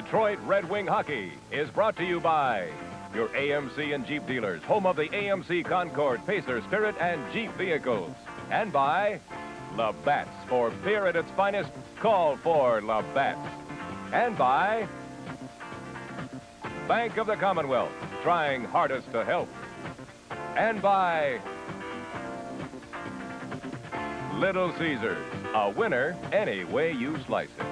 Detroit Red Wing Hockey is brought to you by your AMC and Jeep dealers, home of the AMC Concord, Pacer, Spirit, and Jeep vehicles. And by Labatt's. For beer at its finest, call for Labatt's. And by Bank of the Commonwealth, trying hardest to help. And by Little Caesars, a winner any way you slice it.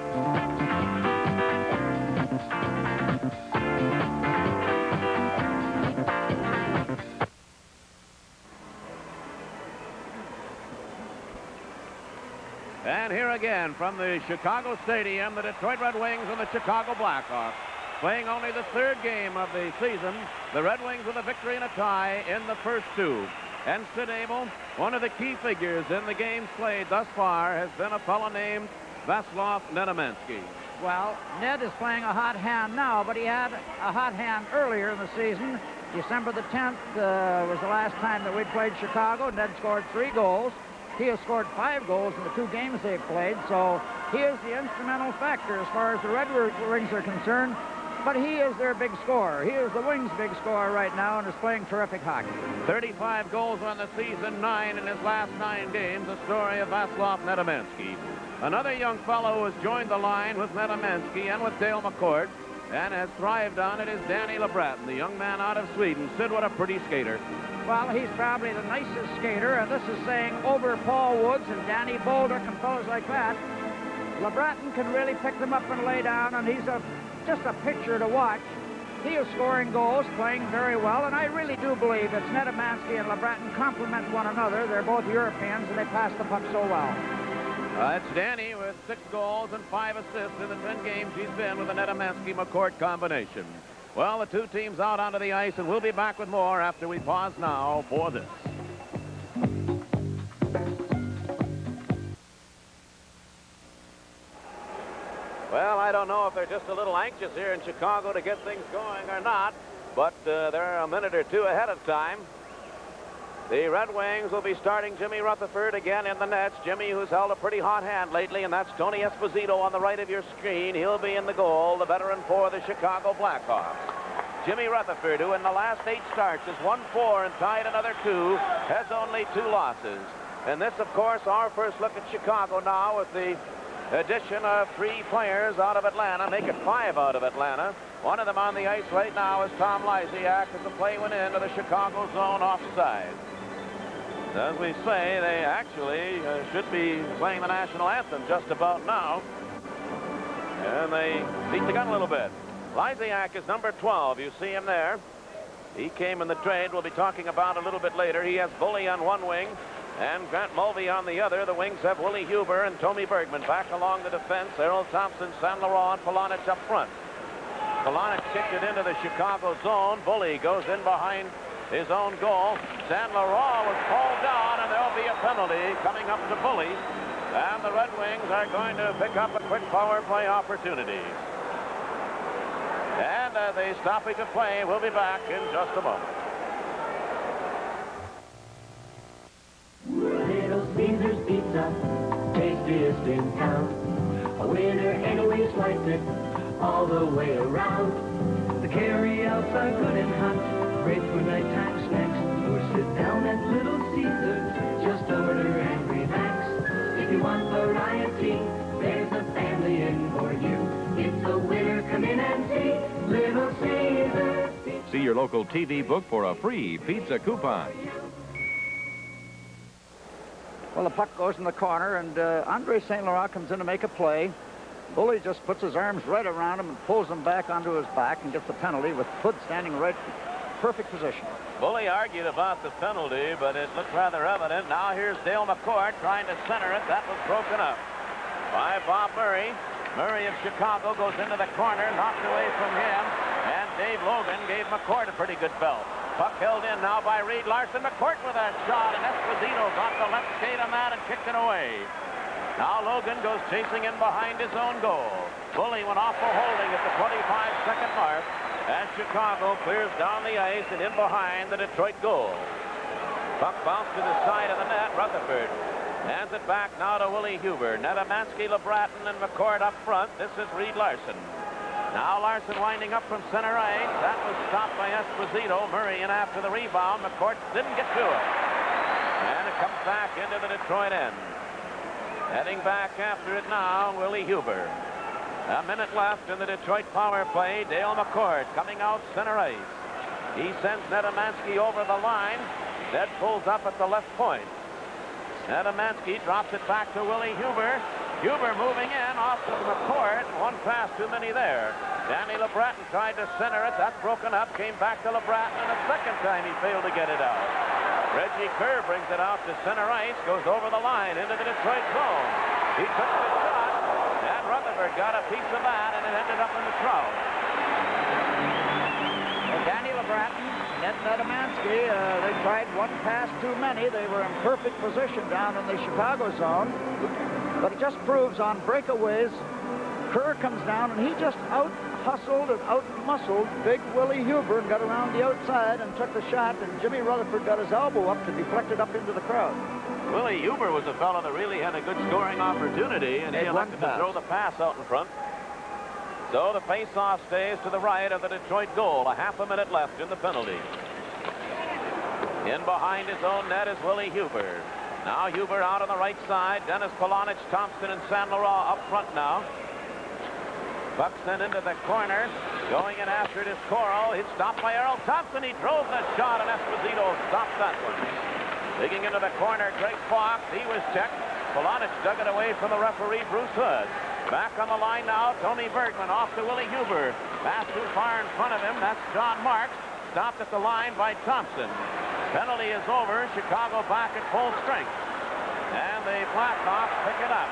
And here again from the Chicago Stadium, the Detroit Red Wings and the Chicago Blackhawks playing only the third game of the season. The Red Wings with a victory and a tie in the first two. And Sid Abel, one of the key figures in the games played thus far, has been a fellow named Vasilov Nedomansky. Well, Ned is playing a hot hand now, but he had a hot hand earlier in the season. December the 10th was the last time that we played Chicago. Ned scored 3 goals. He has scored 5 goals in the 2 games they've played, so he is the instrumental factor as far as the Red Wings are concerned. But he is their big scorer. He is the Wings' big scorer right now and is playing terrific hockey. 35 goals on the season, 9 in his last 9 games. The story of Vasilov Nedomansky. Another young fellow who has joined the line with Nedomansky and with Dale McCourt and has thrived on it is Danny LeBratton, the young man out of Sweden. Sid, what a pretty skater. Well, he's probably the nicest skater, and this is saying over Paul Woods and Danny Boulder and fellows like that. LeBratton can really pick them up and lay down, and he's just a picture to watch. He is scoring goals, playing very well, and I really do believe it's Nedomansky and LeBratton complement one another. They're both Europeans, and they pass the puck so well. It's Danny with 6 goals and 5 assists in the 10 games he's been with the Nedomansky-McCourt combination. Well, the 2 teams out onto the ice, and we'll be back with more after we pause now for this. Well, I don't know if they're just a little anxious here in Chicago to get things going or not, but they're a minute or 2 ahead of time. The Red Wings will be starting Jimmy Rutherford again in the nets. Jimmy, who's held a pretty hot hand lately, and that's Tony Esposito on the right of your screen. He'll be in the goal, the veteran for the Chicago Blackhawks. Jimmy Rutherford, who in the last 8 starts has won 4 and tied another 2, has only 2 losses. And this, of course, our first look at Chicago now with the addition of 3 players out of Atlanta, make it 5 out of Atlanta. One of them on the ice right now is Tom Lysiak as the play went into the Chicago zone offside. As we say, they actually should be playing the national anthem just about now. And they beat the gun a little bit. Lysiak is number 12. You see him there. He came in the trade we'll be talking about a little bit later. He has Bully on one wing and Grant Mulvey on the other. The Wings have Willie Huber and Tommy Bergman back along the defense. Errol Thompson, San Laurent, and Polonich up front. Polonich kicked it into the Chicago zone. Bully goes in behind his own goal. San Laurent was called down, and there'll be a penalty coming up to Bully. And the Red Wings are going to pick up a quick power play opportunity. And the stoppage of play will be back in just a moment. Little Caesars Pizza, tastiest in town. A winner anyways likes it all the way around. The carry-outs are good and hot, great for nighttime snacks. Or sit down at Little Caesars, just order and relax. If you want variety, there's a family in for you. It's a winner, come in and see Little Caesars. See your local TV book for a free pizza coupon. Well, the puck goes in the corner, and Andre St. Laurent comes in to make a play. Bully just puts his arms right around him and pulls him back onto his back and gets the penalty with Hood standing right, perfect position. Bully argued about the penalty, but it looked rather evident. Now here's Dale McCourt trying to center it. That was broken up by Bob Murray. Murray of Chicago goes into the corner, knocked away from him, and Dave Logan gave McCourt a pretty good belt. Puck held in now by Reed Larson. McCourt with a shot, and Esposito got the left skate on that and kicked it away. Now Logan goes chasing in behind his own goal. Bully went off for holding at the 25-second mark as Chicago clears down the ice and in behind the Detroit goal. Puck bounced to the side of the net. Rutherford hands it back now to Willie Huber. Nedomansky, LeBratton, and McCourt up front. This is Reed Larson. Now Larson winding up from center ice. That was stopped by Esposito. Murray in after the rebound. McCourt didn't get to it. And it comes back into the Detroit end. Heading back after it now, Willie Huber. A minute left in the Detroit power play. Dale McCourt coming out center ice. He sends Nedemansky over the line. Ned pulls up at the left point. Nedemansky drops it back to Willie Huber. Huber moving in off to McCourt. One pass too many there. Danny LeBreton tried to center it. That's broken up. Came back to LeBreton, and a second time he failed to get it out. Reggie Kerr brings it out to center ice. Goes over the line into the Detroit zone. He took the shot. And Rutherford got a piece of that, and it ended up in the crowd. Well, Danny LeBreton, Ned Nedemansky, they tried one pass too many. They were in perfect position down in the Chicago zone. But it just proves on breakaways, Kerr comes down and he just out-hustled and out-muscled big Willie Huber and got around the outside and took the shot, and Jimmy Rutherford got his elbow up to deflect it up into the crowd. Willie Huber was a fellow that really had a good scoring opportunity, and he elected to throw the pass out in front. So the face-off stays to the right of the Detroit goal. A half a minute left in the penalty. In behind his own net is Willie Huber. Now Huber out on the right side. Dennis Polonich, Thompson, and San Laurent up front now. Buck sent into the corner. Going in after it is Coral. It's stopped by Earl Thompson. He drove the shot, and Esposito stopped that one. Digging into the corner, Greg Fox. He was checked. Polonich dug it away from the referee, Bruce Hood. Back on the line now, Tony Bergman off to Willie Huber. Pass too far in front of him. That's John Marks. Stopped at the line by Thompson. Penalty is over. Chicago back at full strength. And the Blackhawks pick it up.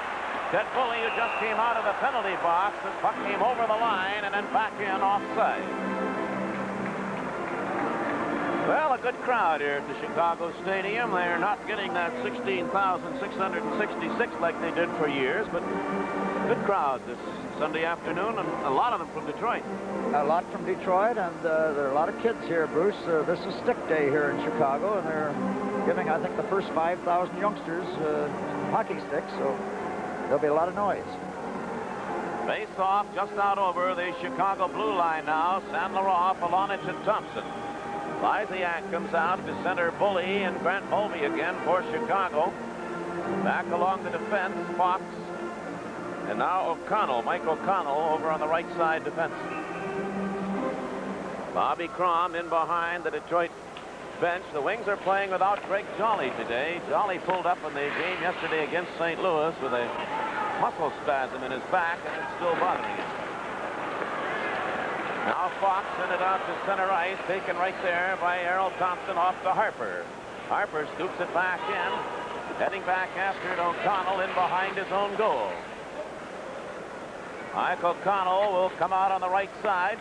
Ted Bully, who just came out of the penalty box, the puck came over the line and then back in offside. Well, a good crowd here at the Chicago Stadium. They're not getting that 16,666 like they did for years, but good crowd this Sunday afternoon, and a lot of them from Detroit. A lot from Detroit, and there are a lot of kids here, Bruce. This is stick day here in Chicago, and they're giving, I think, the first 5,000 youngsters hockey sticks, so there'll be a lot of noise. Face off just out over the Chicago blue line now. San Laurent, Polonich, and Thompson. Lysiak comes out to center Bully and Grant Mulvey again for Chicago. Back along the defense, Fox. And now O'Connell, Mike O'Connell, over on the right side defense. Bobby Crom in behind the Detroit bench. The Wings are playing without Greg Jolly today. Jolly pulled up in the game yesterday against St. Louis with a muscle spasm in his back, and it's still bothering him. Now Fox sent it out to center ice, taken right there by Errol Thompson off to Harper. Harper scoops it back in, heading back after it. O'Connell in behind his own goal. Mike O'Connell will come out on the right side.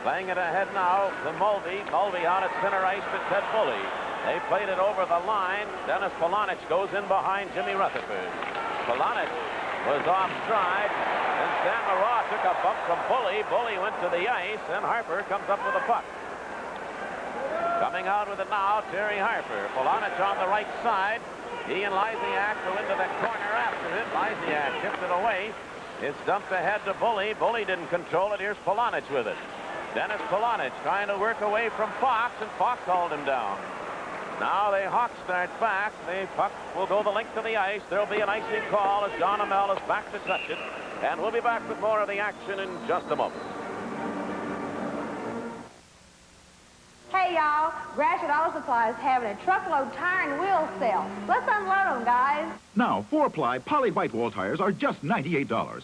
Playing it ahead now to Mulvey. Mulvey out at center ice to Ted Bully. They played it over the line. Dennis Polonich goes in behind Jimmy Rutherford. Polonich was off stride. And San Laurent took a bump from Bully. Bully went to the ice, and Harper comes up with a puck. Coming out with it now, Terry Harper. Polonich on the right side. He and Lysiak go into the corner after it. Lysiak tipped it away. It's dumped ahead to Bully. Bully didn't control it. Here's Polonich with it. Dennis Polonich trying to work away from Fox, and Fox hauled him down. Now the Hawks start back. The puck will go the length of the ice. There'll be an icing call as John Amell is back to touch it. And we'll be back with more of the action in just a moment. Hey, y'all. Gratiot Auto Supply is having a truckload tire and wheel sale. Let's unload them, guys. Now, 4-ply poly white wall tires are just $98.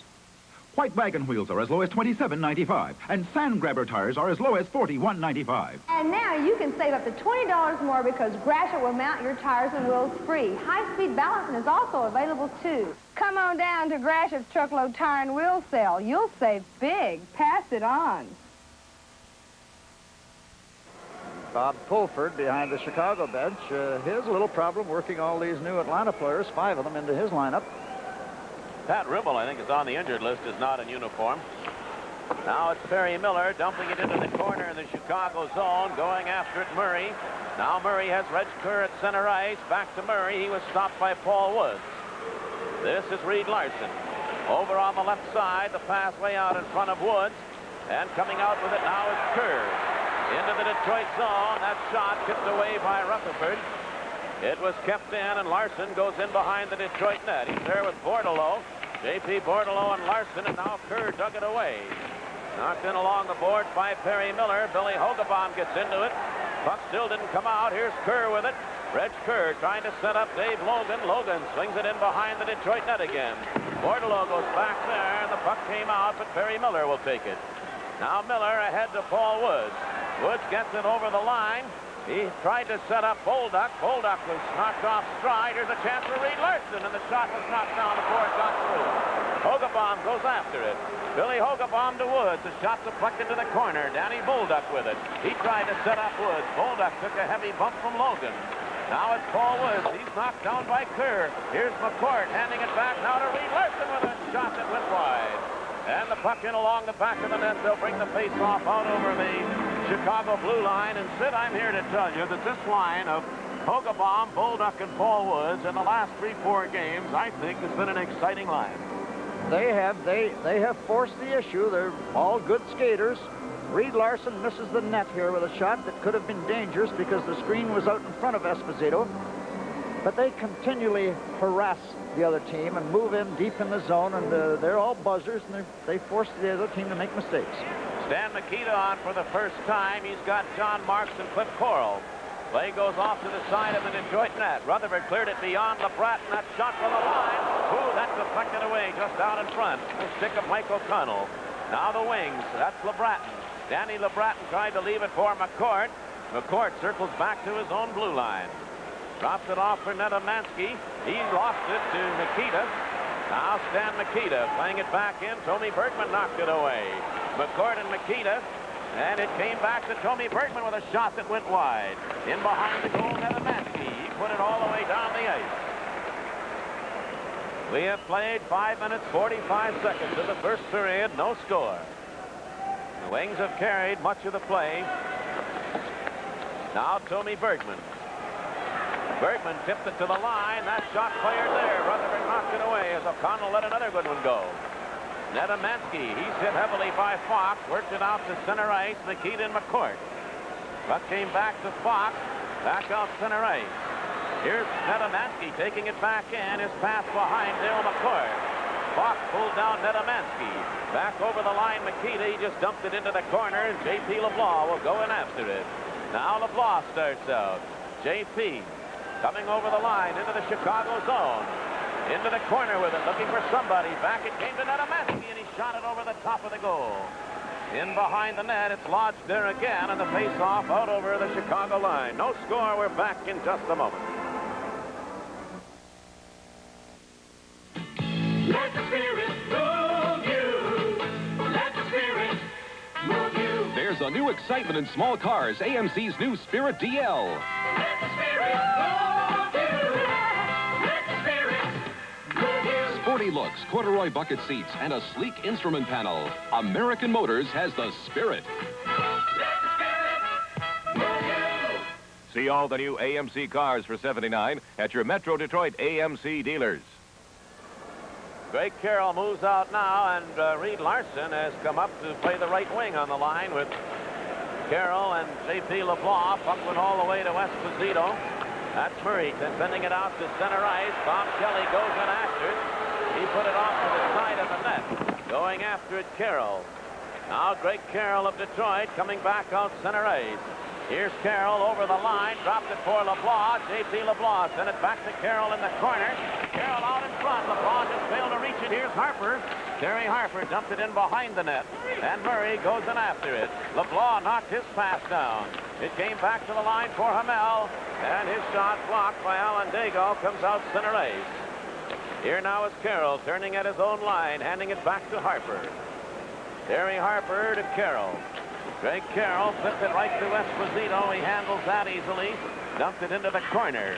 White wagon wheels are as low as $27.95, and sand grabber tires are as low as $41.95. And now you can save up to $20 more because Gratiot will mount your tires and wheels free. High-speed balancing is also available, too. Come on down to Gratiot's truckload tire and wheel sale. You'll save big. Pass it on. Bob Pulford behind the Chicago bench. He has a little problem working all these new Atlanta players, 5 of them, into his lineup. Pat Ribble, I think, is on the injured list, is not in uniform. Now it's Perry Miller dumping it into the corner in the Chicago zone, going after it, Murray. Now Murray has Reg Kerr at center ice. Back to Murray. He was stopped by Paul Woods. This is Reed Larson. Over on the left side, the pass way out in front of Woods. And coming out with it now is Kerr. Into the Detroit zone. That shot tipped away by Rutherford. It was kept in, and Larson goes in behind the Detroit net. He's there with Bordelot. J.P. Bordelot and Larson, and now Kerr dug it away. Knocked in along the boards by Perry Miller. Billy Hogebaum gets into it. Puck still didn't come out. Here's Kerr with it. Reg Kerr trying to set up Dave Logan. Logan swings it in behind the Detroit net again. Bordelot goes back there, and the puck came out, but Perry Miller will take it. Now Miller ahead to Paul Woods. Woods gets it over the line. He tried to set up Bolduc. Bolduc was knocked off stride. There's a chance for Reed Larson, and the shot was knocked down before it got through. Hogebaum goes after it. Billy Hogebaum to Woods. The shot deflected to the corner. Danny Bolduc with it. He tried to set up Woods. Bolduc took a heavy bump from Logan. Now it's Paul Woods. He's knocked down by Kerr. Here's McCourt handing it back now to Reed Larson with a shot that went wide. And the puck in along the back of the net. They'll bring the face-off out over the Chicago blue line. And Sid, I'm here to tell you that this line of Hogebaum, Bolduc, and Paul Woods in the last 3-4 games, I think, has been an exciting line. They have forced the issue. They're all good skaters. Reed Larson misses the net here with a shot that could have been dangerous because the screen was out in front of Esposito. But they continually harass the other team and move in deep in the zone, and they're all buzzers, and they force the other team to make mistakes. Stan Mikita on for the first time. He's got John Marks and Cliff Coral. Play goes off to the side of the Detroit net. Rutherford cleared it beyond LeBratton. That shot from the line. Ooh, that's deflected away just out in front. The stick of Mike O'Connell. Now the wings. That's LeBratton. Danny LeBratton tried to leave it for McCourt. McCourt circles back to his own blue line. Drops it off for Nedomansky. He lost it to Nikita. Now Stan Mikita playing it back in. Tommy Bergman knocked it away. McCourt and Mikita. And it came back to Tommy Bergman with a shot that went wide. In behind the goal, Nedomansky. He put it all the way down the ice. We have played 5 minutes, 45 seconds of the first period. No score. The Wings have carried much of the play. Now Tommy Bergman. Bergman tipped it to the line. That shot fired there. Rutherford knocked it away as O'Connell let another good one go. Nedomansky, he's hit heavily by Fox. Worked it out to center ice. Nikita and McCourt. Puck came back to Fox. Back out center ice. Here's Nedomansky taking it back in. His pass behind Dale McCourt. Fox pulled down Nedomansky. Back over the line, Mikita. He just dumped it into the corner, and J.P. LeBlanc will go in after it. Now LeBlanc starts out. J.P. coming over the line into the Chicago zone. Into the corner with it, looking for somebody. Back it came to Nedomansky, and he shot it over the top of the goal. In behind the net, it's lodged there again, and the face-off out over the Chicago line. No score. We're back in just a moment. Let the spirit move you. Let the spirit move you. There's a new excitement in small cars. AMC's new Spirit DL. Let the spirit move you. Let the spirit move you. Sporty looks, corduroy bucket seats, and a sleek instrument panel. American Motors has the Spirit. Let the spirit move you. See all the new AMC cars for $79 at your Metro Detroit AMC dealers. Greg Carroll moves out now, and Reed Larson has come up to play the right wing on the line with Carroll and J.P. LeBlanc. Puck went all the way to Esposito. That's Murray sending it out to center ice. Bob Kelly goes in after it. He put it off to the side of the net. Going after it, Carroll. Now Greg Carroll of Detroit coming back out center ice. Here's Carroll over the line, dropped it for LeBlanc. J.P. LeBlanc sent it back to Carroll in the corner. Carroll out in front. LeBlanc just failed to reach it. Here's Harper. Terry Harper dumped it in behind the net. And Murray goes in after it. LeBlanc knocked his pass down. It came back to the line for Hamel. And his shot blocked by Alan Dago comes out center ice. Here now is Carroll turning at his own line, handing it back to Harper. Terry Harper to Carroll. Greg Carroll flipped it right to Esposito. He handles that easily. Dumped it into the corner.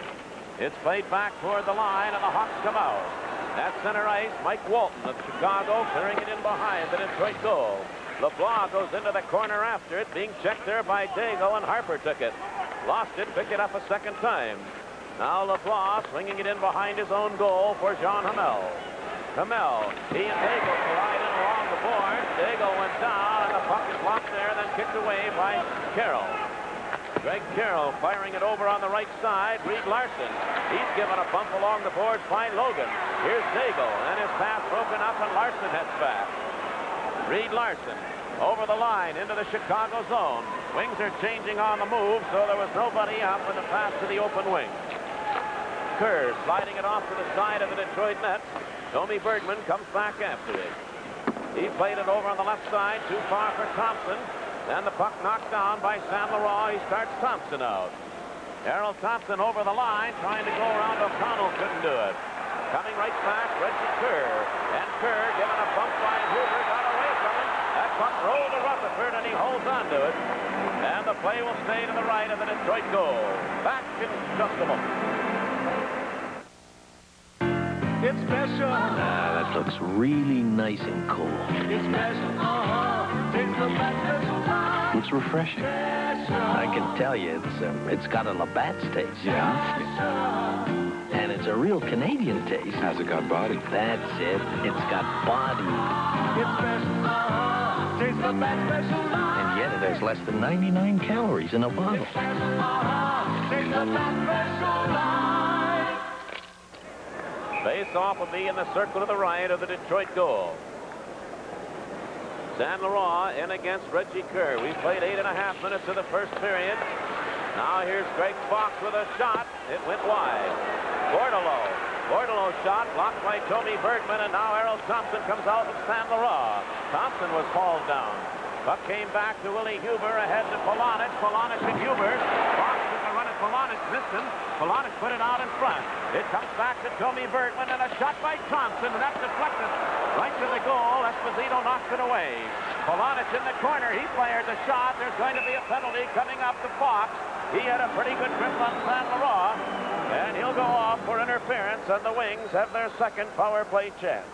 It's played back toward the line, and the Hawks come out. At center ice, Mike Walton of Chicago clearing it in behind the Detroit goal. LeBlanc goes into the corner after it, being checked there by Dago, and Harper took it. Lost it, picked it up a second time. Now LeBlanc swinging it in behind his own goal for John Hamel. to Mel. He and Dago collided along the board. Dago went down, and the puck is locked there, then kicked away by Carroll. Greg Carroll firing it over on the right side. Reed Larson. He's given a bump along the boards by Logan. Here's Dago, and his pass broken up, and Larson heads back. Reed Larson over the line into the Chicago zone. Wings are changing on the move, so there was nobody up with the pass to the open wing. Kerr sliding it off to the side of the Detroit net. Tommy Bergman comes back after it. He played it over on the left side, too far for Thompson. Then the puck knocked down by San Laurent. He starts Thompson out. Errol Thompson over the line, trying to go around O'Connell, couldn't do it. Coming right back, Reggie Kerr. And Kerr, given a bump by Hoover, got away from him. That puck rolled to Rutherford, and he holds on to it. And the play will stay to the right of the Detroit goal. Back in just a moment. It's special. That looks really nice and cool. It's special. It's the best special time. Looks refreshing. I can tell you, it's got a Labatt's taste. Yeah? And it's a real Canadian taste. Has it got body? That's it. It's got body. It's special. It's the best special time. And yet it has less than 99 calories in a bottle. It's the best special time. Face-off will be in the circle to the right of the Detroit goal. San Laurent in against Reggie Kerr. We played 8.5 minutes of the first period. Now here's Greg Fox with a shot. It went wide. Bordelot shot blocked by Tommy Bergman, and now Errol Thompson comes out with San Laurent. Thompson was hauled down. Puck came back to Willie Huber, ahead to Polonich. Polonich and Huber. Fox took a run at Polonich, missed him. Polonich put it out in front. It comes back to Tommy Bergman, and a shot by Thompson, and that's deflected right to the goal. Esposito knocks it away. Polonich in the corner. He fired the shot. There's going to be a penalty coming up to Fox. He had a pretty good grip on San Laurent, and he'll go off for interference, and the Wings have their second power play chance.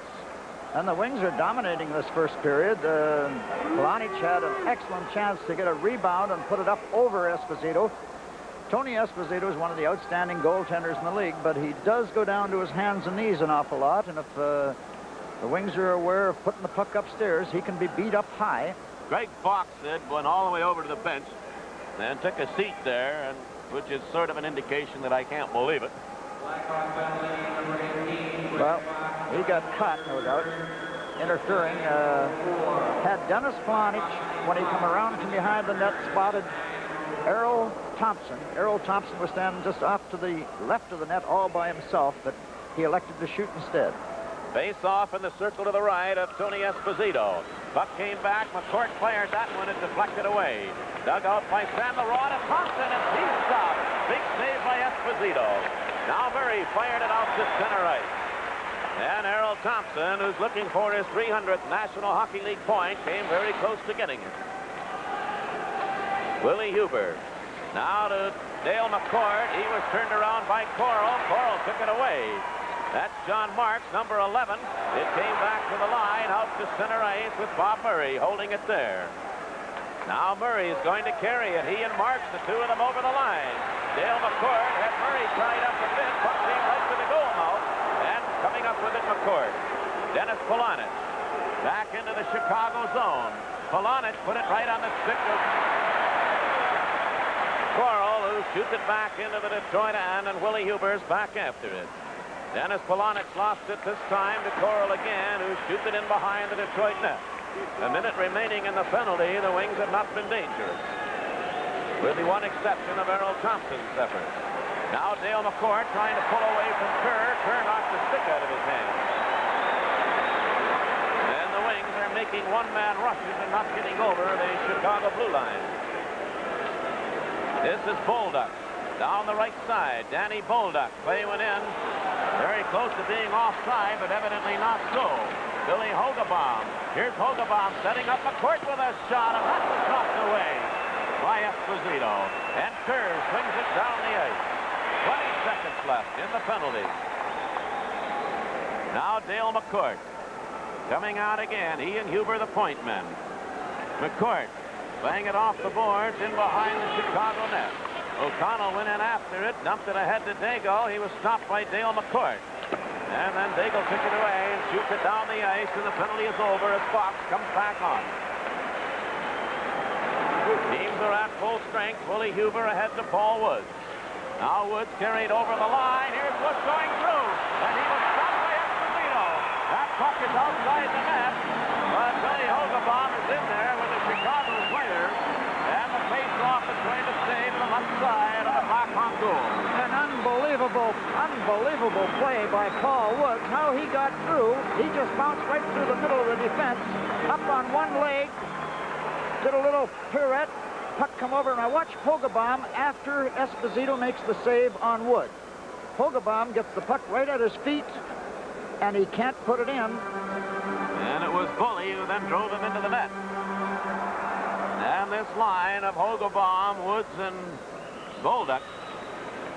And the Wings are dominating this first period. Polonich had an excellent chance to get a rebound and put it up over Esposito. Tony Esposito is one of the outstanding goaltenders in the league, but he does go down to his hands and knees an awful lot, and if the Wings are aware of putting the puck upstairs, he can be beat up high. Greg Fox went all the way over to the bench and took a seat there, and which is sort of an indication that I can't believe it. Well, he got caught, no doubt, interfering. Had Dennis Polonich, when he come around from behind the net, spotted Errol Thompson. Errol Thompson was standing just off to the left of the net all by himself, but he elected to shoot instead. Face off in the circle to the right of Tony Esposito. Puck came back. McCourt fired that one and deflected away. Dug out by San Laurent to Thompson, and he stopped. Big save by Esposito. Now Murray fired it out to center ice. And Errol Thompson, who's looking for his 300th National Hockey League point, came very close to getting it. Willie Huber. Now to Dale McCourt. He was turned around by Coral. Coral took it away. That's John Marks, number 11. It came back to the line, out to center ice with Bob Murray holding it there. Now Murray is going to carry it. He and Marks, the two of them over the line. Dale McCourt had Murray tied up a bit. Puck came right to the goal mouth. And coming up with it, McCourt. Dennis Polonich. Back into the Chicago zone. Polonich put it right on the stick of Coral, who shoots it back into the Detroit end, and Willie Huber's back after it. Dennis Polonich lost it this time to Coral again, who shoots it in behind the Detroit net. A minute remaining in the penalty. The Wings have not been dangerous, with the one exception of Errol Thompson's effort. Now Dale McCourt trying to pull away from Kerr. Kerr knocked the stick out of his hand. And the Wings are making one-man rushes and not getting over the Chicago blue line. This is Bolduc. Down the right side, Danny Bolduc. Play went in. Very close to being offside, but evidently not so. Billy Hogabaum. Here's Hogabaum setting up McCourt with a shot, and that was knocked away by Esposito. And Kerr swings it down the ice. 20 seconds left in the penalty. Now Dale McCourt coming out again. He and Huber the point men. McCourt playing it off the boards in behind the Chicago net. O'Connell went in after it, dumped it ahead to Dago. He was stopped by Dale McCourt. And then Daigle took it away and shoots it down the ice, and the penalty is over as Fox comes back on. Teams are at full strength. Willie Huber ahead to Paul Woods. Now Woods carried over the line. Here's Woods going through, and he was stopped by Esposito. That puck is outside the net, but Billy Hogebaum is in there with the Chicago player, and the face-off is going to stay to the left side of the Blackhawk goal. An unbelievable play by Paul Woods. How he got through, he just bounced right through the middle of the defense, up on one leg, did a little pirouette, puck come over, and I watched Hogebaum after Esposito makes the save on Wood. Hogebaum gets the puck right at his feet, and he can't put it in. And it was Bully who then drove him into the net. And this line of Hogebaum, Woods, and Bolduc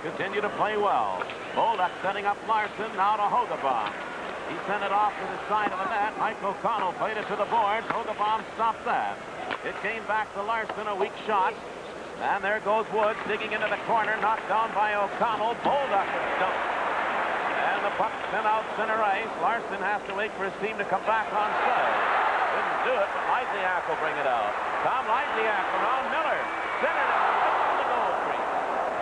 continue to play well. Bolduc setting up Larson, now to Hogebaum. He sent it off to the side of the net. Mike O'Connell played it to the boards. Hogebaum stopped that. It came back to Larson, a weak shot. And there goes Woods digging into the corner, knocked down by O'Connell. Bolduc is dumped. And the puck sent out center ice. Larson has to wait for his team to come back on side. Didn't do it, but Lysiak will bring it out. Tom Lysiak around Miller. Centered it right to the goal crease.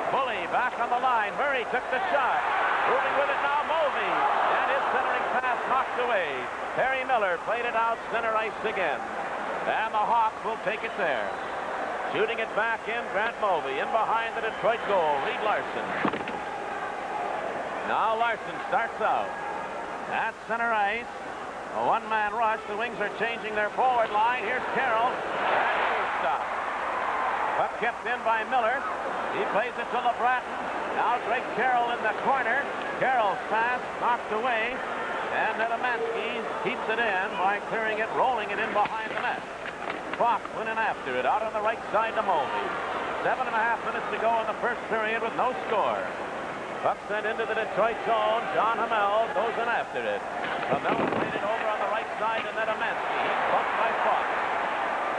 Bully back on the line. Murray took the shot. Moving with it now, Mulvey. And his centering pass knocked away. Terry Miller played it out center ice again. And the Hawks will take it there. Shooting it back in, Grant Mulvey. In behind the Detroit goal, Reed Larson. Now Larson starts out. At center ice. A one-man rush. The Wings are changing their forward line. Here's Carroll. And he was stopped. Puck kept in by Miller. He plays it to LeBratton. Now Greg Carroll in the corner. Carroll's pass knocked away. And Nedemansky keeps it in by clearing it, rolling it in behind the net. Fox went in after it, out on the right side to Mulvey. 7.5 minutes to go in the first period with no score. Puck sent into the Detroit zone. John Hamel goes in after it. Hamel played it over on the right side to Nedemansky. He's bumped by Fox.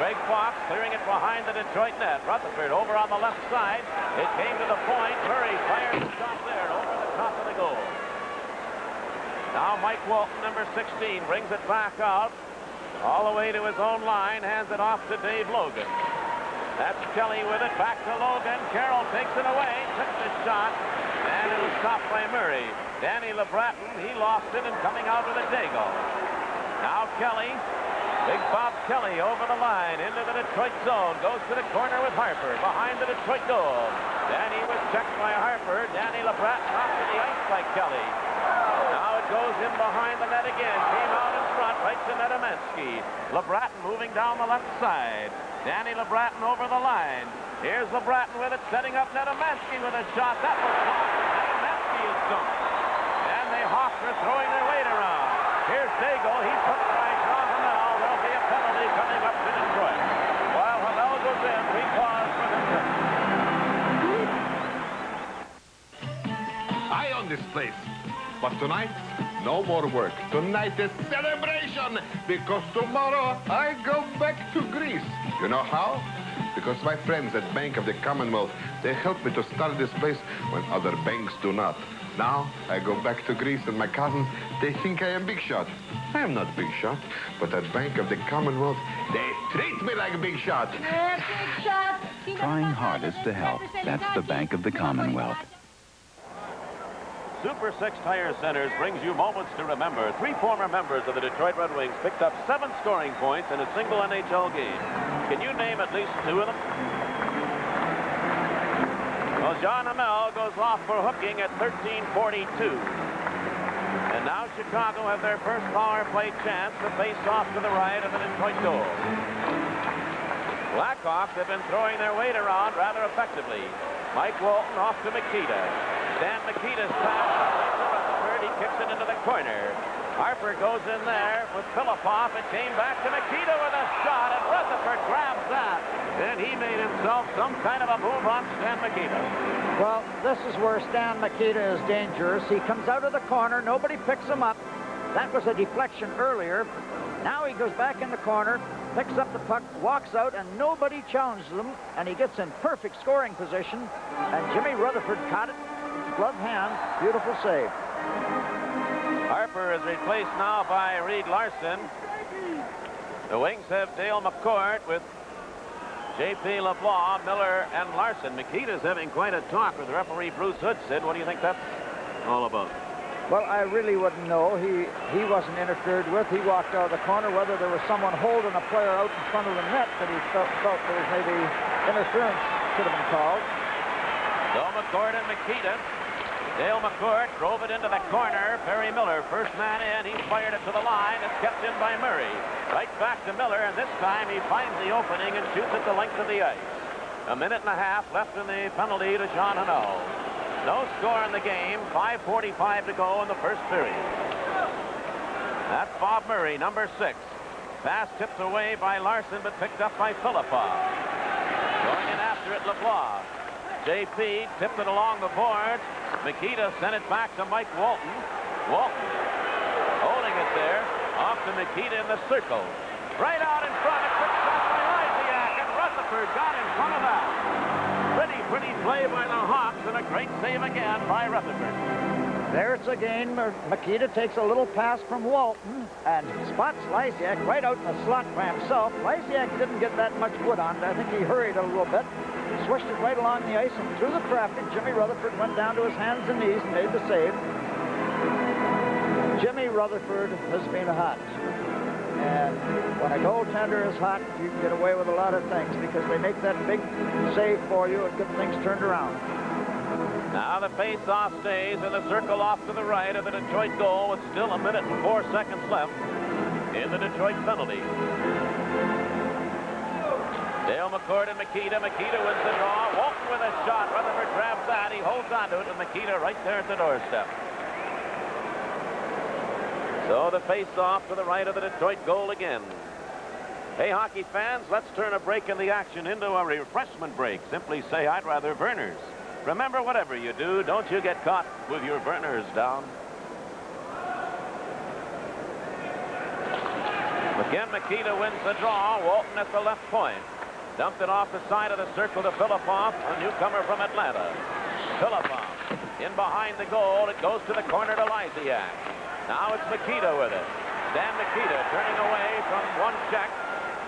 Greg Fox clearing it behind the Detroit net. Rutherford over on the left side. It came to the point. Murray fires the shot there over the top of the goal. Now Mike Walton, number 16, brings it back out. All the way to his own line, hands it off to Dave Logan. That's Kelly with it, back to Logan. Carroll takes it away, took the shot, and it was stopped by Murray. Danny LeBratton, he lost it and coming out with a Daigle. Now Kelly, Big Bob Kelly over the line into the Detroit zone, goes to the corner with Harper, behind the Detroit goal. Danny was checked by Harper. Danny LeBratton knocked to the ice by Kelly. Now it goes in behind the net again. Came out in front, right to Nedemansky. LeBratton moving down the left side. Danny LeBratton over the line. Here's LeBratton with it, setting up Nedemansky with a shot. That was blocked. Nedemansky is dumped. And the Hawks are throwing their weight around. Here's Daigle. He's hooked by John Hamel. There'll be a penalty coming up to Detroit. While Hamel goes in, we pause for the trip. I own this place. But tonight, no more work. Tonight is celebration, because tomorrow I go back to Greece. You know how? Because my friends at Bank of the Commonwealth, they helped me to start this place when other banks do not. Now, I go back to Greece, and my cousins, they think I am big shot. I am not big shot, but at Bank of the Commonwealth, they treat me like a big shot. Big shot. Trying hardest to help. That's the Bank of the Commonwealth. Super 6 Tire Centers brings you moments to remember. 3 former members of the Detroit Red Wings picked up 7 scoring points in a single NHL game. Can you name at least 2 of them? Well, John Hamel goes off for hooking at 13:42. And now Chicago have their first power play chance to face off to the right of the Detroit goal. Blackhawks have been throwing their weight around rather effectively. Mike Walton off to Mikita. Dan Mikita's pass. He kicks it into the corner. Harper goes in there with Filippov. It came back to Mikita with a shot, and Rutherford grabs that. And he made himself some kind of a move on Stan Mikita. Well, this is where Stan Mikita is dangerous. He comes out of the corner. Nobody picks him up. That was a deflection earlier. Now he goes back in the corner, picks up the puck, walks out, and nobody challenges him. And he gets in perfect scoring position. And Jimmy Rutherford caught it. Glove hand. Beautiful save. Harper is replaced now by Reed Larson. The Wings have Dale McCourt with J.P. LeBlanc, Miller, and Larson. Makita's having quite a talk with referee Bruce Hood. Sid, what do you think that's all about? Well, I really wouldn't know. He wasn't interfered with. He walked out of the corner. Whether there was someone holding a player out in front of the net that he felt there was maybe interference should have been called. So McCourt and Makita. Dale McCourt drove it into the corner. Perry Miller, first man in. He fired it to the line. It's kept in by Murray. Right back to Miller, and this time he finds the opening and shoots it the length of the ice. A minute and a half left in the penalty to Jean Hanel. No score in the game. 5:45 to go in the first period. That's Bob Murray, number 6. Pass tipped away by Larson, but picked up by Filipov. Going in after it, LeBlanc. J.P. tipped it along the boards. Makita sent it back to Mike Walton. Walton holding it there. Off to Makita in the circle. Right out in front. A quick shot by Lysiak, and Rutherford got in front of that. Pretty play by the Hawks, and a great save again by Rutherford. There's again. Makita takes a little pass from Walton and spots Lysiak right out in the slot by himself. Lysiak didn't get that much wood on it. I think he hurried a little bit. Swished it right along the ice, and through the traffic, Jimmy Rutherford went down to his hands and knees and made the save. Jimmy Rutherford has been hot. And when a goaltender is hot, you can get away with a lot of things because they make that big save for you and get things turned around. Now the face-off stays in the circle off to the right of the Detroit goal with still a minute and 4 seconds left in the Detroit penalty. Dale McCourt and Makita. Makita wins the draw. Walton with a shot. Rutherford grabs that. He holds on to it, and Makita right there at the doorstep. So the face-off to the right of the Detroit goal again. Hey, hockey fans, let's turn a break in the action into a refreshment break. Simply say, I'd rather Vernors. Remember, whatever you do, don't you get caught with your Vernors down. Again, Makita wins the draw. Walton at the left point. Dumped it off the side of the circle to Filipov, a newcomer from Atlanta. Filipov in behind the goal. It goes to the corner to Lysiak. Now it's Makita with it. Dan Makita turning away from one check.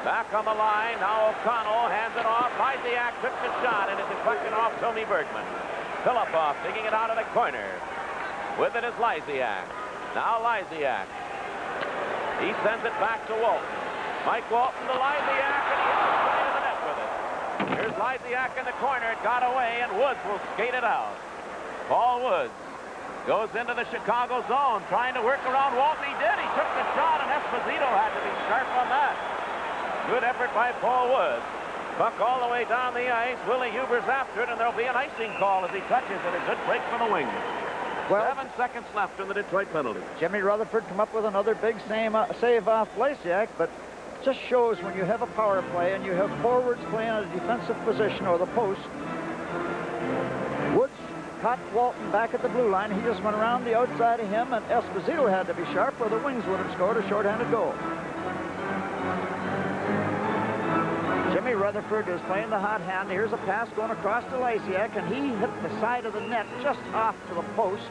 Back on the line. Now O'Connell hands it off. Lysiak took the shot, and it deflected off Tony Bergman. Filipov digging it out of the corner. With it is Lysiak. Now Lysiak. He sends it back to Walton. Mike Walton to Lysiak, and he hits the side of the net with it. Here's Lysiak in the corner. It got away, and Woods will skate it out. Paul Woods goes into the Chicago zone, trying to work around Walton. He did. He took the shot, and Esposito had to be sharp on that. Good effort by Paul Woods. Puck all the way down the ice. Willie Huber's after it, and there'll be an icing call as he touches it. A good break for the Wings. Well, 7 seconds left in the Detroit penalty. Jimmy Rutherford come up with another big save off Lysiak, but just shows when you have a power play and you have forwards playing at a defensive position or the post. Woods caught Walton back at the blue line. He just went around the outside of him, and Esposito had to be sharp or the Wings would have scored a shorthanded goal. Jimmy Rutherford is playing the hot hand. Here's a pass going across to Lysiak, and he hit the side of the net just off to the post.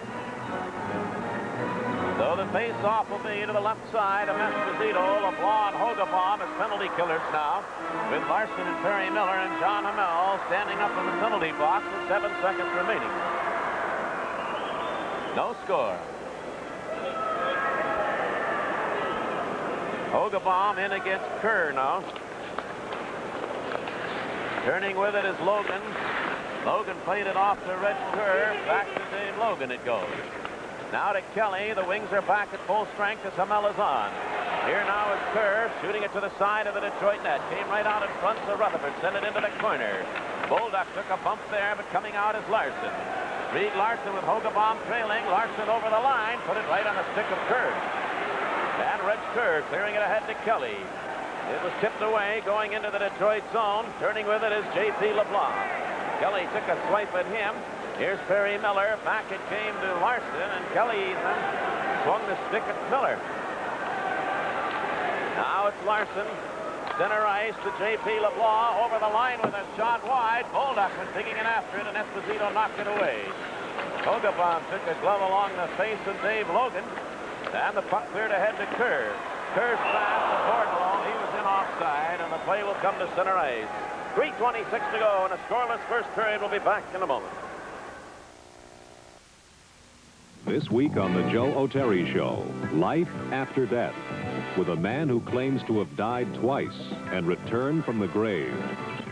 So the face-off will be to the left side of Esposito. LeBlanc and Hogebaum as penalty killers now, with Larson and Perry Miller and John Hamel standing up in the penalty box with 7 seconds remaining. No score. Hogebaum in against Kerr now. Turning with it is Logan. Logan played it off to Reg Kerr. Back to Dave Logan it goes. Now to Kelly. The Wings are back at full strength as Hamel is on. Here now is Kerr shooting it to the side of the Detroit net. Came right out in front, so Rutherford sent it into the corner. Bolduc took a bump there, but coming out is Larson. Reed Larson with Hogebaum trailing. Larson over the line. Put it right on the stick of Kerr. And Reg Kerr clearing it ahead to Kelly. It was tipped away going into the Detroit zone. Turning with it is J.P. LeBlanc. Kelly took a swipe at him. Here's Perry Miller. Back it came to Larson, and Kelly then swung the stick at Miller. Now it's Larson. Center ice to J.P. LeBlanc. Over the line with a shot wide. Bolduc was digging in after it, and Esposito knocked it away. Hogebaum took a glove along the face of Dave Logan. And the puck cleared ahead to Kerr. Kerr's pass to Bordalo. He was in offside, and the play will come to center ice. 3:26 to go, and a scoreless first period. Will be back in a moment. This week on the Joe O'Terry Show, life after death, with a man who claims to have died twice and returned from the grave.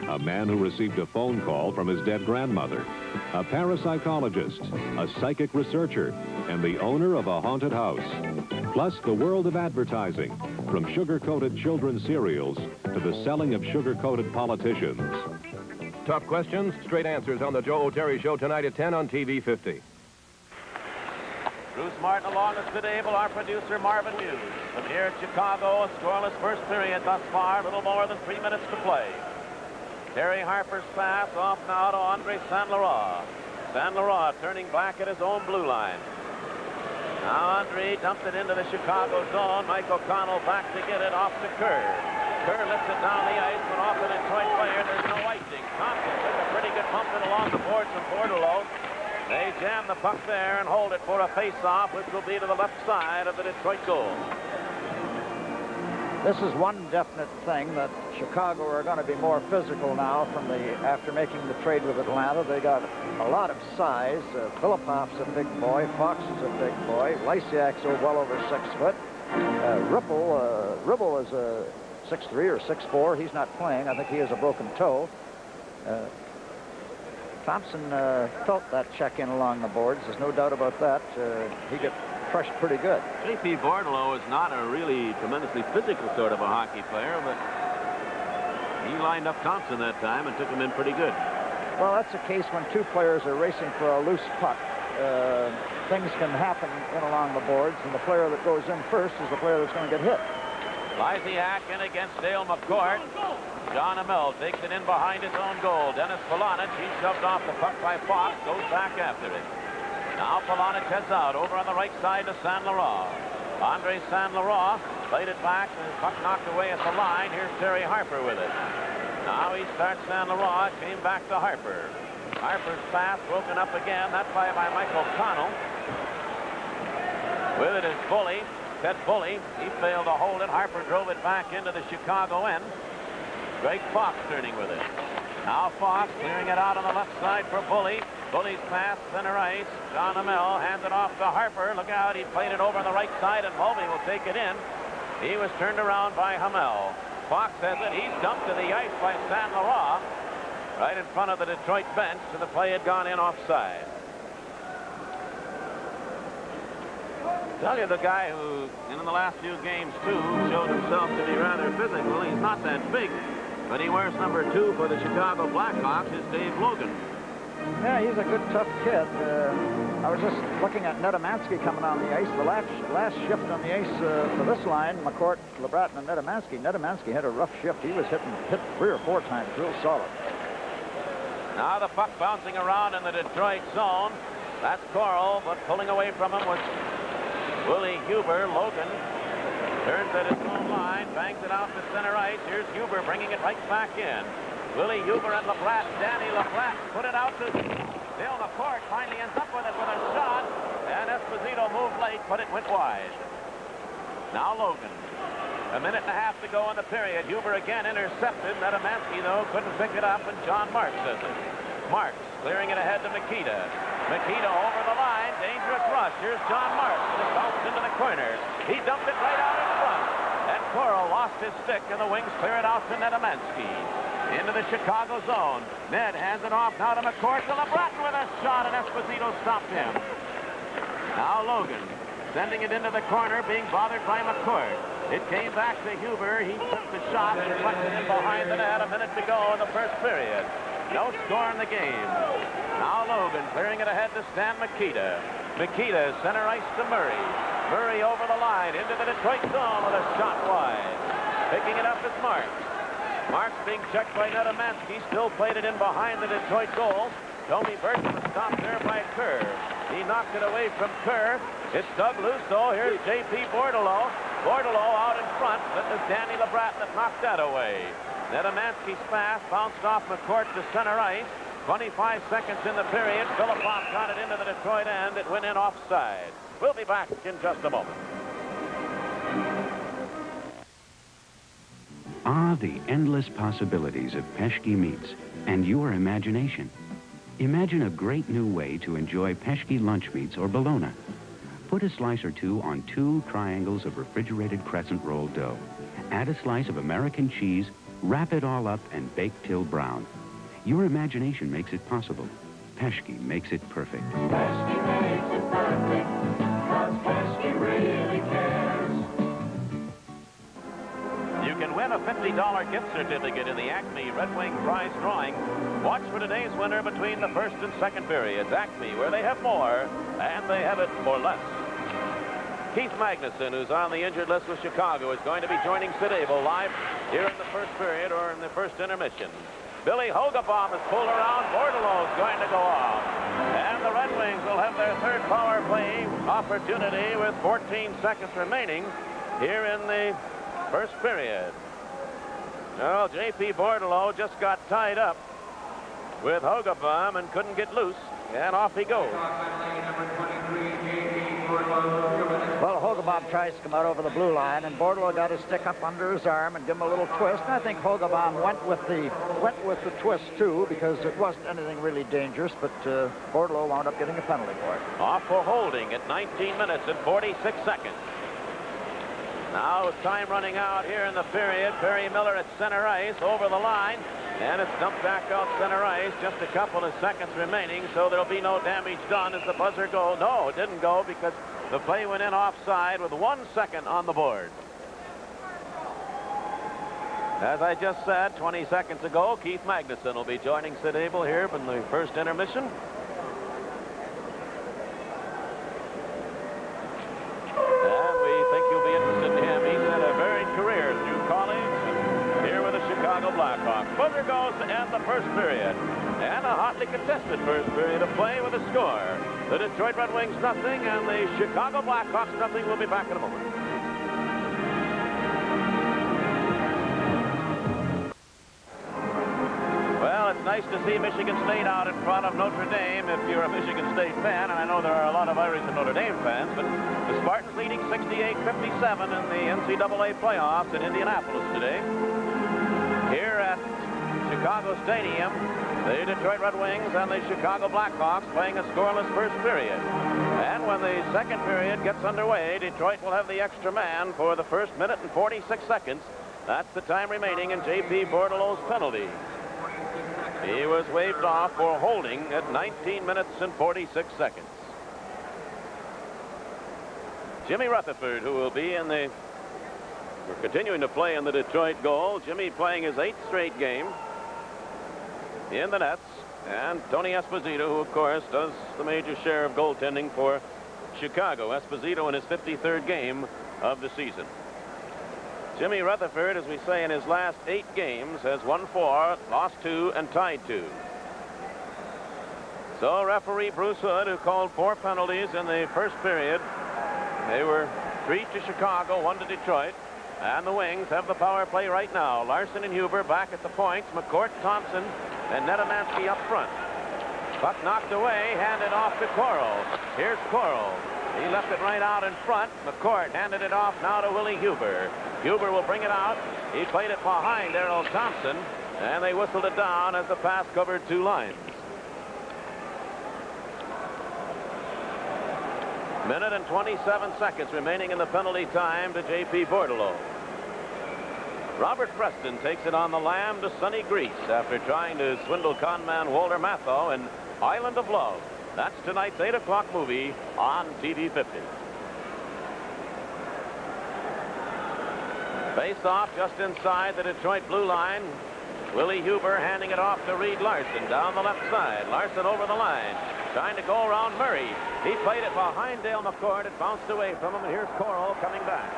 A man who received a phone call from his dead grandmother. A parapsychologist, a psychic researcher, and the owner of a haunted house. Plus the world of advertising, from sugar-coated children's cereals to the selling of sugar-coated politicians. Tough questions, straight answers on the Joe O'Terry Show tonight at 10 on TV 50. Bruce Martin along with Sid Abel, our producer Marvin Hughes. From here at Chicago, a scoreless first period thus far, a little more than 3 minutes to play. Terry Harper's pass off now to Andre Saint Laurent. Saint Laurent turning back at his own blue line. Now Andre dumped it into the Chicago zone. Mike O'Connell back to get it off to Kerr. Kerr lifts it down the ice, but off the Detroit player. There's no icing. Thompson took a pretty good bump in along the boards from Bordalo. They jam the puck there and hold it for a face-off, which will be to the left side of the Detroit goal. This is one definite thing, that Chicago are going to be more physical now after making the trade with Atlanta. They got a lot of size. Filipov's a big boy. Fox is a big boy. Lysiak's well over 6 foot. Ribble is a 6'3" or 6'4". He's not playing. I think he has a broken toe. Thompson felt that check-in along the boards. There's no doubt about that. He got crushed pretty good. J.P. Bordalo is not a really tremendously physical sort of a hockey player, but he lined up Thompson that time and took him in pretty good. Well, that's a case when two players are racing for a loose puck. Things can happen in along the boards, and the player that goes in first is the player that's going to get hit. Lysiak in against Dale McCourt. John Amell takes it in behind his own goal. Dennis Polonich, he shoved off the puck by Fox, goes back after it. Now Polonich heads out over on the right side to Saint Laurent. Andre Saint Laurent played it back, and the puck knocked away at the line. Here's Terry Harper with it. Now he starts Saint Laurent, came back to Harper. Harper's pass broken up again. That play by Michael Connell. With it is Bully. Ted Bully. He failed to hold it. Harper drove it back into the Chicago end. Greg Fox turning with it. Now Fox clearing it out on the left side for Bully. Bully's pass, center ice. John Amell hands it off to Harper. Look out, he played it over on the right side, and Mulvey will take it in. He was turned around by Hamel. Fox has it. He's dumped to the ice by Saint Laurent, right in front of the Detroit bench, and the play had gone in offside. Tell you, the guy who, in the last few games, too, showed himself to be rather physical. He's not that big, but he wears number 2 for the Chicago Blackhawks, is Dave Logan. Yeah, he's a good, tough kid. I was just looking at Nedomansky coming on the ice. The last shift on the ice for this line, McCourt, LeBratton, and Nedomansky. Nedomansky had a rough shift. He was hit 3 or 4 times, real solid. Now the puck bouncing around in the Detroit zone. That's Coral, but pulling away from him was Willie Huber. Logan turns at his own line, bangs it out to center ice. Here's Huber bringing it right back in. Willie Huber and LeBlatt. Danny LeBlatt put it out to Dale McCourt. Finally ends up with it with a shot. And Esposito moved late, but it went wide. Now Logan. A minute and a half to go in the period. Huber again intercepted. Nedomansky, though, couldn't pick it up, and John Marks does it. Marks clearing it ahead to Mikita. Mikita over the line. Dangerous rush. Here's John Marks. It bounced into the corner. He dumped it right out in front. And Coral lost his stick, and the Wings clear it out to Nedomansky. Into the Chicago zone. Ned hands it off now to McCourt. To LeBratton with a shot, and Esposito stopped him. Now Logan sending it into the corner, being bothered by McCourt. It came back to Huber. He took the shot and deflected it behind the net. A minute to go in the first period. No score in the game. Now Logan clearing it ahead to Stan Mikita. Mikita center ice to Murray. Murray over the line into the Detroit zone with a shot wide. Picking it up is Marks. Marks being checked by Nedomansky. Still played it in behind the Detroit goal. Tommy Burton was stopped there by Kerr. He knocked it away from Kerr. It's dug loose, though. Here's J.P. Bordalo. Bordalo out in front. That was Danny LeBratton that knocked that away. Nedomansky's pass bounced off McCourt to center ice. 25 seconds in the period. Filipov got it into the Detroit end. It went in offside. We'll be back in just a moment. Ah, the endless possibilities of Peshki meats and your imagination. Imagine a great new way to enjoy Peshki lunch meats or bologna. Put a slice or two on 2 triangles of refrigerated crescent roll dough. Add a slice of American cheese, wrap it all up, and bake till brown. Your imagination makes it possible. Peshki makes it perfect. Peshki makes it perfect, 'cause Peshki really cares. You can win a $50 gift certificate in the Acme Red Wing prize drawing. Watch for today's winner between the first and second periods. Acme, where they have more, and they have it for less. Keith Magnuson, who's on the injured list with Chicago, is going to be joining Sid Abel live here in the first period or in the first intermission. Billy Hogabaum is pulled around. Bordelot is going to go off. And the Red Wings will have their third power play opportunity with 14 seconds remaining here in the first period. Well, J.P. Bordelot just got tied up with Hogabaum and couldn't get loose. And off he goes. Well, Hogabaum tries to come out over the blue line, and Bordelot got his stick up under his arm and give him a little twist. And I think Hogabaum went with the twist too, because it wasn't anything really dangerous. But Bordelot wound up getting a penalty for it. Off for holding at 19 minutes and 46 seconds. Now with time running out here in the period, Perry Miller at center ice over the line. And it's dumped back out center ice. Just a couple of seconds remaining, so there'll be no damage done as the buzzer goes. No, it didn't go because the play went in offside with 1 second on the board. As I just said 20 seconds ago, Keith Magnuson will be joining Sid Abel here in the first intermission. And we think you'll be interested in him. He's had a varied career through college and here with the Chicago Blackhawks. Buzzer goes to end the first period. And a hotly contested first period of play with a score. The Detroit Red Wings nothing and the Chicago Blackhawks nothing. We'll be back in a moment. Well, it's nice to see Michigan State out in front of Notre Dame if you're a Michigan State fan, and I know there are a lot of Irish and Notre Dame fans, but the Spartans leading 68-57 in the NCAA playoffs in Indianapolis today. Here at Chicago Stadium, the Detroit Red Wings and the Chicago Blackhawks playing a scoreless first period. And when the second period gets underway, Detroit will have the extra man for the first minute and 46 seconds. That's the time remaining in J.P. Bordelot's penalty. He was waved off for holding at 19 minutes and 46 seconds. Jimmy Rutherford, who will be in the... We're continuing to play in the Detroit goal. Jimmy playing his 8th straight game in the nets. And Tony Esposito, who, of course, does the major share of goaltending for Chicago. Esposito in his 53rd game of the season. Jimmy Rutherford, as we say, in his last 8 games, has won 4, lost 2, and tied 2. So referee Bruce Hood, who called 4 penalties in the first period, they were 3 to Chicago, 1 to Detroit. And the Wings have the power play right now. Larson and Huber back at the points. McCourt, Thompson, and Nedemansky up front. Puck knocked away, handed off to Coral. Here's Coral. He left it right out in front. McCourt handed it off now to Willie Huber. Huber will bring it out. He played it behind Errol Thompson, and they whistled it down as the pass covered 2 lines. Minute and 27 seconds remaining in the penalty time to J.P. Bordelot. Robert Preston takes it on the lam to sunny Greece after trying to swindle conman Walter Matthau in Island of Love. That's tonight's 8 o'clock movie on TV 50. Face off just inside the Detroit blue line. Willie Huber handing it off to Reed Larson down the left side. Larson over the line, trying to go around Murray. He played it behind Dale McCord. It bounced away from him, and here's Coral coming back.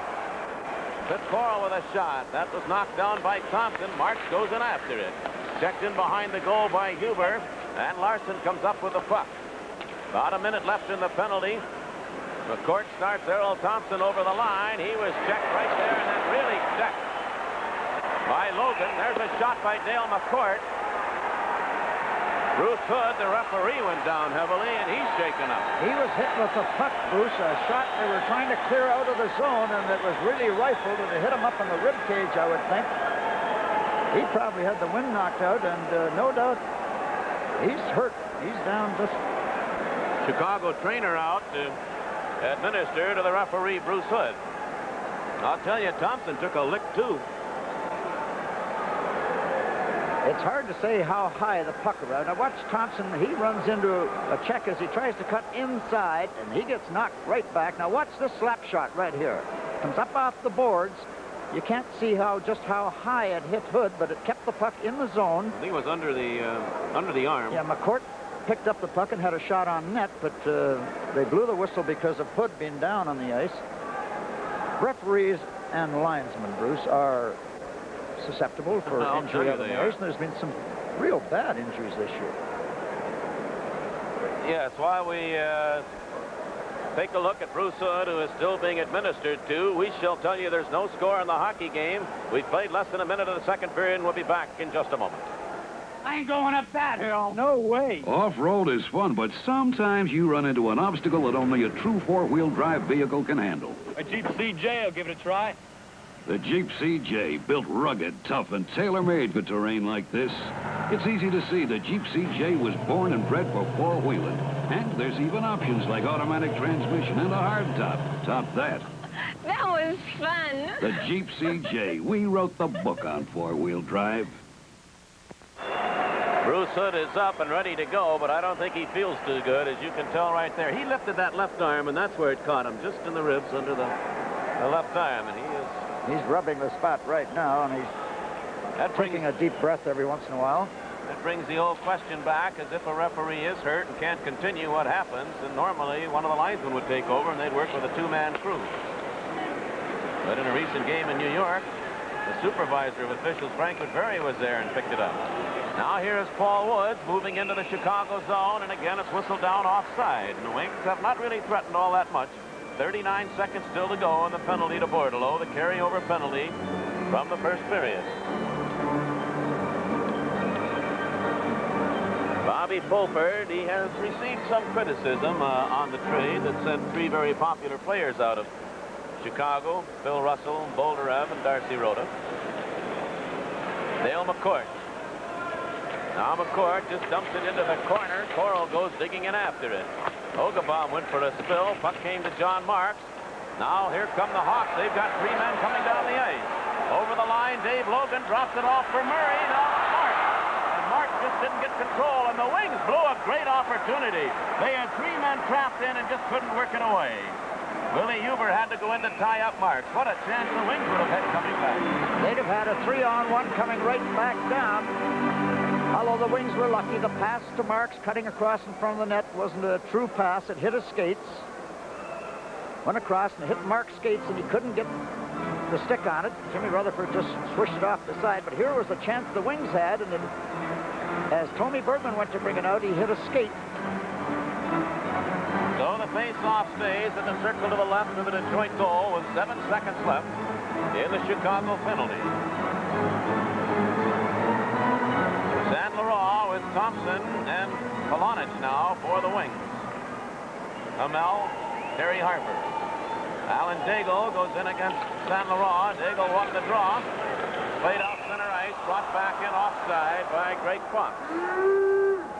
Fitz Coral with a shot. That was knocked down by Thompson. Marks goes in after it. Checked in behind the goal by Huber, and Larson comes up with the puck. About a minute left in the penalty. McCourt starts Errol Thompson over the line. He was checked right there, and then really checked by Logan. There's a shot by Dale McCourt. Bruce Hood, the referee, went down heavily, and he's shaken up. He was hit with the puck, Bruce. A shot they were trying to clear out of the zone, and it was really rifled, and it hit him up in the rib cage, I would think. He probably had the wind knocked out, and no doubt he's hurt. He's down just... Chicago trainer out to administer to the referee, Bruce Hood. I'll tell you, Thompson took a lick, too. It's hard to say how high the puck around. Now watch Thompson. He runs into a check as he tries to cut inside, and he gets knocked right back. Now watch this slap shot right here. Comes up off the boards. You can't see just how high it hit Hood, but it kept the puck in the zone. I think it was under the arm. Yeah, McCourt picked up the puck and had a shot on net, but they blew the whistle because of Hood being down on the ice. Referees and linesmen, Bruce, are susceptible for injury on the ice, and there's been some real bad injuries this year. Yes, while we take a look at Bruce Hood, who is still being administered to, we shall tell you there's no score in the hockey game. We've played less than a minute of the second period, and we'll be back in just a moment. I ain't going up that hill. No way. Off-road is fun, but sometimes you run into an obstacle that only a true four-wheel drive vehicle can handle. A Jeep CJ will give it a try. The Jeep CJ, built rugged, tough, and tailor-made for terrain like this. It's easy to see the Jeep CJ was born and bred for four-wheeling. And there's even options like automatic transmission and a hardtop. Top that. That was fun. The Jeep CJ. We wrote the book on four-wheel drive. Bruce Hood is up and ready to go, but I don't think he feels too good, as you can tell right there. He lifted that left arm, and that's where it caught him, just in the ribs under the left arm, and He's rubbing the spot right now, and he's taking a deep breath every once in a while. That brings the old question back, as if a referee is hurt and can't continue, what happens? And normally, one of the linesmen would take over, and they'd work with a two-man crew. But in a recent game in New York, the supervisor of officials, Frank McVeary, was there and picked it up. Now here is Paul Woods moving into the Chicago zone, and again it's whistled down offside. And the Wings have not really threatened all that much. 39 seconds still to go on the penalty to Bordelot, the carryover penalty from the first period. Bobby Fulford, he has received some criticism on the trade that sent three very popular players out of Chicago: Phil Russell, Bolderev, and Darcy Rhoda. Dale McCourt. Now McCourt just dumps it into the corner. Coral goes digging in after it. Hogebaum went for a spill. Puck came to John Marks. Now here come the Hawks. They've got three men coming down the ice. Over the line, Dave Logan drops it off for Murray. Now Marks. And Marks just didn't get control, and the Wings blew a great opportunity. They had three men trapped in and just couldn't work it away. Willie Huber had to go in to tie up Marks. What a chance the Wings would have had coming back. They'd have had a 3-on-1 coming right back down. Although the Wings were lucky, the pass to Marks cutting across in front of the net wasn't a true pass. It hit his skates. Went across and hit Marks' skates, and he couldn't get the stick on it. Jimmy Rutherford just swished it off the side. But here was the chance the Wings had, and then as Tommy Bergman went to bring it out, he hit a skate. So the face-off stays in the circle to the left of the Detroit goal with 7 seconds left in the Chicago penalty. San Laurent with Thompson and Polonich now for the Wings. Hamel, Terry Harper. Alan Daigle goes in against San Laurent. Daigle won the draw. Played out center ice, brought back in offside by Greg Fox.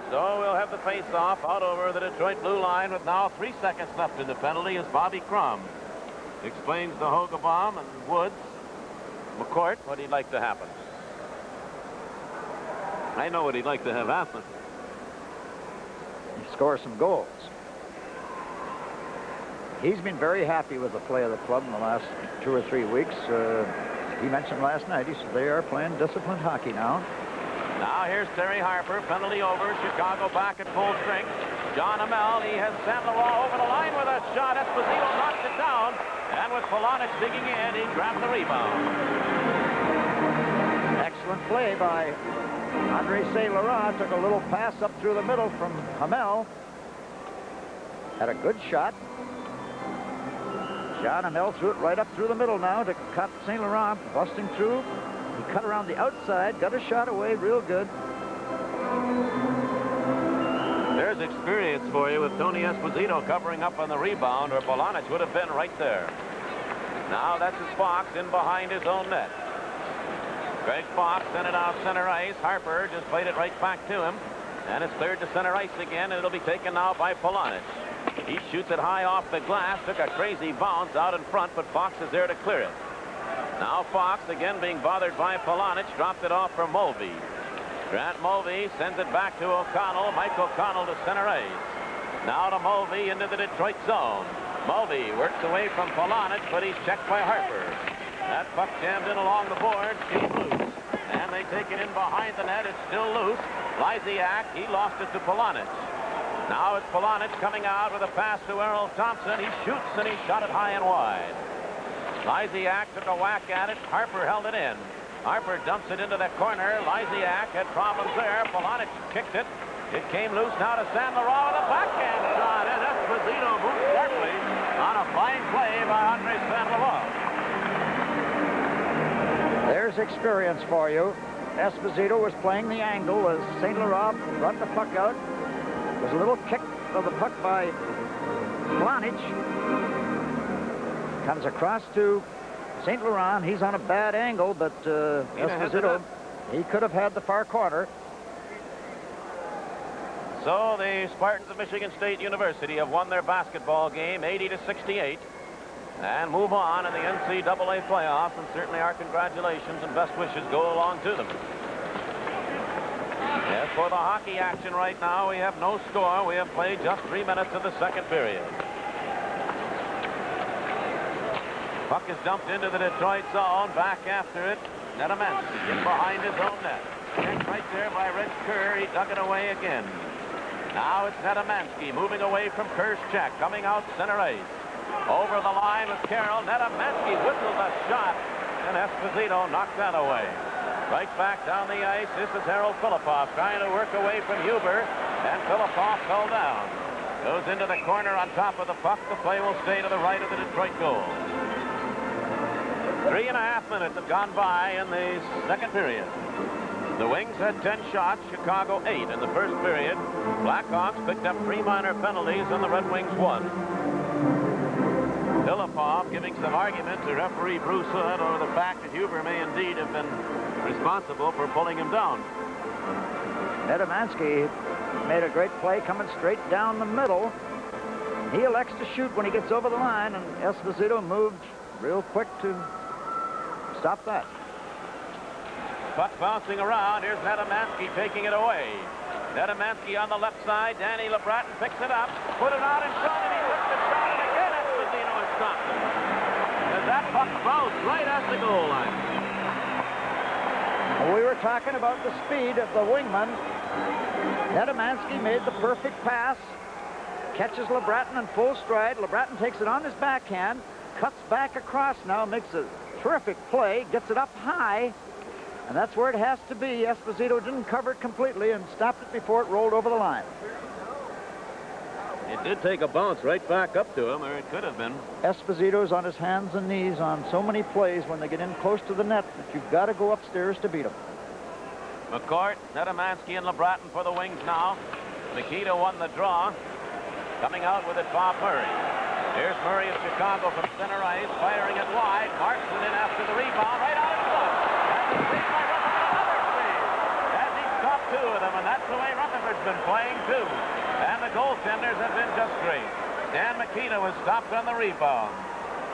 So we'll have the face-off out over the Detroit blue line with now 3 seconds left in the penalty as Bobby Crum explains to Hogebaum and Woods, McCourt, what he'd like to happen. I know what he'd like to have happen. Score some goals. He's been very happy with the play of the club in the last 2 or 3 weeks. He mentioned last night, he said they are playing disciplined hockey now. Now here's Terry Harper, penalty over, Chicago back at full strength. John Hamel, he has San Laurent over the line with a shot. Esposito knocks it down, and with Polonich digging in, he grabbed the rebound. Excellent play by Andre St. Laurent. Took a little pass up through the middle from Hamel. Had a good shot. John Hamel threw it right up through the middle now to cut St. Laurent, busting through. He cut around the outside, got a shot away real good. There's experience for you with Tony Esposito covering up on the rebound, or Polonich would have been right there. Now that's his Fox in behind his own net. Greg Fox sent it out center ice. Harper just played it right back to him. And it's cleared to center ice again, and it'll be taken now by Polonich. He shoots it high off the glass, took a crazy bounce out in front, but Fox is there to clear it. Now Fox, again being bothered by Polonich, dropped it off for Mulvey. Grant Mulvey sends it back to O'Connell. Mike O'Connell to center ice. Now to Mulvey into the Detroit zone. Mulvey works away from Polonich, but he's checked by Harper. That puck jammed in along the boards, came loose. And they take it in behind the net. It's still loose. Lysiak, he lost it to Polonich. Now it's Polonich coming out with a pass to Errol Thompson. He shoots and he shot it high and wide. Lysiak took a whack at it. Harper held it in. Harper dumps it into the corner. Lysiak had problems there. Polonich kicked it. It came loose now to San Laurent with a backhand shot. And Esposito moved sharply on a fine play by Andre San Laurent. There's experience for you. Esposito was playing the angle as St. Laurent brought the puck out. There's a little kick of the puck by Polonich. Comes across to St. Laurent. He's on a bad angle, but Esposito, he could have had the far corner. So the Spartans of Michigan State University have won their basketball game 80-68 and move on in the NCAA playoffs, and certainly our congratulations and best wishes go along to them. As for the hockey action right now, we have no score. We have played just 3 minutes of the second period. Puck is dumped into the Detroit zone. Back after it, Nedomansky in behind his own net. Checked right there by Rich Kerr. He dug it away again. Now it's Nedomansky moving away from Kerr's check, coming out center ice. Over the line with Carroll. Nedomansky whistled a shot, and Esposito knocked that away. Right back down the ice. This is Harold Filippov trying to work away from Huber, and Filippov fell down. Goes into the corner on top of the puck. The play will stay to the right of the Detroit goal. 3.5 minutes have gone by in the second period. The Wings had 10 shots, Chicago 8 in the first period. Blackhawks picked up 3 minor penalties, and the Red Wings won. Filippov giving some argument to referee Bruce Hood over the fact that Huber may indeed have been responsible for pulling him down. Nedomansky made a great play coming straight down the middle. He elects to shoot when he gets over the line, and Esposito moved real quick to stop that. Puck bouncing around. Here's Nedomansky taking it away. Nedomansky on the left side. Danny LeBratton picks it up, put it out in front, and he hits the shot, and again Esposito has stopped him. As that puck bounced right at the goal line. We were talking about the speed of the wingman. Nedomansky made the perfect pass, catches LeBratton in full stride. LeBratton takes it on his backhand, cuts back across now, makes a terrific play, gets it up high, and that's where it has to be. Esposito didn't cover it completely and stopped it before it rolled over the line. It did take a bounce right back up to him, or it could have been. Esposito's on his hands and knees on so many plays when they get in close to the net that you've got to go upstairs to beat them. McCourt, Nedomansky, and LeBratton for the Wings now. Nikita won the draw. Coming out with it, Bob Murray. Here's Murray of Chicago from center ice, firing it wide. Markson in after the rebound, right out in front. And the save by Rutherford, another save. As he stopped 2 of them, and that's the way Rutherford's been playing too. And the goaltenders have been just great. Dan Mikita was stopped on the rebound.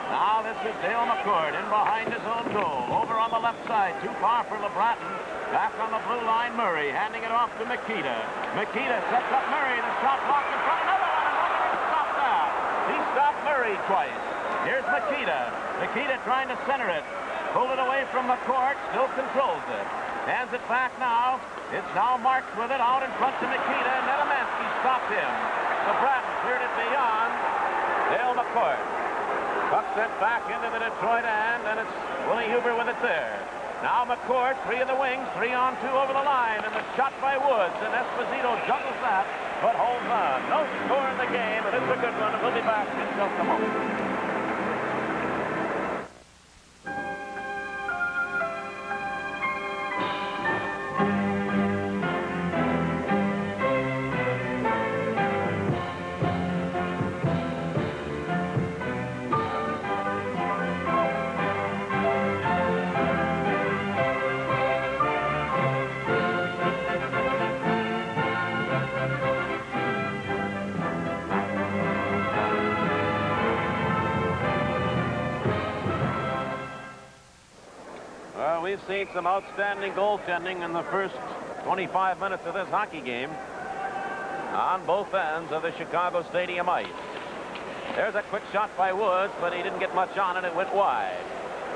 Now this is Dale McCord in behind his own goal. Over on the left side, too far for LeBratton. Back on the blue line, Murray handing it off to Mikita. Mikita sets up Murray. The shot blocked in front. Another one, and Rutherford stopped that. He stopped Murray twice. Here's Mikita. Mikita trying to center it. Pulled it away from McCourt. Still controls it. Hands it back now. It's now Marks with it out in front to Mikita. Nedomansky stopped him. LeBratton cleared it beyond Dale McCourt. Puck sent back into the Detroit end, and it's Willie Huber with it there. Now McCourt, 3 of the Wings, 3-on-2 over the line, and the shot by Woods, and Esposito juggles that, but holds on. No score in the game, but it's a good one, and we'll be back in just a moment. Well, we've seen some outstanding goaltending in the first 25 minutes of this hockey game on both ends of the Chicago Stadium ice. There's a quick shot by Woods, but he didn't get much on it. It went wide.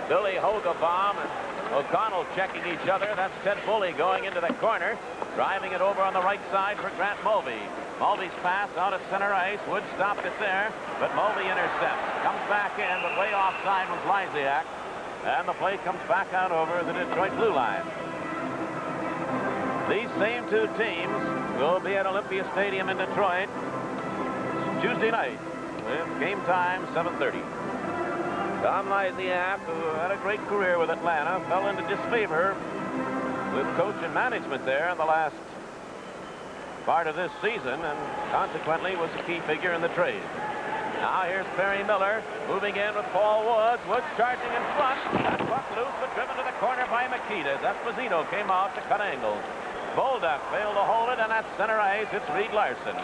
Billy Hogebaum and O'Connell checking each other. That's Ted Bully going into the corner, driving it over on the right side for Grant Mulvey. Mulvey's pass out at center ice. Woods stopped it there, but Mulvey intercepts. Comes back in, but way offside was Lysiak. And the play comes back out over the Detroit blue line. These same two teams will be at Olympia Stadium in Detroit Tuesday night with game time 7:30. Tom Lysiak, who had a great career with Atlanta, fell into disfavor with coach and management there in the last part of this season, and consequently was a key figure in the trade. Now here's Perry Miller moving in with Paul Woods. Woods charging in front. That puck loose, but driven to the corner by Makitas. Esposito came out to cut angles. Bolduc failed to hold it, and at center ice, it's Reed Larson.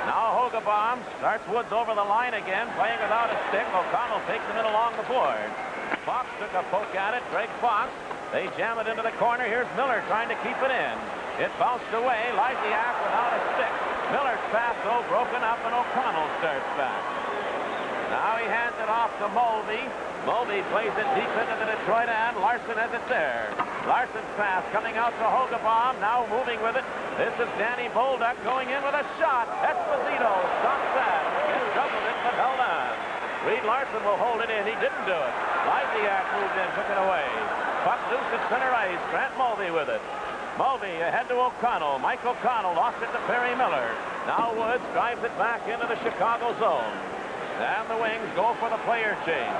Now Hogebaum starts Woods over the line again, playing without a stick. O'Connell takes him in along the board. Fox took a poke at it. Greg Fox. They jam it into the corner. Here's Miller trying to keep it in. It bounced away. Lysiak without a stick. Miller's pass, though, broken up, and O'Connell starts back. Now he hands it off to Mulvey. Mulvey plays it deep into the Detroit end. Larson has it there. Larson's pass coming out to Hogebaum. Now moving with it. This is Danny Bolduc going in with a shot. Esposito stops that. He doubled it, but held on. Reed Larson will hold it in. He didn't do it. Lysiak moved in, took it away. Puck loose at center ice. Grant Mulvey with it. Mulvey ahead to O'Connell. Mike O'Connell lost it to Perry Miller. Now Woods drives it back into the Chicago zone. And the Wings go for the player change.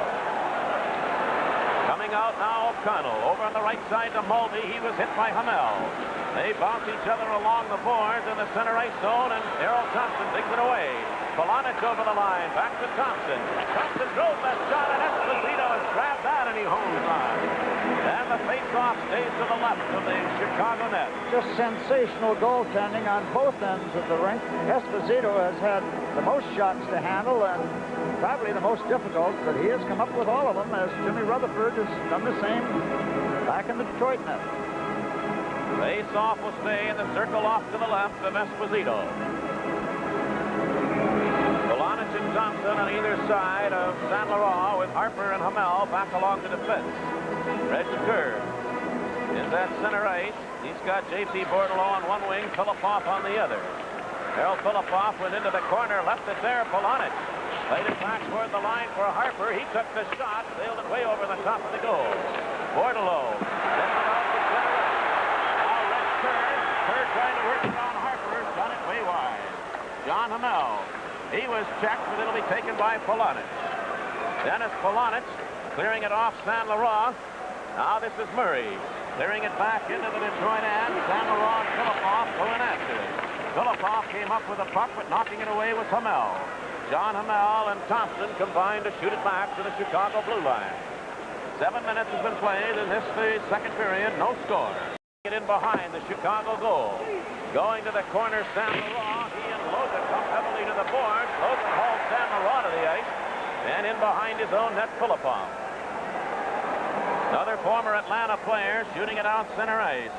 Coming out now, O'Connell. Over on the right side to Mulvey. He was hit by Hamel. They bounce each other along the boards in the center ice zone, and Errol Thompson takes it away. Polonich over the line. Back to Thompson. Thompson drove that shot, and Esposito has grabbed that, and he holds on. And the face-off stays to the left of the Chicago net. Just sensational goaltending on both ends of the rink. Esposito has had the most shots to handle and probably the most difficult, but he has come up with all of them, as Jimmy Rutherford has done the same back in the Detroit net. Face-off will stay in the circle off to the left of Esposito. Polonich and Thompson on either side of St. Laurent, with Harper and Hamel back along the defense. Reg Kerr is at center ice. He's got J.P. Bordelot on one wing, Filipoff on the other. Harold Filipoff went into the corner, left it there. Polonich played it back toward the line for Harper. He took the shot, sailed it way over the top of the goal. Bordelot sends it out to center ice. Now Reg Kerr. Kerr trying to work around Harper, done it way wide. John Hamel. He was checked, but it'll be taken by Polonich. Dennis Polonich clearing it off St. Laurent. Now this is Murray clearing it back into the Detroit end. St. Laurent, Filipoff going after it. Filipoff came up with a puck, but knocking it away was Hamel. John Hamel and Thompson combined to shoot it back to the Chicago blue line. 7 minutes has been played in this the second period. No score. Get in behind the Chicago goal. Going to the corner, St. Laurent. He and Loza come heavily to the boards. Loza hauls St. Laurent to the ice. And in behind his own net, Filipoff. Another former Atlanta player shooting it out center ice.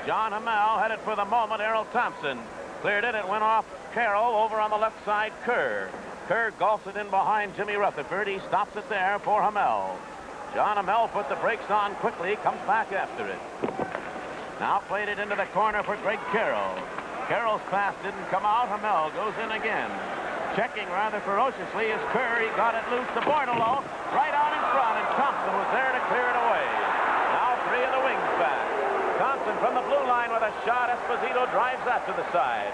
John Hamel had it for the moment. Errol Thompson cleared it. It went off Carroll. Over on the left side, Kerr. Kerr gulps it in behind Jimmy Rutherford. He stops it there for Hamel. John Hamel put the brakes on quickly. Comes back after it. Now played it into the corner for Greg Carroll. Carroll's pass didn't come out. Hamel goes in again. Checking rather ferociously is Kerr. He got it loose to Bordelot. Right out in front, and Thompson was there to clear it away. Now three of the Wings back. Thompson from the blue line with a shot. Esposito drives that to the side.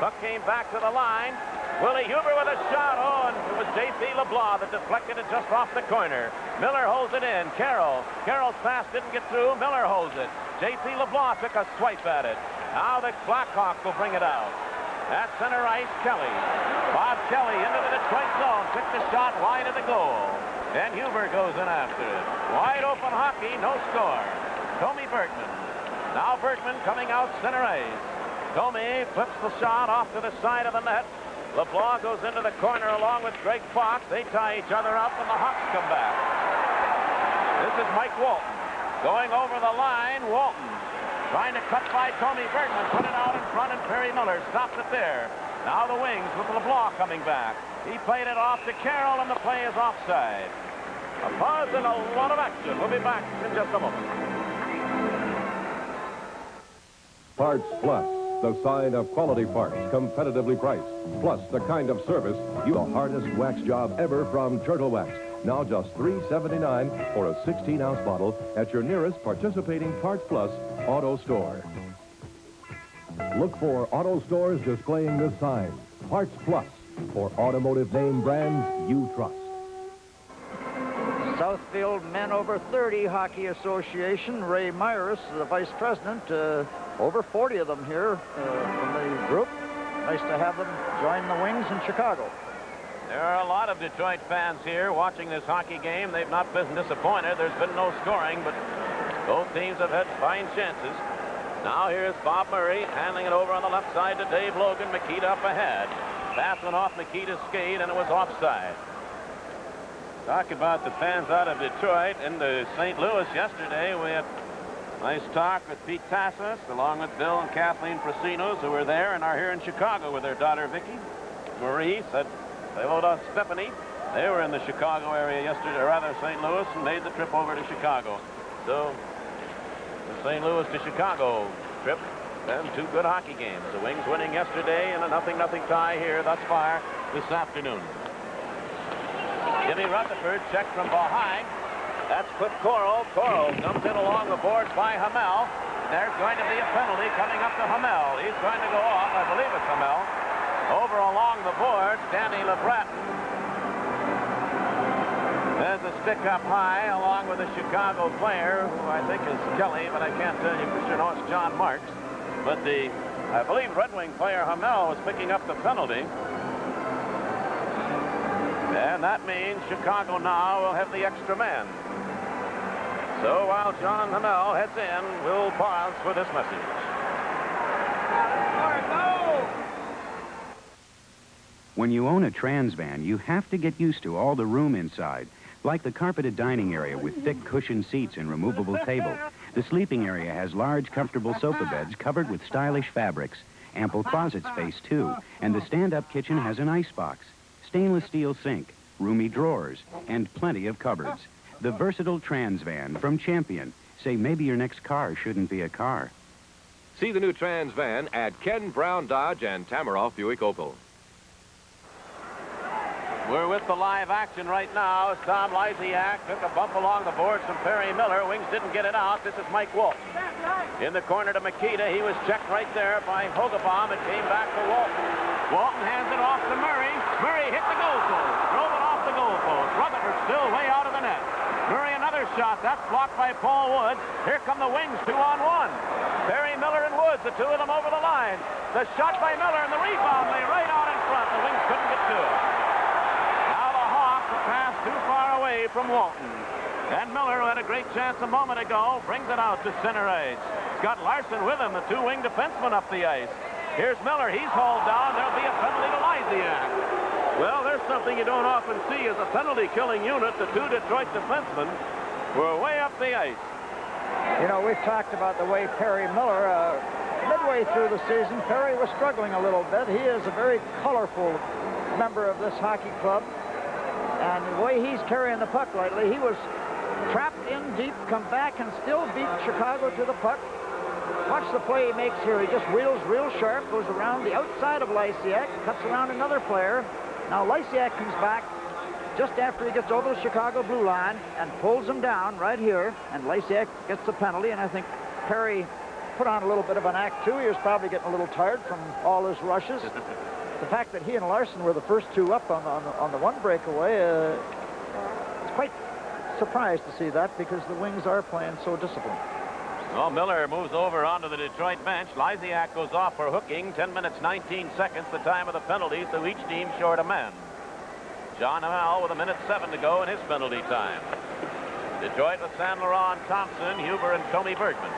Puck came back to the line. Willie Huber with a shot. Oh, and it was J.C. LeBlanc that deflected it just off the corner. Miller holds it in. Carroll. Carroll's pass didn't get through. Miller holds it. J.C. LeBlanc took a swipe at it. Now the Blackhawks will bring it out. At center ice, Kelly. Bob Kelly into the Detroit zone. Took the shot wide of the goal. And Huber goes in after it. Wide open hockey, no score. Tommy Bergman. Now Bergman coming out center ice. Tommy flips the shot off to the side of the net. LeBlanc goes into the corner along with Greg Fox. They tie each other up, and the Hawks come back. This is Mike Walton. Going over the line, Walton. Trying to cut by Tony Bergman. Put it out in front, and Perry Miller stops it there. Now the Wings with LeBlanc coming back. He played it off to Carroll, and the play is offside. A pause and a lot of action. We'll be back in just a moment. Parts Plus, the sign of quality parts, competitively priced. Plus, the kind of service, the hardest wax job ever from Turtle Wax. Now just $3.79 for a 16-ounce bottle at your nearest participating Parts Plus auto store. Look for auto stores displaying this sign. Parts Plus, for automotive name brands you trust. Southfield Men Over 30 Hockey Association. Ray Myers, the vice president. Over 40 of them here from the group. Nice to have them join the Wings in Chicago. There are a lot of Detroit fans here watching this hockey game. They've not been disappointed. There's been no scoring, but both teams have had fine chances. Now here's Bob Murray handling it over on the left side to Dave Logan. Makita up ahead. Pass went off Makita's skate, and it was offside. Talk about the fans out of Detroit into St. Louis yesterday. We had nice talk with Pete Tassos, along with Bill and Kathleen Prasinos, who were there and are here in Chicago with their daughter Vicky. Marie said hello to Stephanie. They were in the Chicago area yesterday, or rather St. Louis, and made the trip over to Chicago. So the St. Louis to Chicago trip, and two good hockey games. The Wings winning yesterday and a 0-0 tie here thus far this afternoon. Jimmy Rutherford checked from behind. That's Cliff Coro. Coro comes in along the boards by Hamel. There's going to be a penalty coming up to Hamel. He's going to go off. I believe it's Hamel. Over along the boards, Danny LeBreton. There's a stick up high along with a Chicago player who I think is Kelly, but I can't tell you for sure. No, it's John Marks. But I believe Red Wing player Hamel was picking up the penalty. And that means Chicago now will have the extra man. So while John Hamel heads in, we'll pause for this message. When you own a Trans van, you have to get used to all the room inside, like the carpeted dining area with thick cushioned seats and removable table. The sleeping area has large, comfortable sofa beds covered with stylish fabrics, ample closet space, too, and the stand-up kitchen has an icebox, stainless steel sink, roomy drawers, and plenty of cupboards. The versatile Trans van from Champion. Say maybe your next car shouldn't be a car. See the new Trans van at Ken Brown Dodge and Tamaroff Buick Opel. We're with the live action right now. Tom Lysiak took a bump along the boards from Perry Miller. Wings didn't get it out. This is Mike Walton. In the corner to Makita. He was checked right there by Hogebaum. It came back to Walton. Walton hands it off to Murray. Murray hit the goal post. Drove it off the goal post. Rutherford still way out of the net. Murray another shot. That's blocked by Paul Woods. Here come the Wings 2-on-1. Perry Miller and Woods, the two of them over the line. The shot by Miller and the rebound lay right out in front. The Wings couldn't get to it. Pass too far away from Walton. And Miller, who had a great chance a moment ago, brings it out to center ice. Scott Larson with him, the two-wing defenseman up the ice. Here's Miller. He's hauled down. There'll be a penalty to Lysiak. Well, there's something you don't often see as a penalty-killing unit. The two Detroit defensemen were way up the ice. You know, we've talked about the way Perry Miller, midway through the season, Perry was struggling a little bit. He is a very colorful member of this hockey club. And the way he's carrying the puck lately, he was trapped in deep, come back, and still beat Chicago to the puck. Watch the play he makes here. He just wheels real sharp, goes around the outside of Lysiak, cuts around another player. Now Lysiak comes back just after he gets over the Chicago blue line and pulls him down right here. And Lysiak gets the penalty, and I think Perry put on a little bit of an act, too. He was probably getting a little tired from all his rushes. The fact that he and Larson were the first two up on the one breakaway, it's quite surprised to see that because the Wings are playing so disciplined. Well, Miller moves over onto the Detroit bench. Lysiak goes off for hooking. 10 minutes, 19 seconds, the time of the penalty, so each team short a man. John Hamel with 1:07 to go in his penalty time. Detroit with San Laurent, Thompson, Huber, and Tony Bergman.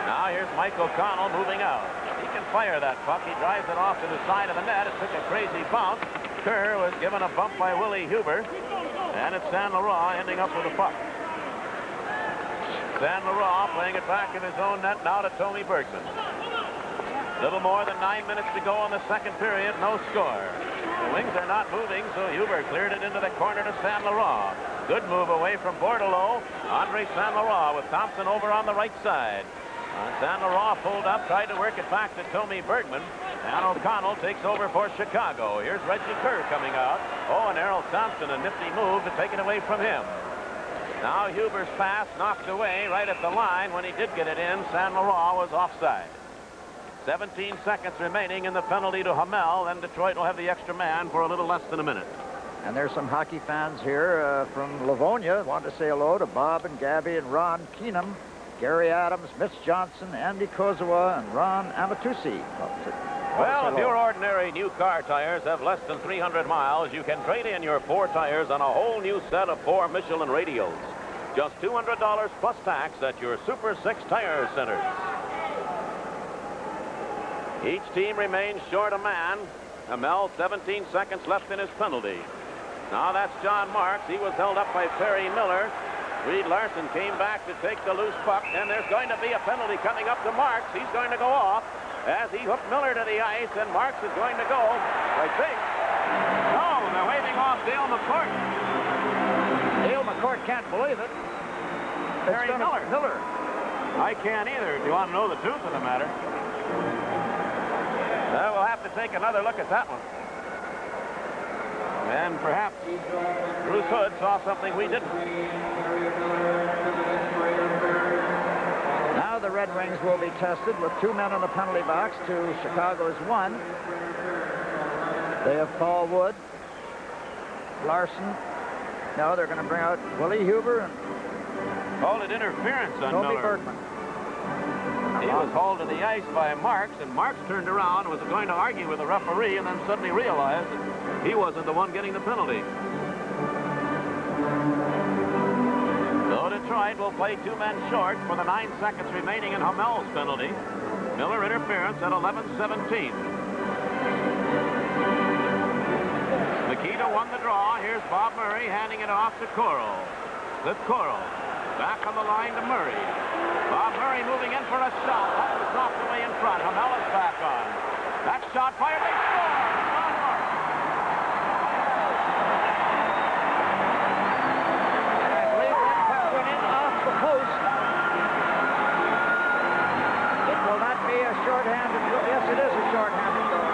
Now here's Mike O'Connell moving out. He can fire that puck. He drives it off to the side of the net. It took a crazy bounce. Kerr was given a bump by Willie Huber. And it's San Laurent ending up with the puck. San Laurent playing it back in his own net now to Tommy Bergman. Little more than 9 minutes to go in the second period. No score. The Wings are not moving, so Huber cleared it into the corner to San Laurent. Good move away from Bordelot. Andre San Laurent with Thompson over on the right side. San Laurent pulled up, tried to work it back to Tommy Bergman. And O'Connell takes over for Chicago. Here's Reggie Kerr coming out. Oh, and Errol Thompson, a nifty move to take it away from him. Now Huber's pass knocked away right at the line. When he did get it in, San Laurent was offside. 17 seconds remaining in the penalty to Hamel. Then Detroit will have the extra man for a little less than a minute. And there's some hockey fans here from Livonia. Want to say hello to Bob and Gabby and Ron Keenum, Gary Adams, Mitch Johnson, Andy Kozawa, and Ron Amatusi. Well, if your ordinary new car tires have less than 300 miles, you can trade in your 4 tires on a whole new set of 4 Michelin radials. Just $200 plus tax at your Super 6 tire centers. Each team remains short a man. Hamel, 17 seconds left in his penalty. Now that's John Marks. He was held up by Perry Miller. Reed Larson came back to take the loose puck, and there's going to be a penalty coming up to Marks. He's going to go off as he hooked Miller to the ice, and Marks is going to go, I think. No, they're waving off Dale McCourt. Dale McCourt can't believe it. Perry Miller. I can't either, if you want to know the truth of the matter. We'll have to take another look at that one. And perhaps Bruce Hood saw something we didn't. Now the Red Wings will be tested with 2 men in the penalty box to Chicago's 1. They have Paul Wood, Larson. No, they're going to bring out Willie Huber and called it interference on Tommy Miller. Bergman. He was hauled to the ice by Marks, and Marks turned around and was going to argue with the referee, and then suddenly realized that he wasn't the one getting the penalty. So Detroit will play 2 men short for the 9 seconds remaining in Hamel's penalty. Miller interference at 11:17. Nikita won the draw. Here's Bob Murray handing it off to Coral. With Coral. Back on the line to Murray. Bob Murray moving in for a shot. That was knocked away in front. Hamel is back on. That shot fired. They score! John Marks. And I believe that puck went in off the post. It will not be a shorthanded goal. Yes, it is a shorthanded goal.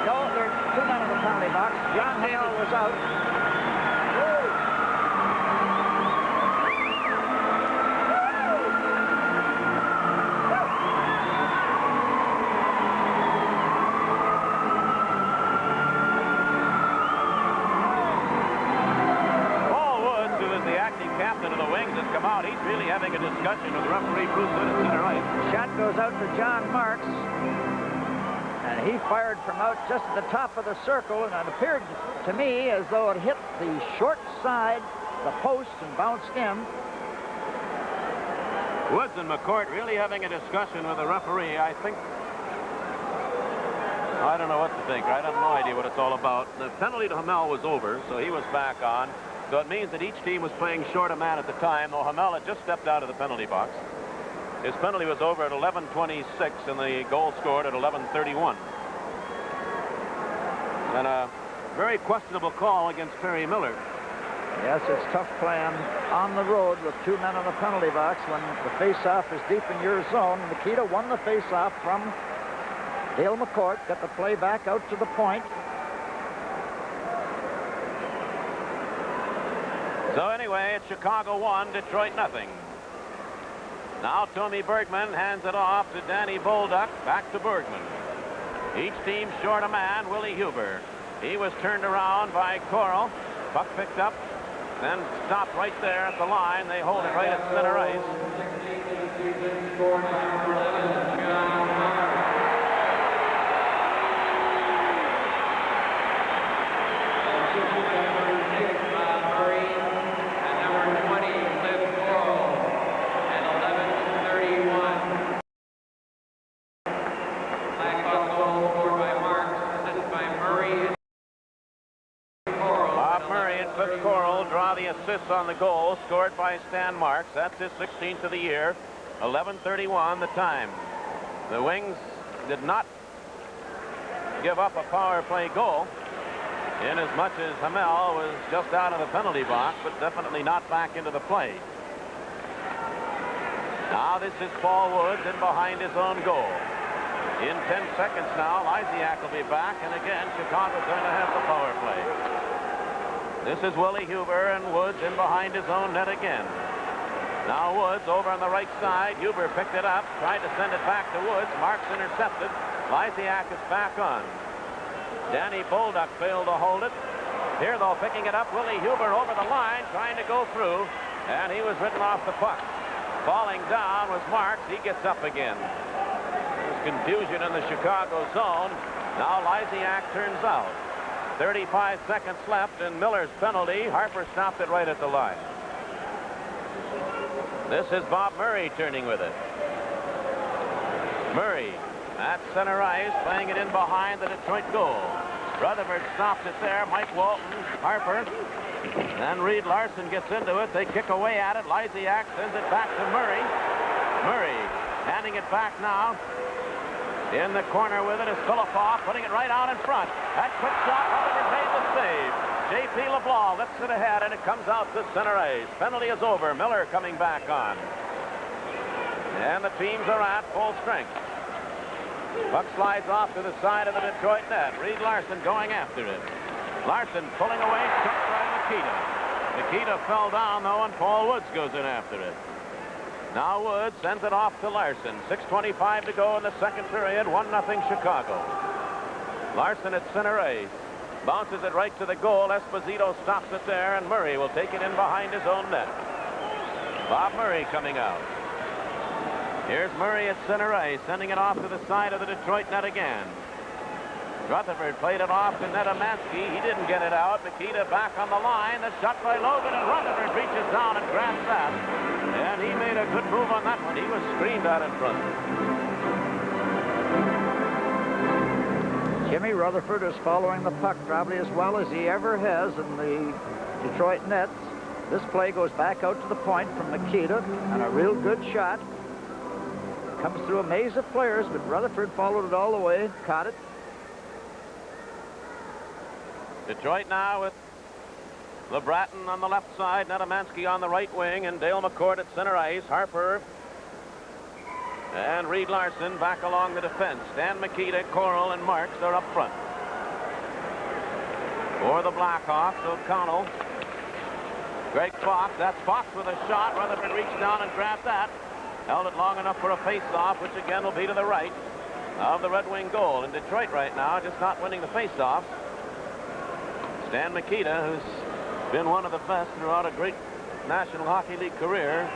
No, there's 2 men in the penalty box. John Hale was out. Come out. He's really having a discussion with referee Bruce Hood at center ice. Shot goes out to John Marks, and he fired from out just at the top of the circle, and it appeared to me as though it hit the short side, the post, and bounced in. Woods and McCourt really having a discussion with the referee. I don't know what to think. I have no idea what it's all about. The penalty to Hamel was over, so he was back on. So it means that each team was playing short a man at the time, though Hamel had just stepped out of the penalty box. His penalty was over at 11:26, and the goal scored at 11:31. And a very questionable call against Perry Miller. Yes, it's tough playing on the road with 2 men in the penalty box when the face-off is deep in your zone. Nikita won the face-off from Dale McCourt, got the play back out to the point. So anyway, it's Chicago 1, Detroit nothing. Now Tommy Bergman hands it off to Danny Bolduc. Back to Bergman. Each team short a man, Willie Huber. He was turned around by Coral. Puck picked up, then stopped right there at the line. They hold it right at center ice. the assists on the goal scored by Stan Marks. That's his 16th of the year. 11:31 the time. The Wings did not give up a power play goal, in as much as Hamel was just out of the penalty box, but definitely not back into the play. Now this is Paul Woods in behind his own goal. In 10 seconds now, Lysiak will be back, and again, Chicago's going to have the power play. This is Willie Huber, and Woods in behind his own net again. Now Woods over on the right side. Huber picked it up, tried to send it back to Woods. Marks intercepted. Lysiak is back on. Danny Bolduc failed to hold it. Here, though, picking it up, Willie Huber over the line, trying to go through, and he was written off the puck. Falling down was Marks. He gets up again. There's confusion in the Chicago zone. Now Lysiak turns out. 35 seconds left, and Miller's penalty. Harper stopped it right at the line. This is Bob Murray turning with it. Murray at center ice, playing it in behind the Detroit goal. Rutherford stops it there. Mike Walton, Harper, and Reed Larson gets into it. They kick away at it. Lysiak sends it back to Murray. Murray handing it back now. In the corner with it is Filipov, putting it right out in front. That quick shot, Rutherford made the save. J.P. LeBlanc lifts it ahead, and it comes out to center ice. Penalty is over. Miller coming back on. And the teams are at full strength. Puck slides off to the side of the Detroit net. Reed Larson going after it. Larson pulling away, struck by Nikita. Nikita fell down, though, and Paul Woods goes in after it. Now Woods sends it off to Larson. 6:25 to go in the second period. 1-0 Chicago. Larson at center ice. Bounces it right to the goal. Esposito stops it there, and Murray will take it in behind his own net. Bob Murray coming out. Here's Murray at center ice, sending it off to the side of the Detroit net again. Rutherford played it off to Nedemansky. He didn't get it out. Nikita back on the line. The shot by Logan, and Rutherford reaches down and grabs that. And he made a good move on that one. He was screened out in front. Jimmy Rutherford is following the puck probably as well as he ever has in the Detroit nets. This play goes back out to the point from Nikita, and a real good shot. Comes through a maze of players, but Rutherford followed it all the way, caught it. Detroit now with LeBratton on the left side, Nedemansky on the right wing, and Dale McCourt at center ice. Harper and Reed Larson back along the defense. Stan Mikita, Coral, and Marks are up front. For the Blackhawks, O'Connell. Greg Fox. That's Fox with a shot. Rutherford reached down and grabbed that. Held it long enough for a face-off, which again will be to the right of the Red Wing goal. In Detroit right now, just not winning the face-offs. Stan Mikita, who's been one of the best throughout a great National Hockey League career,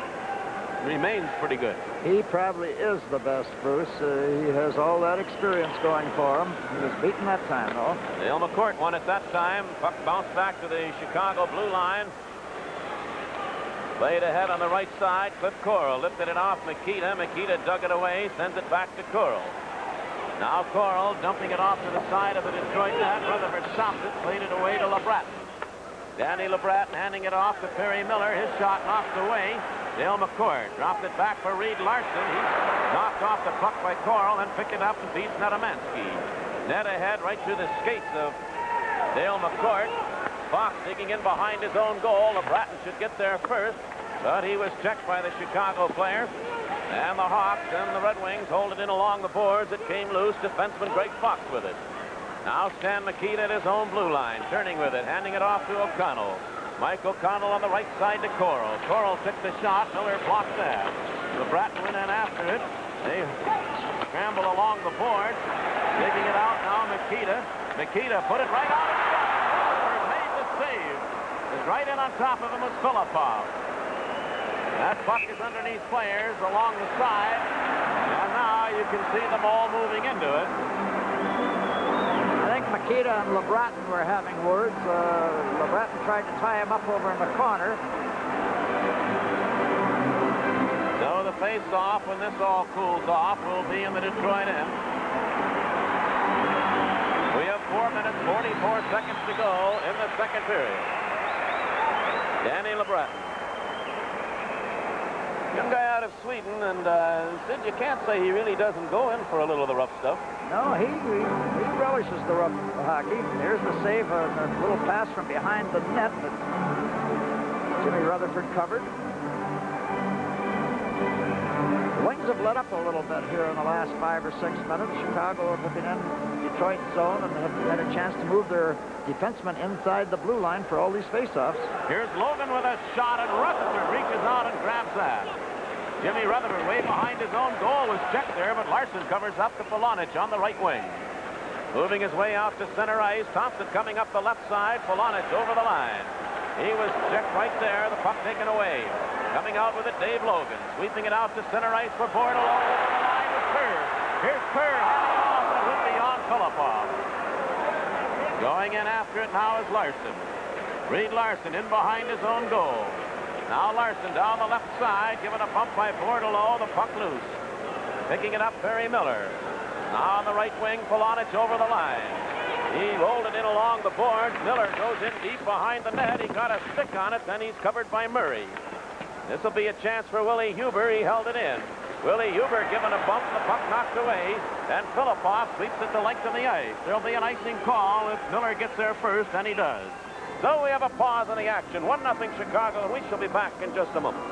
remains pretty good. He probably is the best, Bruce. He has all that experience going for him. He was beaten that time, though. Dale McCourt won it that time. Puck bounced back to the Chicago blue line. Played ahead on the right side. Cliff Coral lifted it off Mikita. Mikita dug it away, sends it back to Coral. Now Coral dumping it off to the side of the Detroit net. Rutherford stops it, played it away to LeBratton. Danny LeBratton handing it off to Perry Miller. His shot knocked away. Dale McCourt dropped it back for Reed Larson. He knocked off the puck by Coral and picked it up and beats Nedemansky. Net ahead right through the skates of Dale McCourt. Fox digging in behind his own goal. LeBratton should get there first, but he was checked by the Chicago player. And the Hawks and the Red Wings hold it in along the boards. It came loose. Defenseman Greg Fox with it. Now Stan Mikita at his own blue line, turning with it, handing it off to O'Connell. Mike O'Connell on the right side to Coral. Coral took the shot. Miller blocked that. LeBratton went in after it. They scramble along the board. Digging it out now, Mikita. Mikita put it right out in front. Rutherford made the save. Is right in on top of him was Filipov. That puck is underneath players along the side. And now you can see them all moving into it. I think Mikita and LeBratton were having words. LeBratton tried to tie him up over in the corner. So the face-off, when this all cools off, will be in the Detroit end. We have 4 minutes, 44 seconds to go in the second period. Danny LeBret. Young guy out of Sweden, and Sid, you can't say he really doesn't go in for a little of the rough stuff. No, he relishes the rough hockey. There's the save, a little pass from behind the net that Jimmy Rutherford covered. The Wings have let up a little bit here in the last 5 or 6 minutes. Chicago have been in Detroit zone and have had a chance to move their defensemen inside the blue line for all these faceoffs. Here's Logan with a shot, and Rutherford reaches out and grabs that. Jimmy Rutherford way behind his own goal was checked there, but Larson covers up to Polonich on the right wing. Moving his way out to center ice, Thompson coming up the left side, Polonich over the line. He was checked right there, the puck taken away. Coming out with it, Dave Logan. Sweeping it out to center ice for Bordelot over the line with Kerr. Here's Kerr handing off, and it will be on Filipov. Going in after it now is Larson. Reed Larson in behind his own goal. Now Larson down the left side, given a bump by Bordelot, the puck loose. Picking it up, Barry Miller. Now on the right wing, Polonich over the line. He rolled it in along the boards. Miller goes in deep behind the net. He got a stick on it, then he's covered by Murray. This will be a chance for Willie Huber. He held it in. Willie Huber given a bump, the puck knocked away, and Filipov sweeps it the length of the ice. There'll be an icing call if Miller gets there first, and he does. So we have a pause in the action. 1-0 Chicago, and we shall be back in just a moment.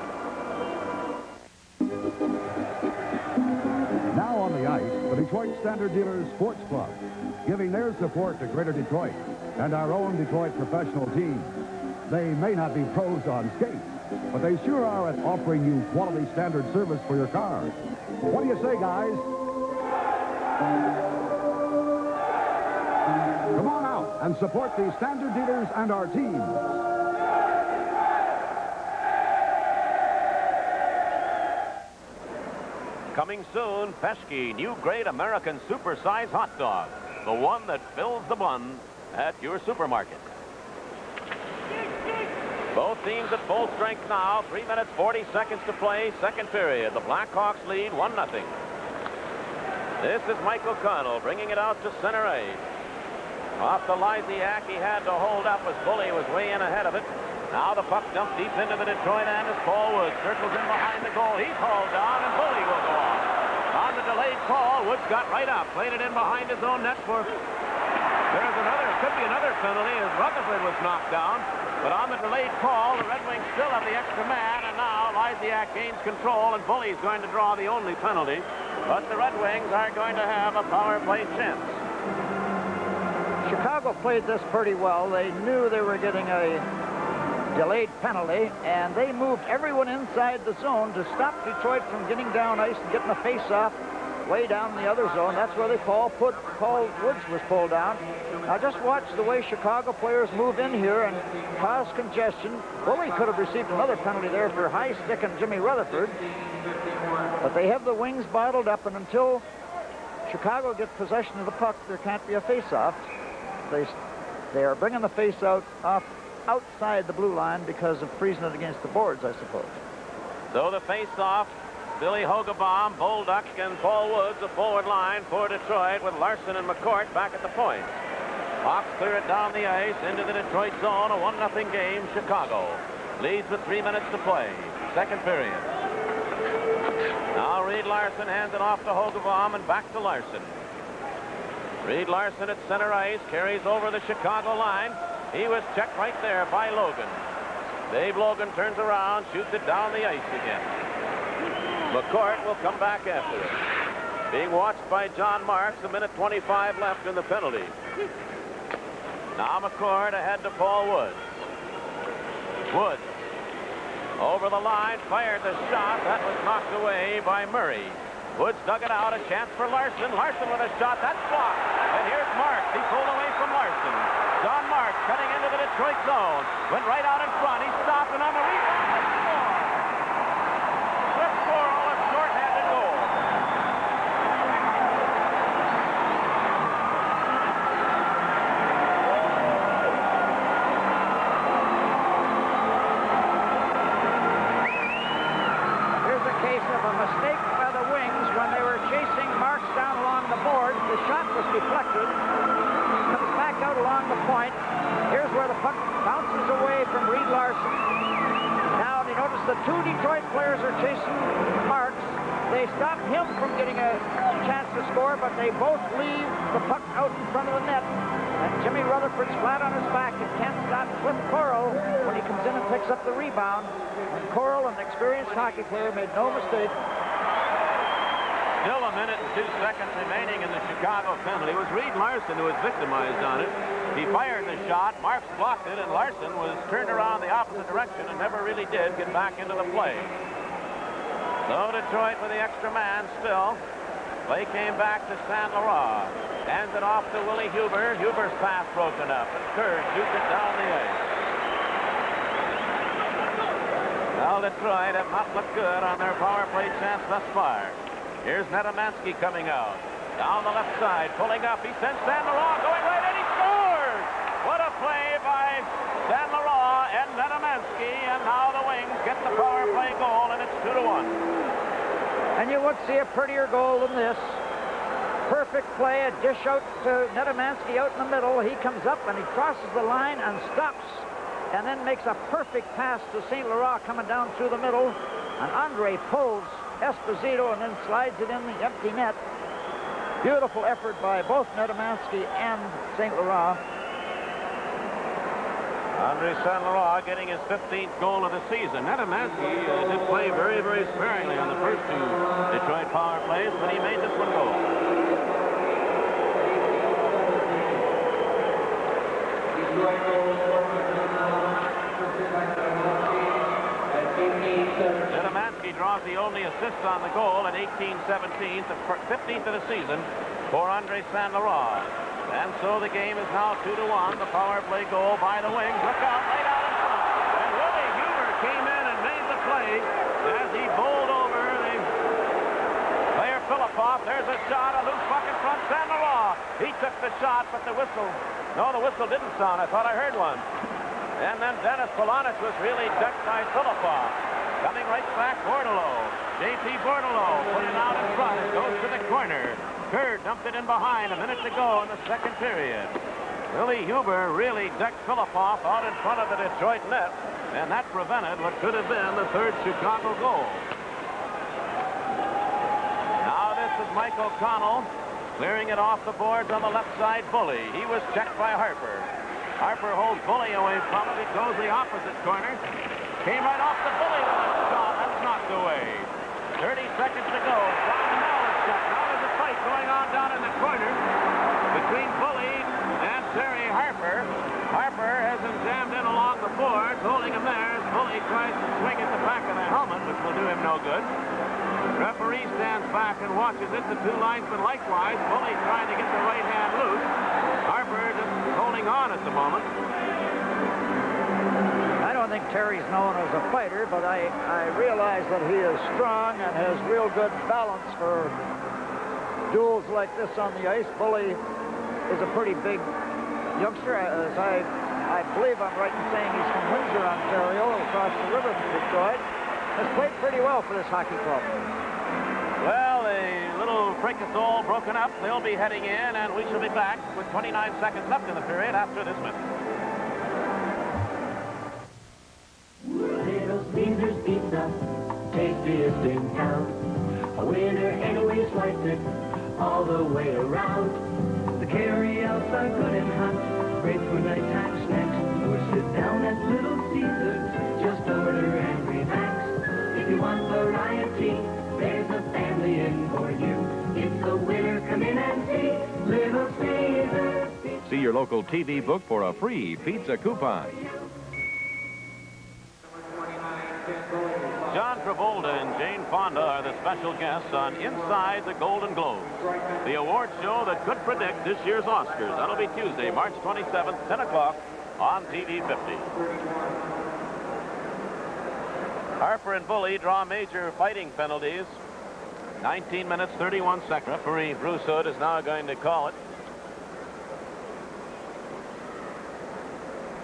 Now on the ice, the Detroit Standard Dealers Sports Club, giving their support to Greater Detroit and our own Detroit professional teams. They may not be pros on skates, but they sure are at offering you quality standard service for your car. What do you say, guys? Come on out and support the Standard Dealers and our teams. Coming soon, Pesky, new great American super-size hot dog. The one that fills the bun at your supermarket. Both teams at full strength now. 3 minutes, 40 seconds to play. Second period. The Blackhawks lead 1-0. This is Michael Connell bringing it out to center ice. Off the Lysiak, he had to hold up as Bully was way in ahead of it. Now the puck dumped deep into the Detroit end as Paul Woods circles in behind the goal. He's hauled down, and Bully will go on. On the delayed call, Woods got right up, played it in behind his own net for... There's another, could be another penalty as Rutherford was knocked down. But on the delayed call, the Red Wings still have the extra man, and now Lysiak gains control, and Bully's going to draw the only penalty. But the Red Wings are going to have a power play chance. Chicago played this pretty well. They knew they were getting a delayed penalty, and they moved everyone inside the zone to stop Detroit from getting down ice and getting a face-off way down in the other zone. That's where Paul Woods was pulled down. Now just watch the way Chicago players move in here and cause congestion. Bully could have received another penalty there for high stick and Jimmy Rutherford. But they have the Wings bottled up, and until Chicago gets possession of the puck, there can't be a face-off. They are bringing the face-off outside the blue line because of freezing it against the boards, I suppose. So the face-off, Billy Hogebaum, Bolduc, and Paul Woods, the forward line for Detroit with Larson and McCourt back at the point. Hawks clear it down the ice into the Detroit zone. A 1-0 game. Chicago leads with 3 minutes to play. Second period. Now Reed Larson hands it off to Hogebaum and back to Larson. Reed Larson at center ice carries over the Chicago line. He was checked right there by Logan. Dave Logan turns around, shoots it down the ice again. McCourt will come back after it. Being watched by John Marks, 1:25 left in the penalty. Now McCourt ahead to Paul Woods. Woods over the line, fired the shot. That was knocked away by Murray. Woods dug it out, a chance for Larson. Larson with a shot, that's blocked. And here's Marks. He pulled away from Larson. John Marks cutting into the Detroit zone. Went right out in front. He stopped, and on the rebound, they score. Cliff Squirrel, a short-handed goal. Here's a case of a mistake by the Wings when they were chasing Marks down along the board. The shot was deflected. Comes back out along the point. Here's where the puck bounces away from Reed Larson. Now, you notice the two Detroit players are chasing Marks. They stop him from getting a chance to score, but they both leave the puck out in front of the net. And Jimmy Rutherford's flat on his back and can't stop Cliff Coral when he comes in and picks up the rebound. And Coral, an experienced hockey player, made no mistake. Still a minute and 2 seconds remaining in the Chicago penalty. It was Reed Larson who was victimized on it. He fired the shot, Marks blocked it, and Larson was turned around the opposite direction and never really did get back into the play. So Detroit with the extra man still. Play came back to San Laurent. Hands it off to Willie Huber. Huber's pass broken up, and Kerr shoots it down the ice. Well, Detroit have not looked good on their power play chance thus far. Here's Netamansky coming out. Down the left side, pulling up. He sends San Laurent going right, and he scores! What a play by San Laurent and Netamansky, and now the Wings get the power play goal, and it's 2-1. And you would see a prettier goal than this. Perfect play, a dish out to Netamansky out in the middle. He comes up and he crosses the line and stops, and then makes a perfect pass to St. Laurent coming down through the middle. And Andre pulls Esposito and then slides it in the empty net. Beautiful effort by both Netamansky and St. Laurent. Andre St. Laurent getting his 15th goal of the season. Netamansky did play very, very sparingly on the first two Detroit power plays, but he made this one go. Netamansky draws the only assist on the goal at 18-17, the 15th of the season for Andre St. Laurent. And so the game is now 2-1. The power play goal by the Wings. Look out, laid out in front. And Willie Huber came in and made the play as he bowled over the player Filippov. There's a shot, a loose puck in front. St. Laurent. He took the shot, but the whistle. No, the whistle didn't sound. I thought I heard one. And then Dennis Polonich was really ducked by Filippov. Coming right back, Bordelot. J.T. Bordelot put it out in front. It goes to the corner. Kerr dumped it in behind. A minute to go in the second period. Willie Huber really decked Filippov out in front of the Detroit net, and that prevented what could have been the third Chicago goal. Now this is Mike O'Connell clearing it off the boards on the left side. Bully. He was checked by Harper. Harper holds Bully away from it. It goes the opposite corner. Came right off the Bully with a shot. That's knocked away. 30 seconds to go. Down the middle is checked. Now there's a fight going on down in the corner between Bully and Terry Harper. Harper has him jammed in along the boards, holding him there as Bully tries to swing at the back of the helmet, which will do him no good. Referee stands back and watches it. The two linesmen likewise. Bully trying to get the right hand loose. Harper just holding on at the moment. I don't think Terry's known as a fighter, but I realize that he is strong and has real good balance for duels like this on the ice. Bully is a pretty big youngster, as I believe I'm right in saying he's from Windsor, Ontario, across the river from Detroit. Has played pretty well for this hockey club. Well, a little fracas all broken up. They'll be heading in, and we shall be back with 29 seconds left in the period after this minute. Little Caesar's Pizza, tastiest in town. A winner anyways likes it all the way around. The carry-outs are good and hot, great for nighttime snacks. Or sit down at Little Caesar's, just order and relax. If you want variety, there's a family in for you. It's a winner, come in and see Little Caesar's. See your local TV book for a free pizza coupon. John Travolta and Jane Fonda are the special guests on Inside the Golden Globes, the award show that could predict this year's Oscars. That'll be Tuesday, March 27th, 10 o'clock on TV 50. Harper and Bully draw major fighting penalties. 19 minutes, 31 seconds. Referee Bruce Hood is now going to call it.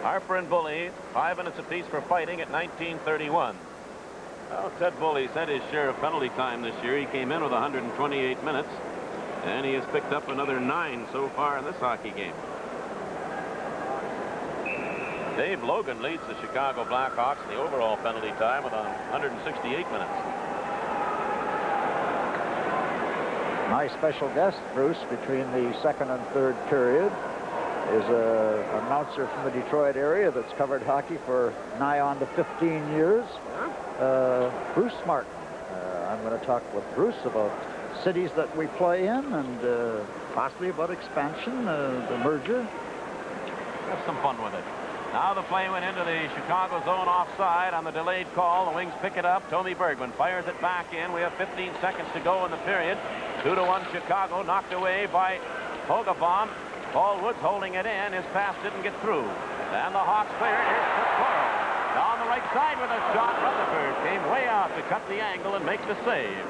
Harper and Bully, 5 minutes apiece for fighting at 19:31. Well, Ted Bully said his share of penalty time this year. He came in with 128 minutes, and he has picked up another 9 so far in this hockey game. Dave Logan leads the Chicago Blackhawks in the overall penalty time with 168 minutes. My special guest, Bruce, between the second and third period is an announcer from the Detroit area that's covered hockey for nigh on to 15 years, Bruce Martin. I'm going to talk with Bruce about cities that we play in and possibly about expansion, the merger. Have some fun with it. Now the play went into the Chicago zone offside on the delayed call. The Wings pick it up. Tommy Bergman fires it back in. We have 15 seconds to go in the period. 2-1 Chicago, knocked away by Hogabaum. Paul Woods holding it in. His pass didn't get through. And the Hawks clear it. Here's Chris Coral. Down the right side with a shot. Rutherford came way out to cut the angle and make the save.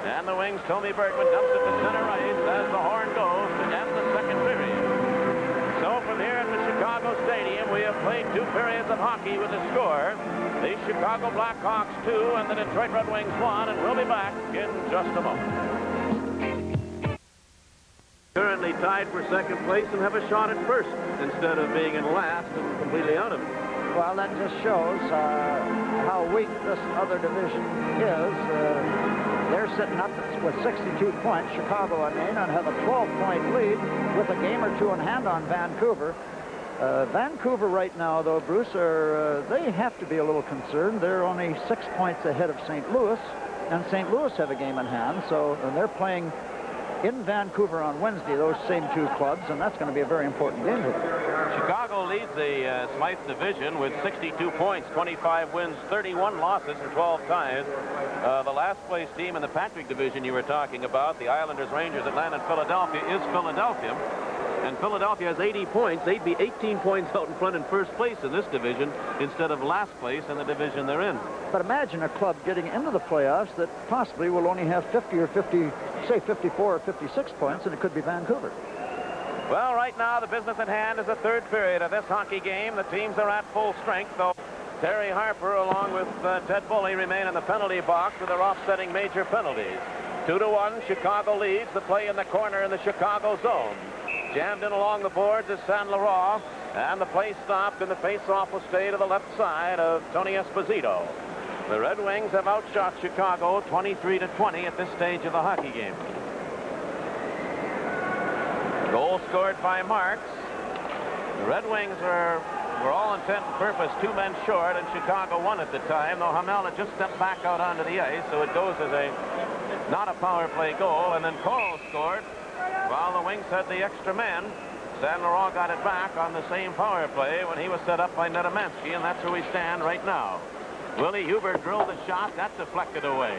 And the Wings, Tommy Bergman dumps it to center ice as the horn goes to end the second period. So from here at the Chicago Stadium, we have played 2 periods of hockey with a score. The Chicago Blackhawks 2 and the Detroit Red Wings 1, and we'll be back in just a moment. Currently tied for second place and have a shot at first instead of being in last and completely out of it. Well, that just shows how weak this other division is. They're sitting up with 62 points. Chicago and Maine have a 12-point lead with a game or 2 in hand on Vancouver. Vancouver right now, though, Bruce, they have to be a little concerned. They're only 6 points ahead of St. Louis, and St. Louis have a game in hand, and they're playing in Vancouver on Wednesday, those same 2 clubs, and that's going to be a very important game for them. Chicago leads the Smythe division with 62 points, 25 wins, 31 losses, and 12 ties. The last place team in the Patrick division you were talking about, the Islanders, Rangers, Atlanta, and Philadelphia, is Philadelphia. And Philadelphia has 80 points. They'd be 18 points out in front in first place in this division instead of last place in the division they're in. But imagine a club getting into the playoffs that possibly will only have 50 or 50, say 54 or 56 points, and it could be Vancouver. Well, right now the business at hand is the third period of this hockey game. The teams are at full strength, though Terry Harper along with Ted Bully remain in the penalty box with their offsetting major penalties. 2-1, Chicago leads the play in the corner in the Chicago zone. Jammed in along the boards is San Laurent, and the play stopped, and the face-off will stay to the left side of Tony Esposito. The Red Wings have outshot Chicago 23-20 at this stage of the hockey game. Goal scored by Marks. The Red Wings were all intent and purpose 2 men short, and Chicago won at the time, though Hamel had just stepped back out onto the ice, so it goes as not a power play goal, and then Coral scored. While the Wings had the extra man, San Laurent got it back on the same power play when he was set up by Nedemansky, and that's where we stand right now. Willie Huber drilled the shot. That deflected away.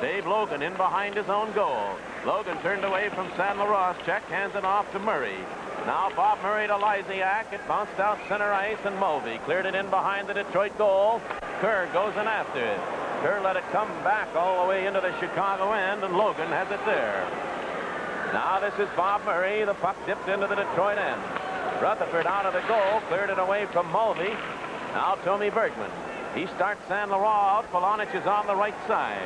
Dave Logan in behind his own goal. Logan turned away from San Laurent's check, hands it off to Murray. Now Bob Murray to Lysiak. It bounced out center ice, and Mulvey cleared it in behind the Detroit goal. Kerr goes in after it. Kerr let it come back all the way into the Chicago end, and Logan has it there. Now this is Bob Murray. The puck dipped into the Detroit end. Rutherford out of the goal, cleared it away from Mulvey. Now Tommy Bergman. He starts San Laurent out. Polonich is on the right side.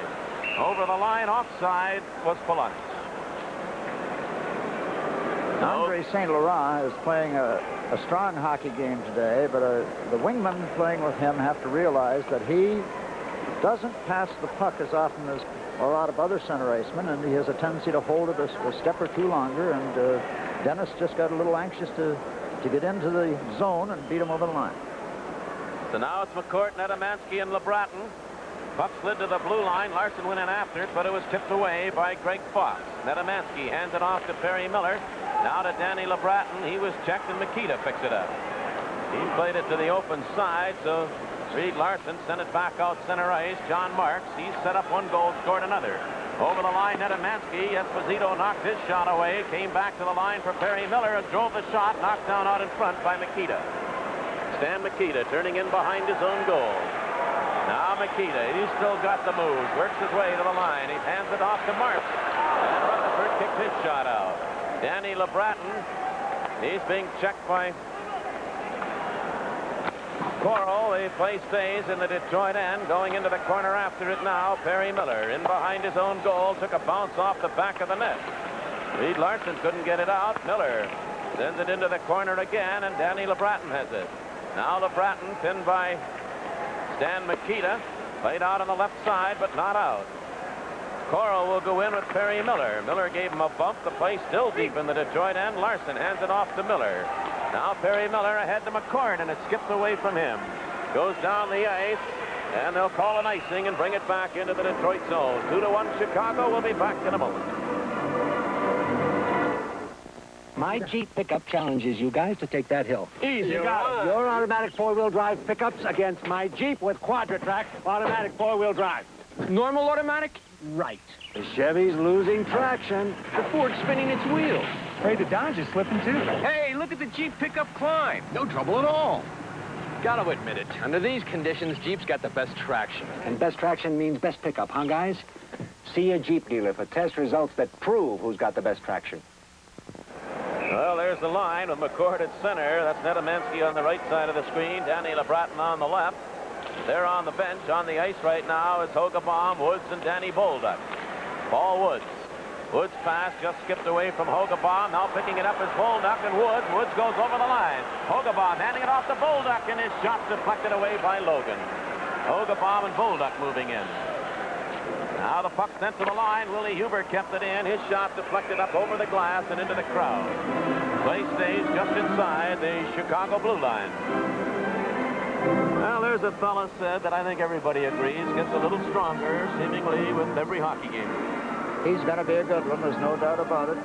Over the line, offside was Polonich. Andre St. Laurent is playing a strong hockey game today, but the wingmen playing with him have to realize that he doesn't pass the puck as often as a lot of other center icemen, and he has a tendency to hold it a step or 2 longer, and Dennis just got a little anxious to get into the zone and beat him over the line. So now it's McCourt, Nedemansky, and LeBratton. Puck slid to the blue line. Larson went in after it, but it was tipped away by Greg Fox. Nedemansky hands it off to Perry Miller. Now to Danny LeBratton. He was checked, and Makita picks it up. He played it to the open side, so Reed Larson sent it back out center ice. John Marks, he's set up 1 goal, scored another. Over the line, Nedemansky. Esposito knocked his shot away, came back to the line for Perry Miller, and drove the shot, knocked down out in front by Makita. Stan Makita turning in behind his own goal. Now Makita, he's still got the moves, works his way to the line. He hands it off to Marks, and Rutherford kicked his shot out. Danny LeBratton, he's being checked by Coral. The play stays in the Detroit end. Going into the corner after it now, Perry Miller in behind his own goal, took a bounce off the back of the net. Reed Larson couldn't get it out. Miller sends it into the corner again, and Danny LeBratton has it. Now LeBratton pinned by Stan Mikita. Played out on the left side, but not out. Coral will go in with Perry Miller. Miller gave him a bump. The play still deep in the Detroit end. Larson hands it off to Miller. Now Perry Miller ahead to McCord, and it skips away from him. Goes down the ice, and they'll call an icing and bring it back into the Detroit zone. 2-1 Chicago. We'll be back in a moment. My Jeep pickup challenges you guys to take that hill. Easy, you got it. Your automatic four-wheel drive pickups against my Jeep with Quadra-Track automatic four-wheel drive. Normal automatic? Right. The Chevy's losing traction. The Ford's spinning its wheels. Hey, the Dodge is slipping too. Hey, look at the Jeep pickup climb. No trouble at all. Gotta admit it. Under these conditions, Jeep's got the best traction. And best traction means best pickup, huh, guys? See a Jeep dealer for test results that prove who's got the best traction. Well, there's the line with McCord at center. That's Nedomansky on the right side of the screen. Danny LeBratton on the left. They're on the bench. On the ice right now is Hogebaum, Woods, and Danny Bolduc. Paul Woods. Woods' pass just skipped away from Hogebaum. Now picking it up is Bolduc and Woods. Woods goes over the line. Hogebaum handing it off to Bolduc, and his shot deflected away by Logan. Hogebaum and Bolduc moving in. Now the puck sent to the line. Willie Huber kept it in. His shot deflected up over the glass and into the crowd. Play stays just inside the Chicago blue line. Well, there's a fella said that I think everybody agrees gets a little stronger, seemingly, with every hockey game. He's going to be a good one. There's no doubt about it.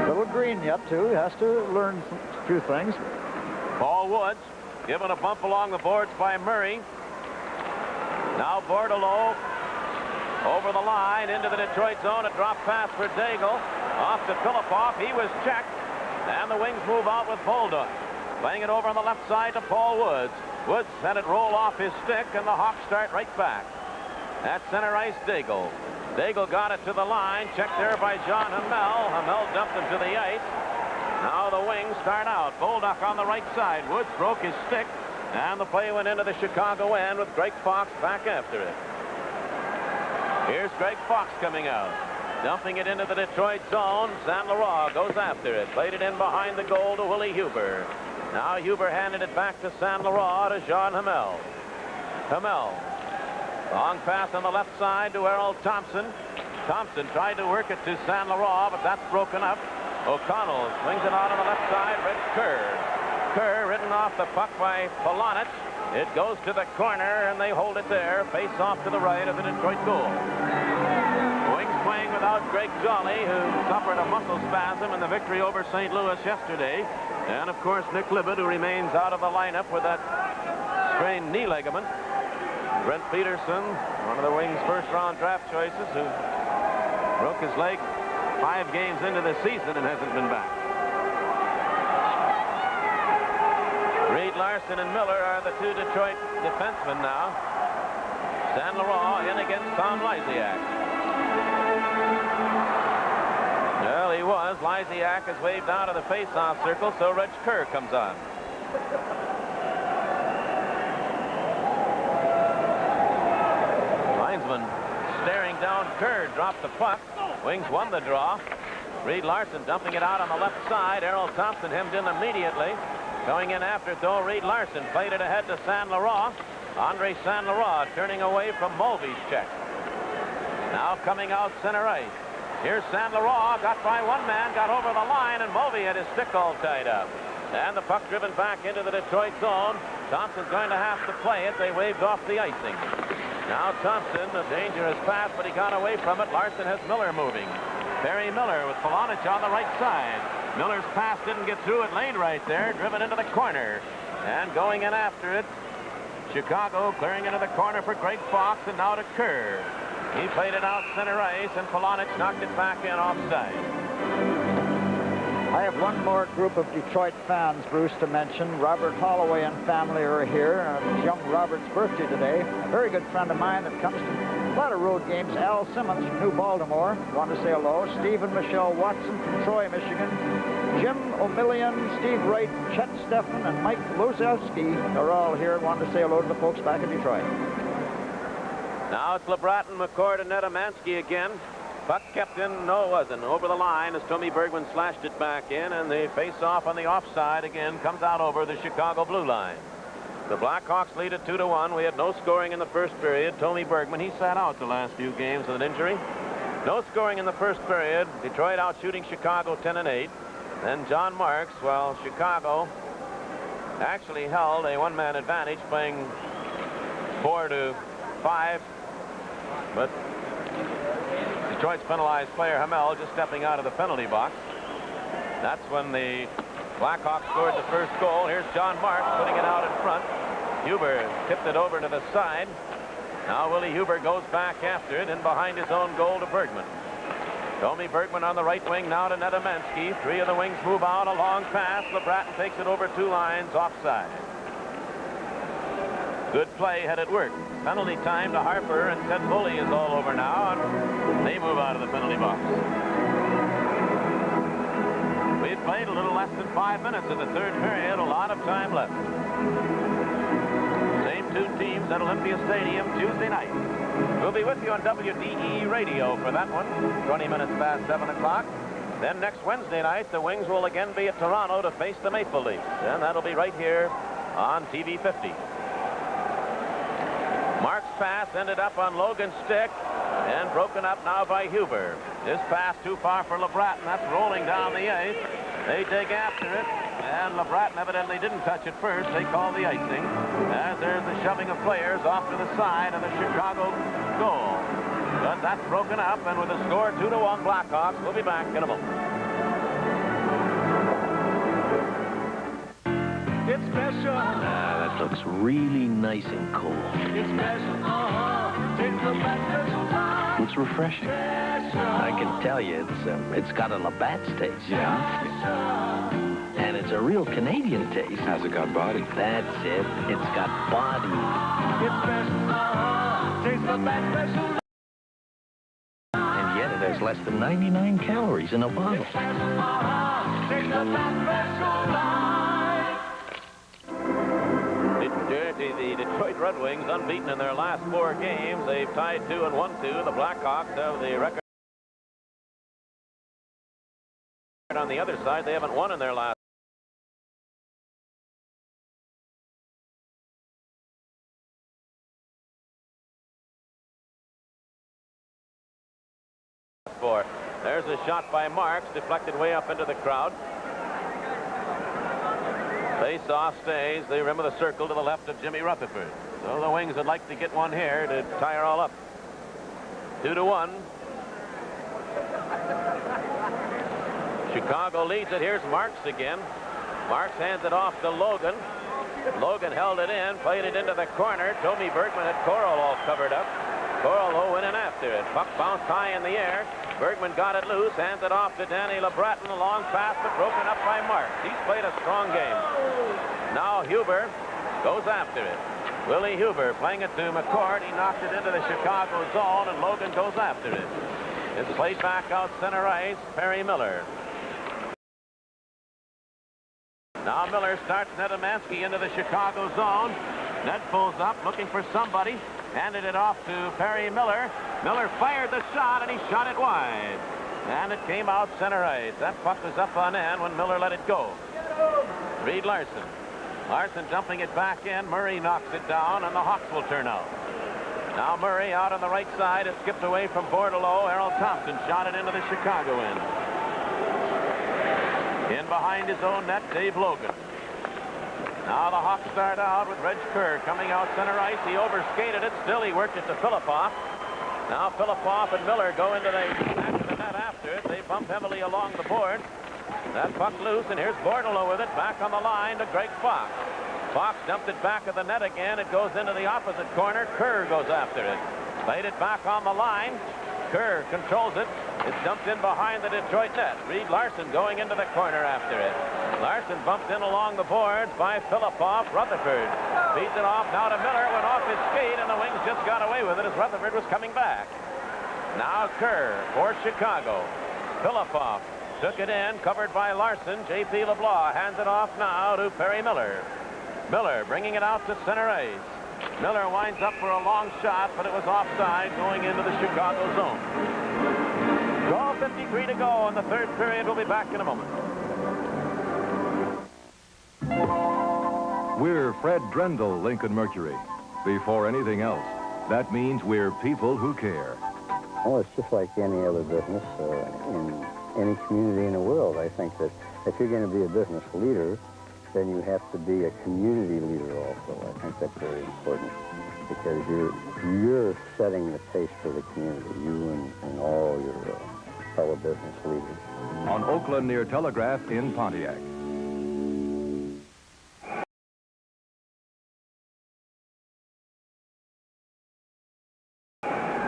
A little green yet, too. He has to learn a few things. Paul Woods given a bump along the boards by Murray. Now Bordelot over the line into the Detroit zone. A drop pass for Daigle. Off to Filipov. He was checked. And the Wings move out with Bolduc. Playing it over on the left side to Paul Woods. Woods had it roll off his stick, and the Hawks start right back. At center ice, Daigle. Daigle got it to the line. Checked there by John Hamel. Hamel dumped him to the ice. Now the Wings start out. Bolduc on the right side. Woods broke his stick. And the play went into the Chicago end with Greg Fox back after it. Here's Greg Fox coming out. Dumping it into the Detroit zone. San Laurent goes after it. Played it in behind the goal to Willie Huber. Now Huber handed it back to San Laurent to Jean Hamel. Hamel. Long pass on the left side to Errol Thompson. Thompson tried to work it to San Laurent, but that's broken up. O'Connell swings it out on the left side. Rich Kerr. Kerr ridden off the puck by Polonich. It goes to the corner, and they hold it there. Face off to the right of the Detroit goal. Wings playing without Greg Jolly, who suffered a muscle spasm in the victory over St. Louis yesterday. And, of course, Nick Libet, who remains out of the lineup with that strained knee ligament. Brent Peterson, one of the Wings' first-round draft choices, who broke his leg 5 games into the season and hasn't been back. Reed Larson and Miller are the 2 Detroit defensemen now. San Laurent in against Tom Lysiak. Well, he was. Lysiak has waved out of the face-off circle, so Reg Kerr comes on. Linesman staring down. Kerr dropped the puck. Wings won the draw. Reed Larson dumping it out on the left side. Errol Thompson hemmed in immediately. Going in after it, though, Reed Larson played it ahead to San Laurent. Andre San Laurent turning away from Mulvey's check. Now coming out center ice. Here's San Laurent, got by one man, got over the line, and Mulvey had his stick all tied up. And the puck driven back into the Detroit zone. Thompson's going to have to play it. They waved off the icing. Now Thompson, a dangerous pass, but he got away from it. Larson has Miller moving. Perry Miller with Polonich on the right side. Miller's pass didn't get through. It laid right there, driven into the corner. And going in after it, Chicago clearing into the corner for Greg Fox, and now to Kerr. He played it out center ice, and Polonich knocked it back in offside. I have one more group of Detroit fans, Bruce, to mention. Robert Holloway and family are here. It's young Robert's birthday today. A very good friend of mine that comes to a lot of road games. Al Simmons from New Baltimore. Want to say hello. Steve and Michelle Watson from Troy, Michigan. Jim O'Million, Steve Wright, Chet Steffen, and Mike Lozowski are all here. Want to say hello to the folks back in Detroit. Now it's LeBratton, McCord, and Nedomansky again. Puck kept in, no it wasn't, over the line as Tommy Bergman slashed it back in, and the face-off on the offside again comes out over the Chicago blue line. The Blackhawks lead at 2-1. We had no scoring in the first period. Tommy Bergman, he sat out the last few games with an injury. No scoring in the first period. Detroit out shooting Chicago 10-8. Then John Marks, well, Chicago actually held a one-man advantage, playing 4-5, but Detroit's penalized player Hamel just stepping out of the penalty box. That's when the Blackhawks scored the first goal. Here's John Marks putting it out in front. Huber tipped it over to the side. Now Willie Huber goes back after it and behind his own goal to Bergman. Tommy Bergman on the right wing now to Nedemansky. Three of the wings move out. A long pass. LeBratton takes it over 2 lines offside. Good play had it worked. Penalty time to Harper, and Ted Bully is all over now, and they move out of the penalty box. We had played a little less than 5 minutes in the third period. A lot of time left. Same 2 teams at Olympia Stadium Tuesday night. We'll be with you on WDE Radio for that one, 20 minutes past 7 o'clock. Then next Wednesday night, the Wings will again be at Toronto to face the Maple Leafs, and that'll be right here on TV 50. Mark's pass ended up on Logan's stick and broken up now by Huber. This pass too far for LeBratton. That's rolling down the ice. They dig after it, and LeBratton evidently didn't touch it first. They call the icing, as there's the shoving of players off to the side of the Chicago goal. But that's broken up, and with the score 2-1 Blackhawks, we'll be back in a moment. It's special. That looks really nice and cool. It's special. It's a special time. Looks refreshing. I can tell you, it's got a Labatt's taste. Yeah. And it's a real Canadian taste. Has it got body? That's it. It's got body. It's special. Taste Labatt's special. And yet it has less than 99 calories in a bottle. Taste Labatt's special life. The Detroit Red Wings unbeaten in their last 4 games. They've tied 2 and won 2. The Blackhawks have the record on the other side. They haven't won in their last 4. There's a shot by Marks, deflected way up into the crowd. Face-off stays the rim of the circle to the left of Jimmy Rutherford. So the Wings would like to get one here to tie her all up. 2-1. Chicago leads it. Here's Marks again. Marks hands it off to Logan. Logan held it in, played it into the corner. Tommy Bergman had Coral all covered up. Coral, though, went in after it. Puck bounced high in the air. Bergman got it loose, hands it off to Danny LeBratton. A long pass, but broken up by Marks. He's played a strong game. Now Huber goes after it. Willie Huber playing it to McCord. He knocked it into the Chicago zone, and Logan goes after it. It's played back out center ice. Perry Miller. Now Miller starts Nedemansky into the Chicago zone. Ned pulls up, looking for somebody. Handed it off to Perry Miller. Miller fired the shot, and he shot it wide. And it came out center ice. That puck was up on end when Miller let it go. Reed Larson. Larson dumping it back in. Murray knocks it down, and the Hawks will turn out. Now Murray out on the right side. It skipped away from Bordelot. Errol Thompson shot it into the Chicago end. In behind his own net, Dave Logan. Now the Hawks start out with Reg Kerr coming out center ice. He overskated it. Still he worked it to Filipoff. Now Filipoff and Miller go into the back of the net after it. They bump heavily along the boards. That puck loose, and here's Bordelot with it. Back on the line to Greg Fox. Fox dumped it back of the net again. It goes into the opposite corner. Kerr goes after it. Played it back on the line. Kerr controls it. It's dumped in behind the Detroit net. Reed Larson going into the corner after it. Larson bumped in along the boards by Filipoff. Rutherford feeds it off now to Miller. Went off his skate, and the Wings just got away with it as Rutherford was coming back. Now Kerr for Chicago. Filipoff took it in, covered by Larson. J.P. LeBlanc hands it off now to Perry Miller. Miller bringing it out to center ice. Miller winds up for a long shot, but it was offside going into the Chicago zone. 12:53 to go in the third period. We'll be back in a moment. We're Fred Drendel, Lincoln Mercury. Before anything else, that means we're people who care. Oh, it's just like any other business in any community in the world. I think that if you're going to be a business leader, then you have to be a community leader also. I think that's very important because you're setting the pace for the community, you and all your fellow business leaders. On Oakland near Telegraph in Pontiac.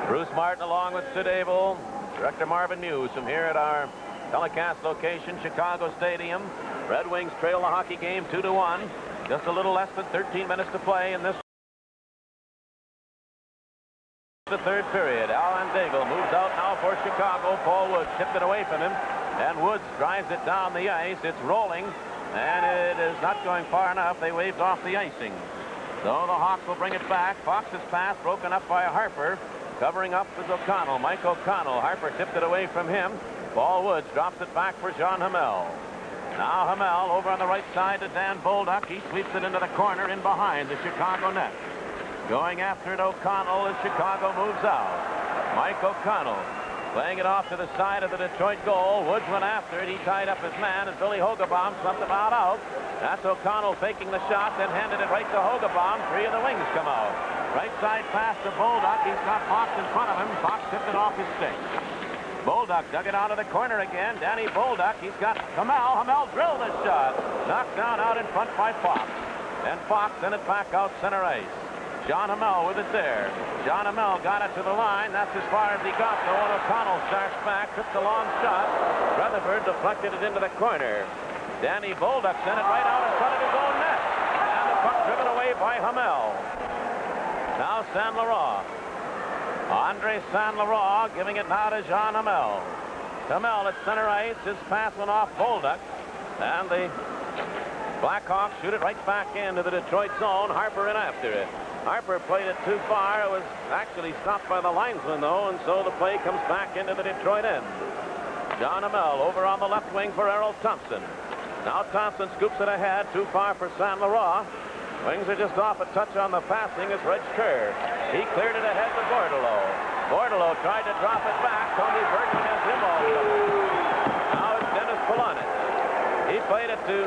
Bruce Martin along with Sid Abel, Director Marvin Newsom here at our telecast location, Chicago Stadium. Red Wings trail the hockey game 2-1. Just a little less than 13 minutes to play in this the third period. Alan Daigle moves out now for Chicago. Paul Woods tipped it away from him, and Woods drives it down the ice. It's rolling, and it is not going far enough. They waved off the icing. So the Hawks will bring it back. Fox's pass broken up by Harper. Covering up is O'Connell. Mike O'Connell. Harper tipped it away from him. Paul Woods drops it back for John Hamel. Now Hamel over on the right side to Dan Bolduc. He sweeps it into the corner in behind the Chicago net. Going after it, O'Connell as Chicago moves out. Mike O'Connell playing it off to the side of the Detroit goal. Woods went after it. He tied up his man, and Billy Hogebaum slumped about out. That's O'Connell faking the shot, then handed it right to Hogebaum. Three of the Wings come out. Right side pass to Bolduc. He's got Fox in front of him. Fox tipped it off his stick. Bolduc dug it out of the corner again. Danny Bolduc. He's got Hamel. Hamel drilled the shot. Knocked down out in front by Fox. And Fox sent it back out center ice. John Hamel with it there. John Hamel got it to the line. That's as far as he got, though. And O'Connell starts back. Tripped a long shot. Rutherford deflected it into the corner. Danny Bolduc sent it right out in front of his own net. And the puck driven away by Hamel. Now San Laurent. Andre San Laurent giving it now to Jean Hamel. Hamel at center ice. His pass went off Bolduc. And the Blackhawks shoot it right back into the Detroit zone. Harper in after it. Harper played it too far. It was actually stopped by the linesman, though, and so the play comes back into the Detroit end. John Hamel over on the left wing for Errol Thompson. Now Thompson scoops it ahead. Too far for San Laurent. Wings are just off a touch on the passing as Reg Kerr. He cleared it ahead to Bordelot. Bordelot tried to drop it back. Tony Bergman has him all covered. Now it's Dennis Polonich. He played it to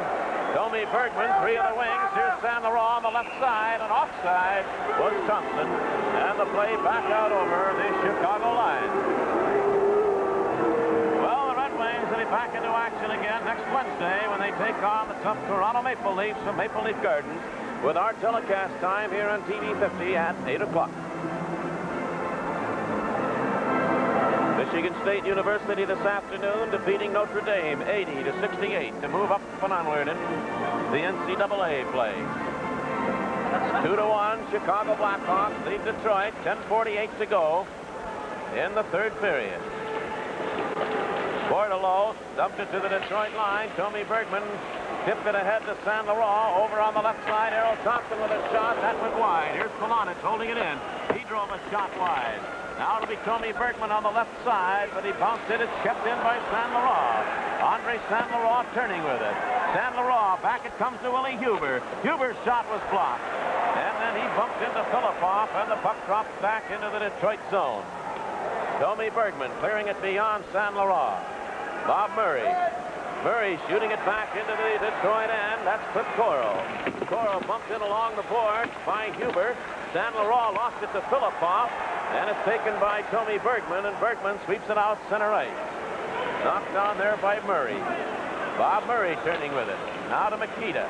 Tommy Bergman. Three of the Wings. Here's San Laurent on the left side. And offside was Thompson. And the play back out over the Chicago line. Well, the Red Wings will be back into action again next Wednesday when they take on the tough Toronto Maple Leafs from Maple Leaf Gardens, with our telecast time here on TV 50 at 8 o'clock. Michigan State University this afternoon defeating Notre Dame 80-68 to move up and onward in the NCAA play. 2-1, Chicago Blackhawks lead Detroit. 10:48 to go in the third period. Bordelot dumped it to the Detroit line. Tommy Bergman tipped it ahead to San Laurent. Over on the left side, Errol Thompson with a shot. That went wide. Here's Polonich holding it in. He drove a shot wide. Now it'll be Tommy Bergman on the left side, but he bounced it. It's kept in by San Laurent. Andre San Laurent turning with it. San Laurent, back it comes to Willie Huber. Huber's shot was blocked. And then he bumped into Filippov, and the puck drops back into the Detroit zone. Tommy Bergman clearing it beyond San Laurent. Bob Murray. Murray shooting it back into the Detroit end. That's Cliff Coral. Coral bumped in along the boards by Huber. San Laurent lost it to Filippov, and it's taken by Tommy Bergman, and Bergman sweeps it out center ice. Knocked down there by Murray. Bob Murray turning with it. Now to Makita.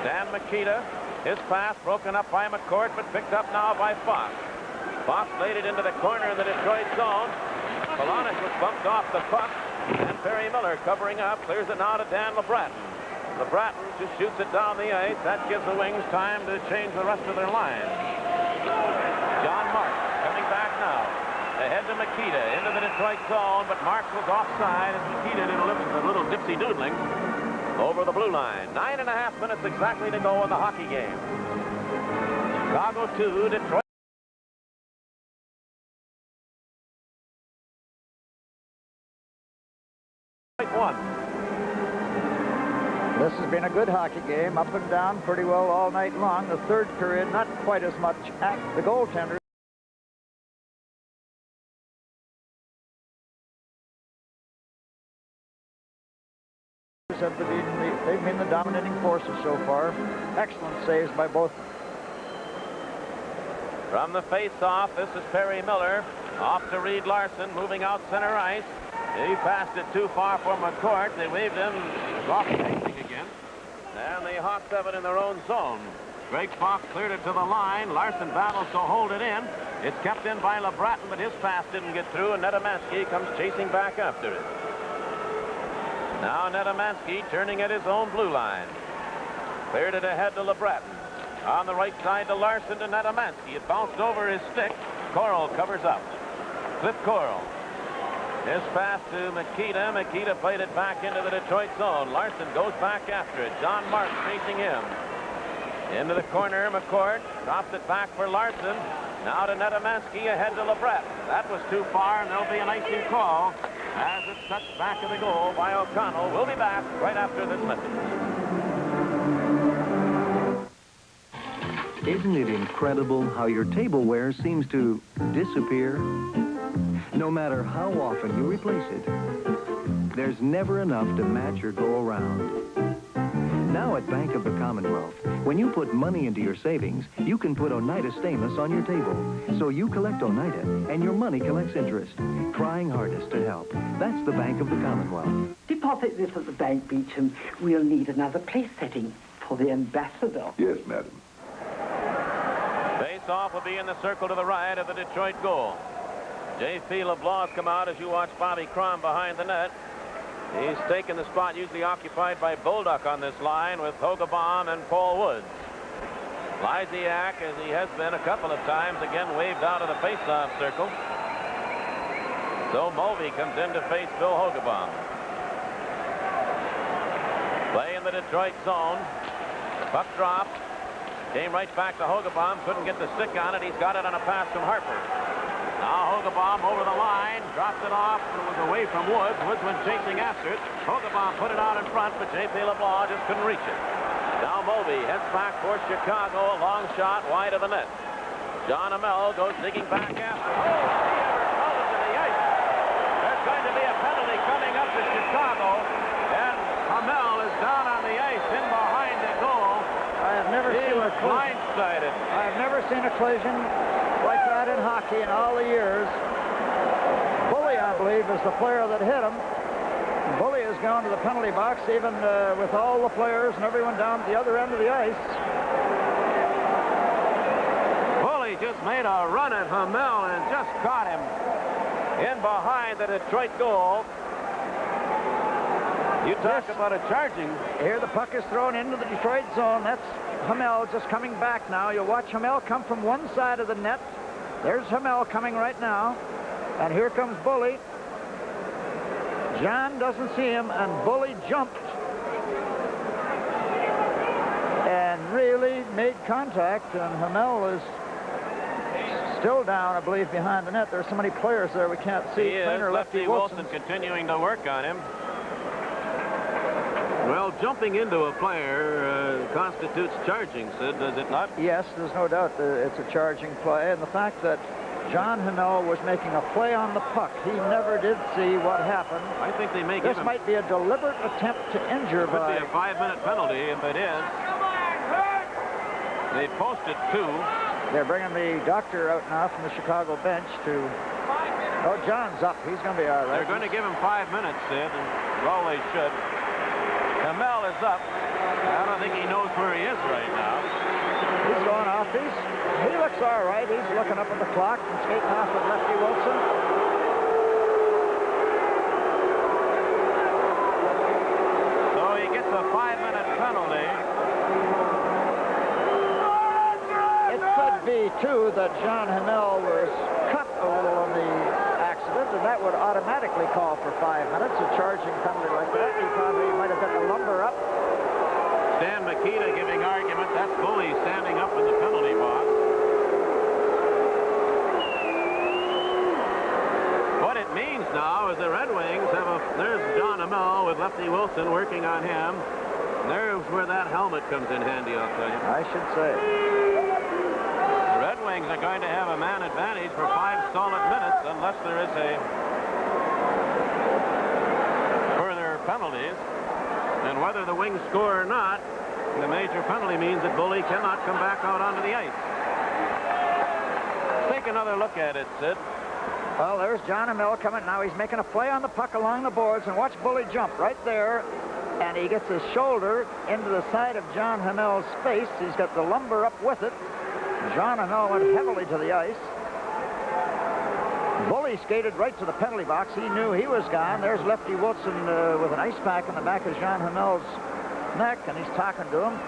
Stan Makita. His pass broken up by McCourt, but picked up now by Fox. Fox laid it into the corner in the Detroit zone. Polonich was bumped off the puck, and Perry Miller covering up, clears it now to Dan LeBratton. LeBratton just shoots it down the ice. That gives the Wings time to change the rest of their line. John Marks coming back now. Ahead to Makita into the Detroit zone, but Marks was offside as Makita did a little dipsy doodling over the blue line. 9.5 minutes exactly to go in the hockey game. Chicago 2, Detroit 1. This has been a good hockey game, up and down pretty well all night long. The third period, not quite as much at the goaltender. They've been the dominating forces so far. Excellent saves by both. From the face-off, this is Perry Miller. Off to Reed Larson, moving out center ice. He passed it too far for McCourt. They waved him off facing again. And the Hawks have it in their own zone. Greg Fox cleared it to the line. Larson battles to hold it in. It's kept in by LeBratton, but his pass didn't get through, and Nedemansky comes chasing back after it. Now Nedemansky turning at his own blue line. Cleared it ahead to LeBratton. On the right side to Larson to Nedemansky. It bounced over his stick. Coral covers up. Cliff Coral. His pass to Makita. Makita played it back into the Detroit zone. Larson goes back after it. John Marks chasing him. Into the corner, McCourt drops it back for Larson. Now to Nedemansky, ahead to LeBratton. That was too far, and there'll be an icing call as it's touched back of the goal by O'Connell. We'll be back right after this message. Isn't it incredible how your tableware seems to disappear? No matter how often you replace it, there's never enough to match your go-around. Now at Bank of the Commonwealth, when you put money into your savings, you can put Oneida Stainless on your table. So you collect Oneida, and your money collects interest, trying hardest to help. That's the Bank of the Commonwealth. Deposit this at the bank, Beecham. We'll need another place setting for the ambassador. Yes, madam. Face-off will be in the circle to the right of the Detroit goal. J.P. LeBlanc has come out as you watch Bobby Crom behind the net. He's taken the spot usually occupied by Bolduc on this line with Hogebaum and Paul Woods. Lysiak, as he has been a couple of times, again waved out of the face-off circle. So Mulvey comes in to face Bill Hogebaum. Play in the Detroit zone. The puck dropped. Came right back to Hogebaum. Couldn't get the stick on it. He's got it on a pass from Harper. Now Hogebaum over the line. Drops it off. It was away from Woods. Woods went chasing after it. Hogebaum put it out in front, but J.P. LeBlanc just couldn't reach it. Now Mulvey heads back for Chicago. A long shot wide of the net. John Hamel goes digging back after. Oh, he ever called it to the ice. There's going to be a penalty coming up to Chicago. And Hamel is down on the ice in behind the goal. I have never seen a blindsided. I have never seen a collision like that in hockey in all the years. Bully, I believe, is the player that hit him. Bully has gone to the penalty box, even with all the players and everyone down at the other end of the ice. Bully just made a run at Hamel and just caught him in behind the Detroit goal. You talk about a charging. Here the puck is thrown into the Detroit zone. That's Hamel just coming back now. You'll watch Hamel come from one side of the net. There's Hamel coming right now. And here comes Bully. John doesn't see him, and Bully jumped and really made contact, and Hamel is still down, I believe, behind the net. There's so many players there we can't see. He is. Lefty Wilson continuing to work on him. Well, jumping into a player constitutes charging, Sid, does it not? Yes, there's no doubt that it's a charging play, and the fact that John Hamel was making a play on the puck. He never did see what happened. I think they may give him... This might be a deliberate attempt to injure by... Could be a 5-minute penalty if it is. They posted 2. They're bringing the doctor out now from the Chicago bench to... Oh, John's up. He's going to be all right. They're going to give him 5 minutes, Sid, and well, they should. Hamel is up. I don't think he knows where he is right now. He's going off. He looks all right. He's looking up at the clock and skating off with Lefty Wilson. So he gets a 5-minute penalty. It could be, too, that John Hamel was cut a little in the accident, and that would automatically call for 5 minutes. A charging penalty like that. He probably might have got the lumber up. Stan Makita giving argument. That's Bully standing up in the penalty box. But it means now is the Red Wings have there's John Amell with Lefty Wilson working on him. There's where that helmet comes in handy, I'll tell you. I should say. The Red Wings are going to have a man advantage for 5 solid minutes unless there is a further penalties. And whether the Wings score or not, the major penalty means that Bully cannot come back out onto the ice. Let's take another look at it, Sid. Well, there's John Amell coming. Now he's making a play on the puck along the boards, and watch Bully jump right there. And he gets his shoulder into the side of John Amell's face. He's got the lumber up with it. John Amell went heavily to the ice. Bully skated right to the penalty box. He knew he was gone. There's Lefty Wilson with an ice pack on the back of John Amell's neck, and he's talking to him.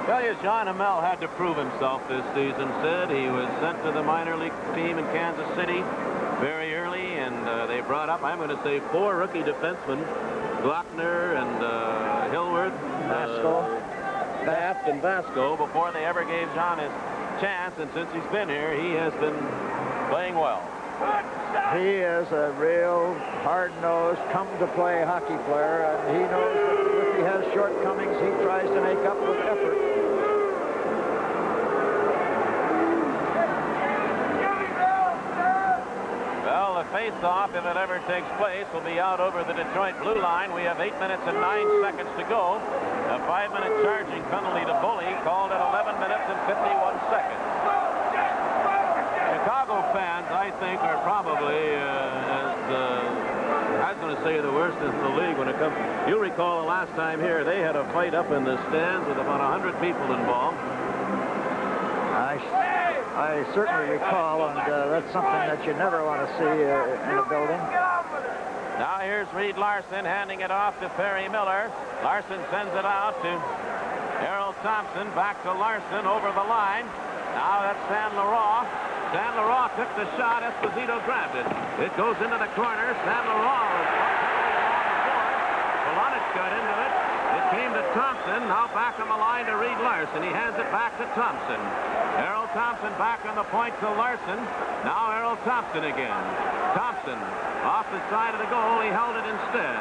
Tell you, John Amell had to prove himself this season, Sid. He was sent to the minor league team in Kansas City very early, and they brought up, I'm going to say, 4 rookie defensemen, Glockner and Hillworth, Baft and Vasco, before they ever gave John his chance, and since he's been here, he has been playing well. He is a real hard-nosed, come-to-play hockey player, and he knows that if he has shortcomings, he tries to make up with effort. Well, the face-off, if it ever takes place, will be out over the Detroit blue line. We have 8 minutes and 9 seconds to go. A 5-minute charging penalty to Bully called at 11 minutes and 51 seconds. Chicago fans, I think, are probably I was going to say the worst in the league when it comes. You'll recall the last time here, they had a fight up in the stands with about 100 people involved. I certainly recall, and that's something that you never want to see in a building. Now here's Reed Larson handing it off to Perry Miller. Larson sends it out to Harold Thompson. Back to Larson over the line. Now that's San Laurent. San Laurent took the shot. Esposito grabbed it. It goes into the corner. San Laurent Polonic got into it. It came to Thompson. Now back on the line to Reed Larson. He hands it back to Thompson. Harold Thompson back on the point to Larson. Now Harold Thompson again. Thompson off the side of the goal. He held it instead.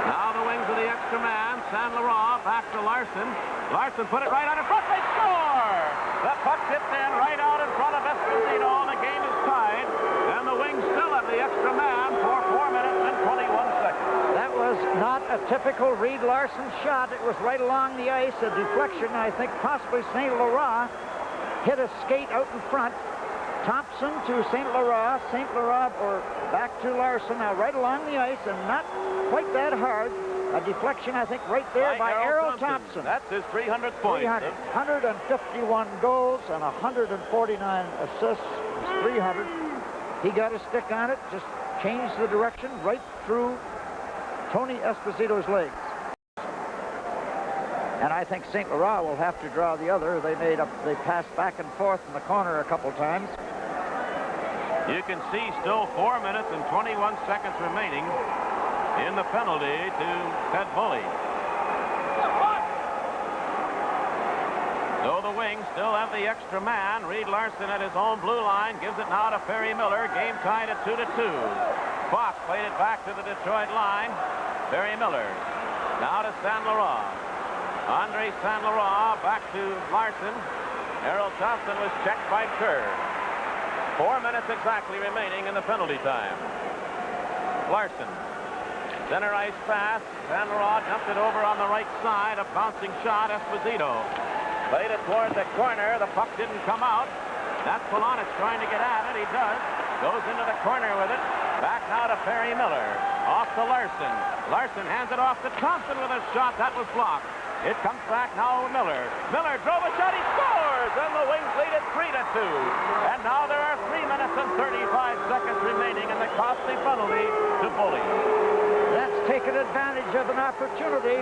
Now the wings of the extra man. San Laurent back to Larson. Larson put it right on in front. They score! The puck tipped in right out in front of Esposito. The game is tied. And the Wings still have the extra man for 4 minutes and 21 seconds. That was not a typical Reed Larson shot. It was right along the ice. A deflection, I think, possibly St. Laurent hit a skate out in front. Thompson to St. Laurent. St. Laurent or back to Larson. Now right along the ice and not quite that hard. A deflection, I think, right there by Harold Thompson. That's his 300th point. 151 goals and 149 assists. 300. He got a stick on it, just changed the direction right through Tony Esposito's legs. And I think St. Laurent will have to draw the other. They passed back and forth in the corner a couple times. You can see still 4 minutes and 21 seconds remaining in the penalty to Ted Bully. So the Wings still have the extra man. Reed Larson at his own blue line gives it now to Perry Miller. Game tied at 2-2. Fox played it back to the Detroit line. Perry Miller now to San Laurent. Andre San Laurent back to Larson. Harold Thompson was checked by Kerr. 4 minutes exactly remaining in the penalty time. Larson. Center ice pass. San Laurent dumped it over on the right side. A bouncing shot. Esposito played it toward the corner. The puck didn't come out. That's Polonic trying to get at it. He does. Goes into the corner with it. Back now to Perry Miller. Off to Larson. Larson hands it off to Thompson with a shot. That was blocked. It comes back now to Miller. Miller drove a shot. He scores! And the Wings lead it 3-2. And now there are 3 minutes and 35 seconds remaining in the costly penalty to Bully. That's taken advantage of an opportunity.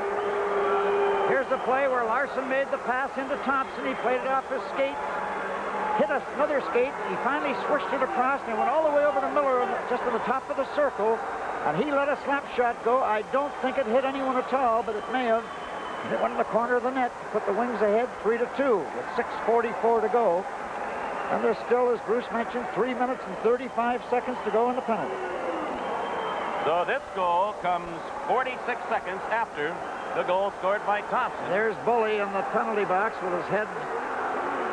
Here's the play where Larson made the pass into Thompson. He played it off his skate. Hit another skate. He finally switched it across and went all the way over to Miller just on the top of the circle. And he let a slap shot go. I don't think it hit anyone at all, but it may have. It went in the corner of the net to put the Wings ahead 3-2 with 6:44 to go. And there's still, as Bruce mentioned, 3 minutes and 35 seconds to go in the penalty. So this goal comes 46 seconds after the goal scored by Thompson. There's Bully in the penalty box with his head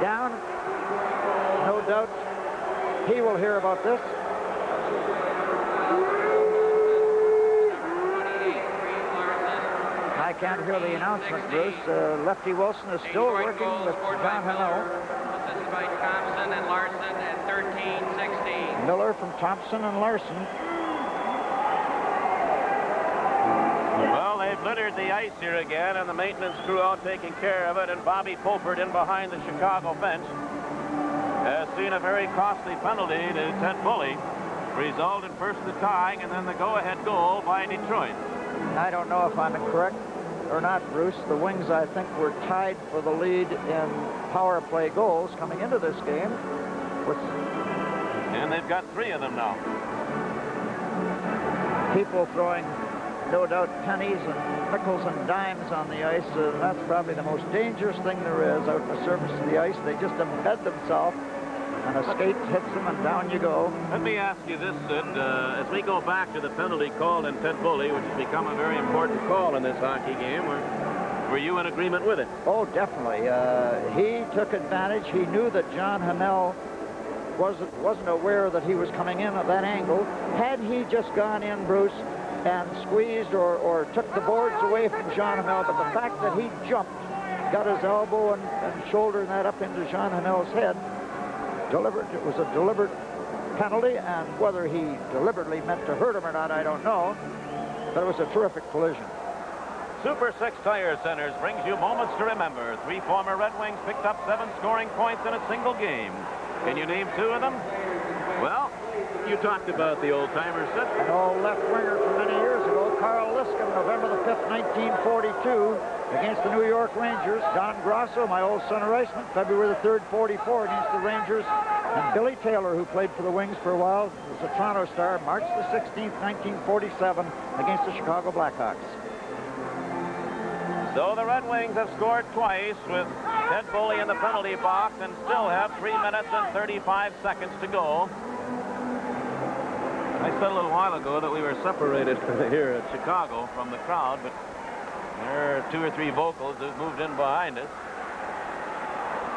down. No doubt he will hear about this. I can't hear the announcement, Bruce. Lefty Wilson is still working with John Hannell. Assisted by Thompson and Larson at 13-16. Miller from Thompson and Larson. Well, they've littered the ice here again, and the maintenance crew out taking care of it, and Bobby Pulford in behind the Chicago bench has seen a very costly penalty to Ted Bully, result in first the tying and then the go-ahead goal by Detroit. I don't know if I'm correct or not, Bruce. The Wings, I think, were tied for the lead in power play goals coming into this game. And they've got 3 of them now. People throwing, no doubt, pennies and nickels and dimes on the ice. That's probably the most dangerous thing there is out on the surface of the ice. They just embed themselves, and a skate hits them, and down you go. Let me ask you this, Sid. As we go back to the penalty called in Ted Bully, which has become a very important call in this hockey game, were you in agreement with it? Oh, definitely. He took advantage. He knew that John Hannell wasn't aware that he was coming in at that angle. Had he just gone in, Bruce, and squeezed or took the boards away from John Hannell, but the fact that he jumped, got his elbow and shoulder and that up into John Hannell's head, it was a deliberate penalty, and whether he deliberately meant to hurt him or not, I don't know, but it was a terrific collision. Super 6 Tire Centers brings you moments to remember. 3 former Red Wings picked up 7 scoring points in a single game. Can you name 2 of them? Well, you talked about the old-timers, Sid. An old left winger from many years ago, Carl Liskin, November the 5th, 1942, against the New York Rangers. Don Grosso, my old center iceman, February the 3rd, 44, against the Rangers. And Billy Taylor, who played for the Wings for a while, was a Toronto Star, March the 16th, 1947, against the Chicago Blackhawks. So the Red Wings have scored twice with Ted Bully in the penalty box and still have 3 minutes and 35 seconds to go. I said a little while ago that we were separated here at Chicago from the crowd, but there are 2 or 3 vocals that have moved in behind us.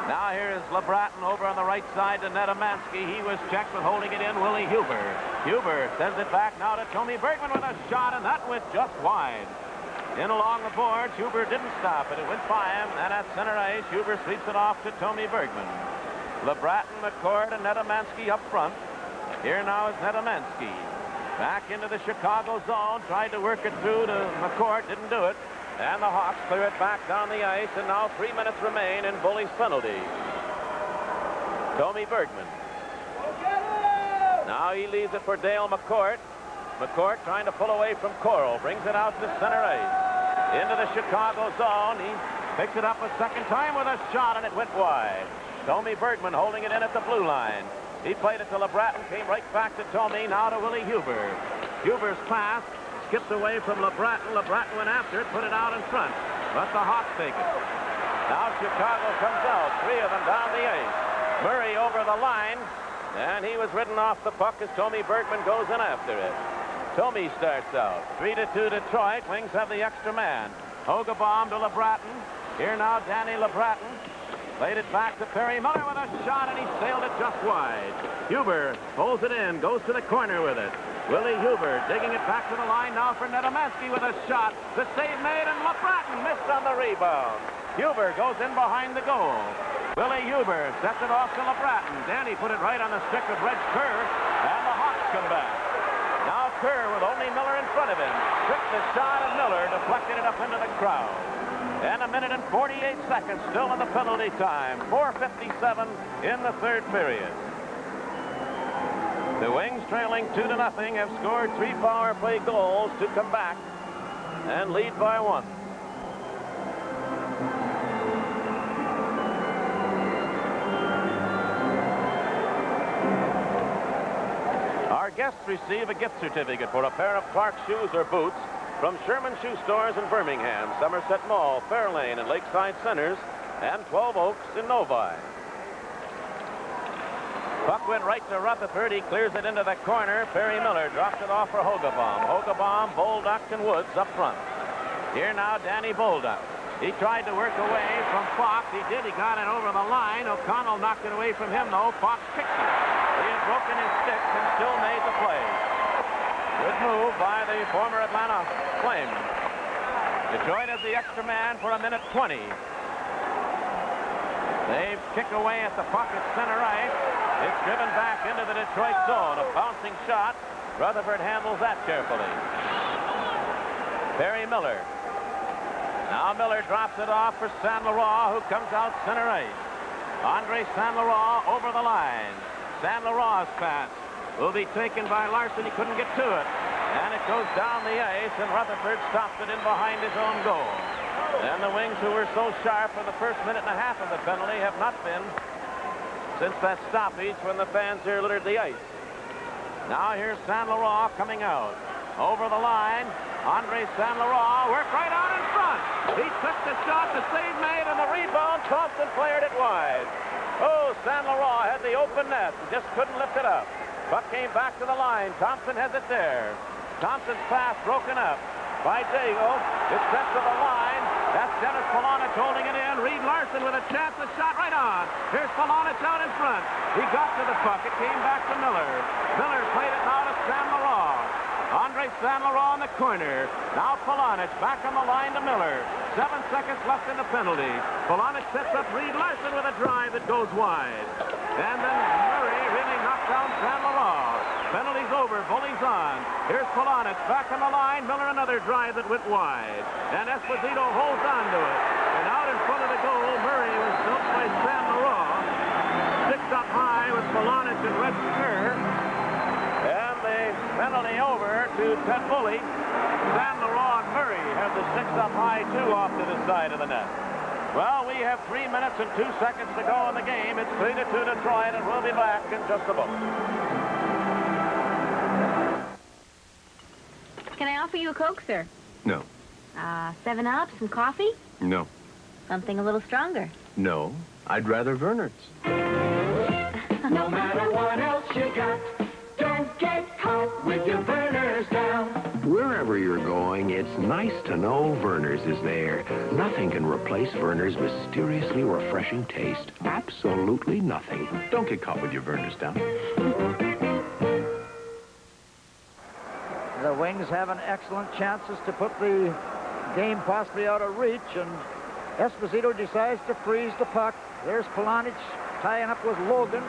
Now here is LeBratton over on the right side to Nedemansky. He was checked with holding it in, Willie Huber. Huber sends it back now to Tommy Bergman with a shot, and that went just wide. In along the boards, Huber didn't stop it. It went by him, and at center ice, Huber sweeps it off to Tommy Bergman. LeBratton, McCord, and Nedemansky up front. Here now is Nedemansky. Back into the Chicago zone, tried to work it through to McCord, didn't do it. And the Hawks clear it back down the ice, and now 3 minutes remain in Bully's penalty. Tommy Bergman. Now he leaves it for Dale McCourt. McCourt trying to pull away from Coral, brings it out to center ice. Into the Chicago zone. He picks it up a second time with a shot, and it went wide. Tommy Bergman holding it in at the blue line. He played it to LeBratton, came right back to Tommy, now to Willie Huber. Huber's pass skipped away from LeBratton. LeBratton went after it, put it out in front. Let the Hawks take it. Now Chicago comes out, 3 of them down the ice. Murray over the line, and he was ridden off the puck as Tommy Bergman goes in after it. Tommy starts out. 3-2 Detroit. Wings have the extra man. Hogebaum to LeBratton. Here now Danny LeBratton. Played it back to Perry Miller with a shot, and he sailed it just wide. Huber holds it in, goes to the corner with it. Willie Huber digging it back to the line now for Nedemansky with a shot. The save made, and LeBratton missed on the rebound. Huber goes in behind the goal. Willie Huber sets it off to LeBratton. Danny put it right on the stick of Reg Kerr, and the Hawks come back. Now Kerr with only Miller in front of him. Tricked the shot, and Miller deflected it up into the crowd. And 1 minute and 48 seconds still in the penalty time. 4:57 in the third period. The Wings, trailing 2-0, have scored 3 power play goals to come back and lead by 1. Our guests receive a gift certificate for a pair of Clark shoes or boots from Sherman Shoe Stores in Birmingham, Somerset Mall, Fairlane, and Lakeside Centers, and 12 Oaks in Novi. Puck went right to Rutherford. He clears it into the corner. Perry Miller drops it off for Hogabaum. Hogabaum, Bolduc, and Woods up front. Here now, Danny Bolduc. He tried to work away from Fox. He did. He got it over the line. O'Connell knocked it away from him, though. Fox kicked it. He had broken his stick and still made the play. Good move by the former Atlanta Flames. Detroit has the extra man for 1:20. They kick away at the puck at center ice. It's driven back into the Detroit zone. A bouncing shot. Rutherford handles that carefully. Perry Miller. Now Miller drops it off for Saint Laurent, who comes out center ice. Andre Saint Laurent over the line. Saint Laurent's pass will be taken by Larson. He couldn't get to it. And it goes down the ice, and Rutherford stops it in behind his own goal. And the Wings, who were so sharp for the first minute and a half of the penalty, have not been since that stoppage when the fans here littered the ice. Now here's Saint Laurent coming out. Over the line, Andre Saint Laurent worked right out in front. He took the shot, the save made, and the rebound. Thompson fired it wide. Oh, Saint Laurent had the open net and just couldn't lift it up. Puck came back to the line. Thompson has it there. Thompson's pass broken up by Daigle. It's sent to the line. That's Dennis Polonich holding it in. Reed Larson with a chance, a shot right on. Here's Polonich out in front. He got to the puck. It came back to Miller. Miller played it now to Saint Laurent. Andre Saint Laurent in the corner. Now Polonich back on the line to Miller. 7 seconds left in the penalty. Polonich sets up Reed Larson with a drive that goes wide. And then Murray really knocked down Saint Laurent. Penalty's over. Bully's on. Here's Polonich back on the line. Miller another drive that went wide. And Esposito holds on to it. And out in front of the goal, Murray was dumped by Saint Laurent. Sticks up high with Polonich and Red Kerr. And the penalty over to Ted Bully. Saint Laurent and Murray have the sticks up high, too, off to the side of the net. Well, we have 3 minutes and 2 seconds to go in the game. It's 3-2 Detroit, and we'll be back in just a moment. Can I offer you a Coke, sir? No. 7-Up, some coffee? No. Something a little stronger. No. I'd rather Verner's. No matter what else you got, don't get caught with your burners down. Wherever you're going, it's nice to know Verner's is there. Nothing can replace Verner's mysteriously refreshing taste. Absolutely nothing. Don't get caught with your Verner's down. The Wings having excellent chances to put the game possibly out of reach, and Esposito decides to freeze the puck. There's Polonich tying up with Logan.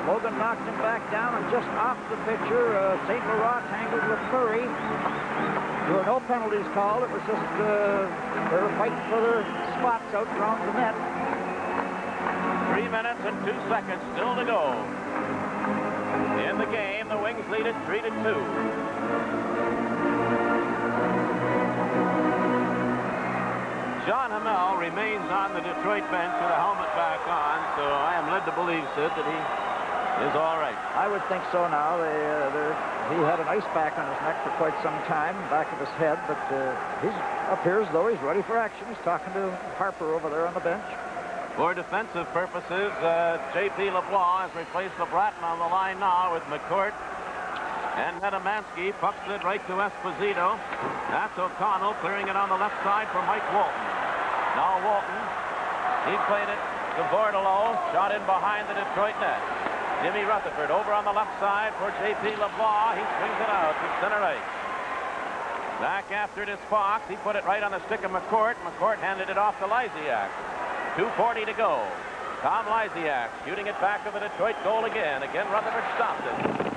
Logan knocked him back down, and just off the picture, St. Laurent tangled with Murray. There were no penalties called. It was just they were fighting for their spots out around the net. 3 minutes and 2 seconds still to go. In the game, the Wings lead it 3-2. John Hamel remains on the Detroit bench with a helmet back on, so I am led to believe, Sid, that he is all right. I would think so now. He had an ice pack on his neck for quite some time, back of his head, but he appears though he's ready for action. He's talking to Harper over there on the bench. For defensive purposes, J.P. LeBlanc has replaced LeBratton on the line now with McCourt and Nedemansky. Puck slid right to Esposito. That's O'Connell clearing it on the left side for Mike Walton. Now Walton, he played it to Bordelot, shot in behind the Detroit net. Jimmy Rutherford over on the left side for J.P. LeBlanc. He swings it out to center ice. Back after it is Fox. He put it right on the stick of McCourt. McCourt handed it off to Lysiak. 2:40 to go. Tom Lysiak shooting it back to the Detroit goal again. Again, Rutherford stopped it.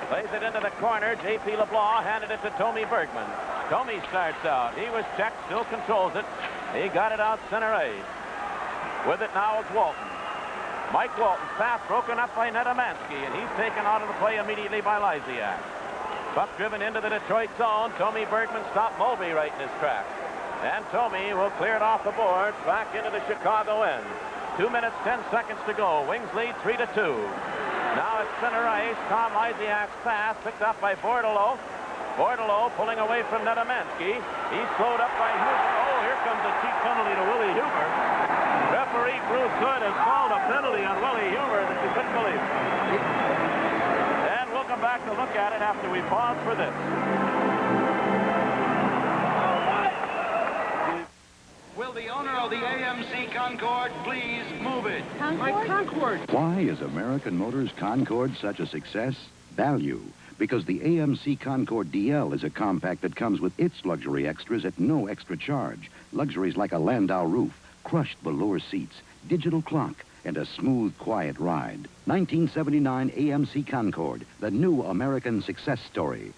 Plays it into the corner. J.P. LeBlanc handed it to Tommy Bergman. Tommy starts out. He was checked, still controls it. He got it out center ice. With it now is Walton. Mike Walton's pass broken up by Nedemansky, and he's taken out of the play immediately by Lysiak. Puck driven into the Detroit zone. Tommy Bergman stopped Mulvey right in his tracks. And Tommy will clear it off the boards back into the Chicago end. 2 minutes, 10 seconds to go. Wings lead 3-2. Now it's center ice. Tom Lysiak's pass picked up by Bordelot. Bordelot pulling away from Nedemansky. He's slowed up by Hughes. Oh, here comes a cheap penalty to Willie Huber. Referee Bruce Hood has called a penalty on Willie Huber that you couldn't believe. And we'll come back to look at it after we pause for this. Will the owner of the AMC Concorde please move it? Concorde? Why is American Motors Concorde such a success? Value. Because the AMC Concorde DL is a compact that comes with its luxury extras at no extra charge. Luxuries like a Landau roof, crushed velour seats, digital clock, and a smooth, quiet ride. 1979 AMC Concorde, the new American success story.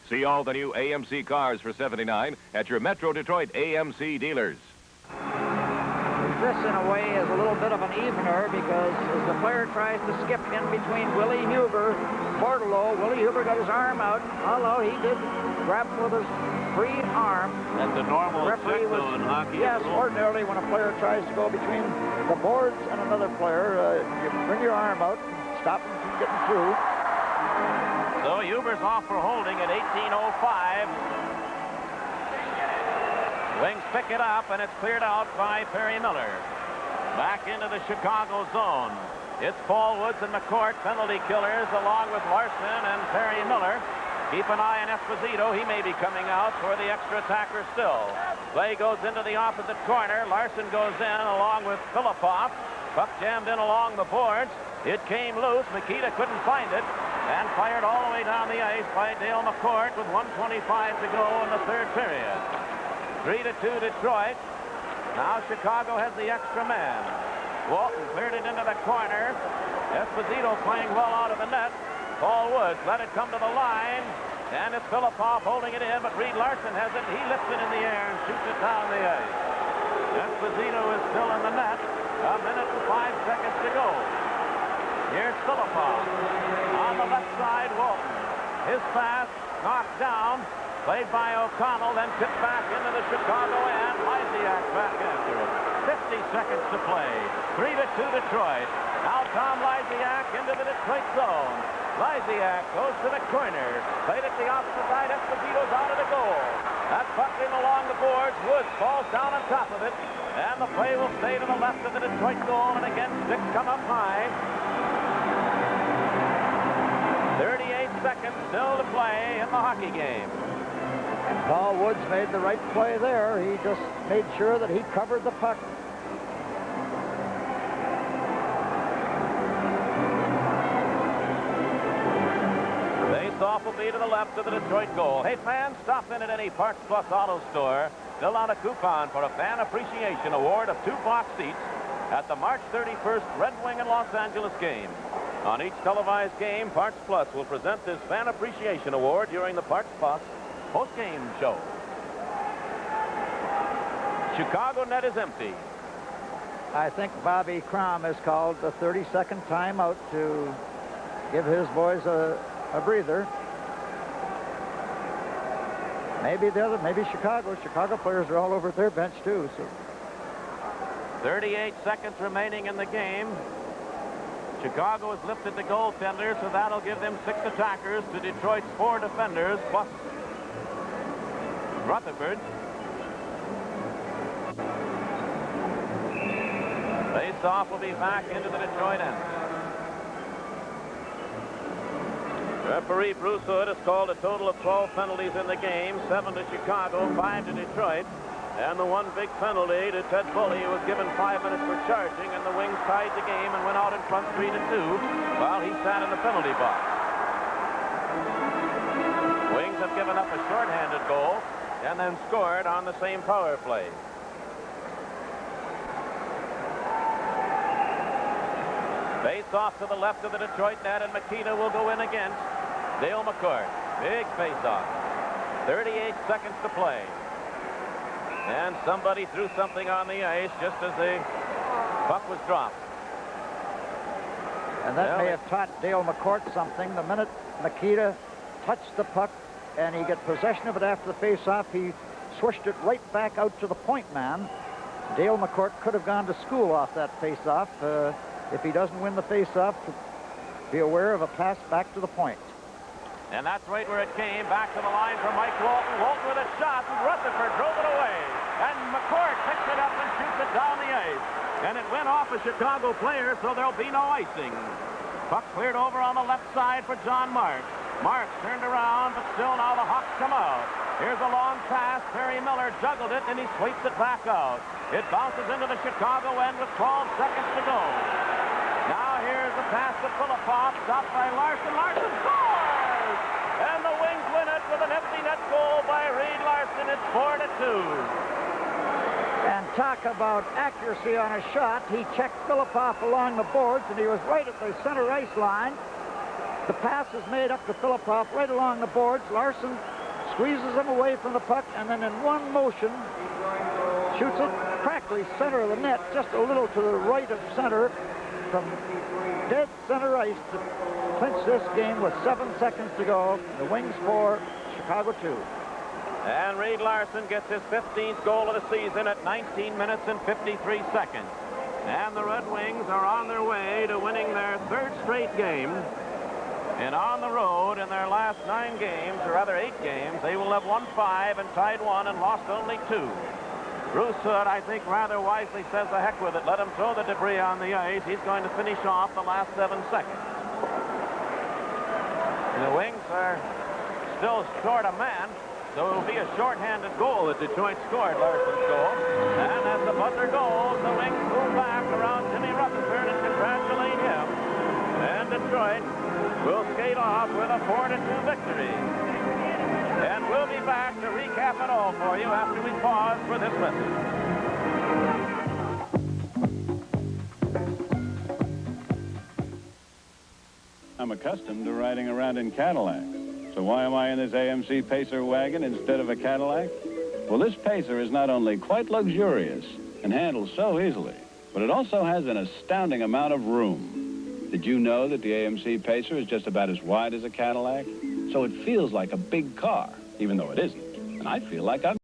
See all the new AMC cars for $79 at your Metro Detroit AMC dealers. This, in a way, is a little bit of an evener because as the player tries to skip in between Willie Huber, Bortolo, Willie Huber got his arm out. Although he did grab with his free arm. That's a normal referee check, though, in hockey. Yes, ordinarily when a player tries to go between the boards and another player, you bring your arm out, stop him from getting through. So Huber's off for holding at 18:05. Wings pick it up, and it's cleared out by Perry Miller. Back into the Chicago zone. It's Paul Woods and McCourt, penalty killers, along with Larson and Perry Miller. Keep an eye on Esposito. He may be coming out for the extra attacker still. Play goes into the opposite corner. Larson goes in along with Filipoff. Puck jammed in along the boards. It came loose. Mikita couldn't find it. And fired all the way down the ice by Dale McCourt with 1:25 to go in the third period. 3-2 Detroit. Now Chicago has the extra man. Walton cleared it into the corner. Esposito playing well out of the net. Paul Woods let it come to the line. And it's Filipoff holding it in, but Reed Larson has it. He lifts it in the air and shoots it down the ice. Esposito is still in the net. 1 minute and 5 seconds to go. Here's Filipoff. On the left side, Walton. His pass knocked down. Played by O'Connell, then tipped back into the Chicago end. Lysiak back after it. 50 seconds to play. 3-2 Detroit. Now Tom Lysiak into the Detroit zone. Lysiak goes to the corner. Played at the opposite side. Esposito's out of the goal. That puck in along the boards. Woods falls down on top of it. And the play will stay to the left of the Detroit goal. And again, sticks come up high. 38 seconds still to play in the hockey game. Paul Woods made the right play there. He just made sure that he covered the puck. Face-off will be to the left of the Detroit goal. Hey, fans, stop in at any Parks Plus Auto store. Fill out a coupon for a Fan Appreciation Award of 2 box seats at the March 31st Red Wing and Los Angeles game. On each televised game, Parks Plus will present this Fan Appreciation Award during the Parks Plus post-game show. Chicago net is empty. I think Bobby Crom has called the 30-second timeout to give his boys a breather. Maybe Chicago. Chicago players are all over their bench too. So 38 seconds remaining in the game. Chicago has lifted the goaltender, so that'll give them 6 attackers to Detroit's 4 defenders, plus Rutherford. Face-off will be back into the Detroit end. Referee Bruce Hood has called a total of 12 penalties in the game, 7 to Chicago, 5 to Detroit. And the one big penalty to Ted Bully, who was given 5 minutes for charging, and the Wings tied the game and went out in front 3-2 while he sat in the penalty box. Wings have given up a shorthanded goal and then scored on the same power play. Face off to the left of the Detroit net, and Mikita will go in against Dale McCourt. Big face off. 38 seconds to play. And somebody threw something on the ice just as the puck was dropped. And that may have taught Dale McCourt something. The minute Mikita touched the puck and he got possession of it after the face-off, he swished it right back out to the point man. Dale McCourt could have gone to school off that face-off. If he doesn't win the face-off, be aware of a pass back to the point. And that's right where it came. Back to the line for Mike Walton. Walton with a shot, and Rutherford drove it away. And McCourt down the ice. And it went off a Chicago player, so there'll be no icing. Puck cleared over on the left side for John Marks. Marks turned around, but still now the Hawks come out. Here's a long pass. Terry Miller juggled it, and he sweeps it back out. It bounces into the Chicago end with 12 seconds to go. Now here's the pass to Filipov, stopped by Larson. Larson scores! And the Wings win it with an empty net goal by Reed Larson. It's 4-2. And talk about accuracy on a shot. He checked Filipov along the boards, and he was right at the center ice line. The pass is made up to Filipov right along the boards. Larson squeezes him away from the puck, and then in one motion shoots it practically center of the net, just a little to the right of center, from dead center ice to clinch this game with 7 seconds to go. The Wings 4, Chicago 2. And Reed Larson gets his 15th goal of the season at 19 minutes and 53 seconds. And the Red Wings are on their way to winning their third straight game. And on the road in their last 9 games, or rather 8 games, they will have won 5 and tied 1 and lost only 2. Bruce Hood, I think, rather wisely says the heck with it. Let him throw the debris on the ice. He's going to finish off the last 7 seconds. And the Wings are still short a man. So it will be a shorthanded goal that Detroit scored, Larson's goal. And as the buzzer goes, the Wings move back around Jimmy Rutherford and congratulate him. And Detroit will skate off with a 4-2 victory. And we'll be back to recap it all for you after we pause for this message. I'm accustomed to riding around in Cadillacs. So why am I in this AMC Pacer wagon instead of a Cadillac? Well, this Pacer is not only quite luxurious and handles so easily, but it also has an astounding amount of room. Did you know that the AMC Pacer is just about as wide as a Cadillac? So it feels like a big car, even though it isn't. And I feel like I'm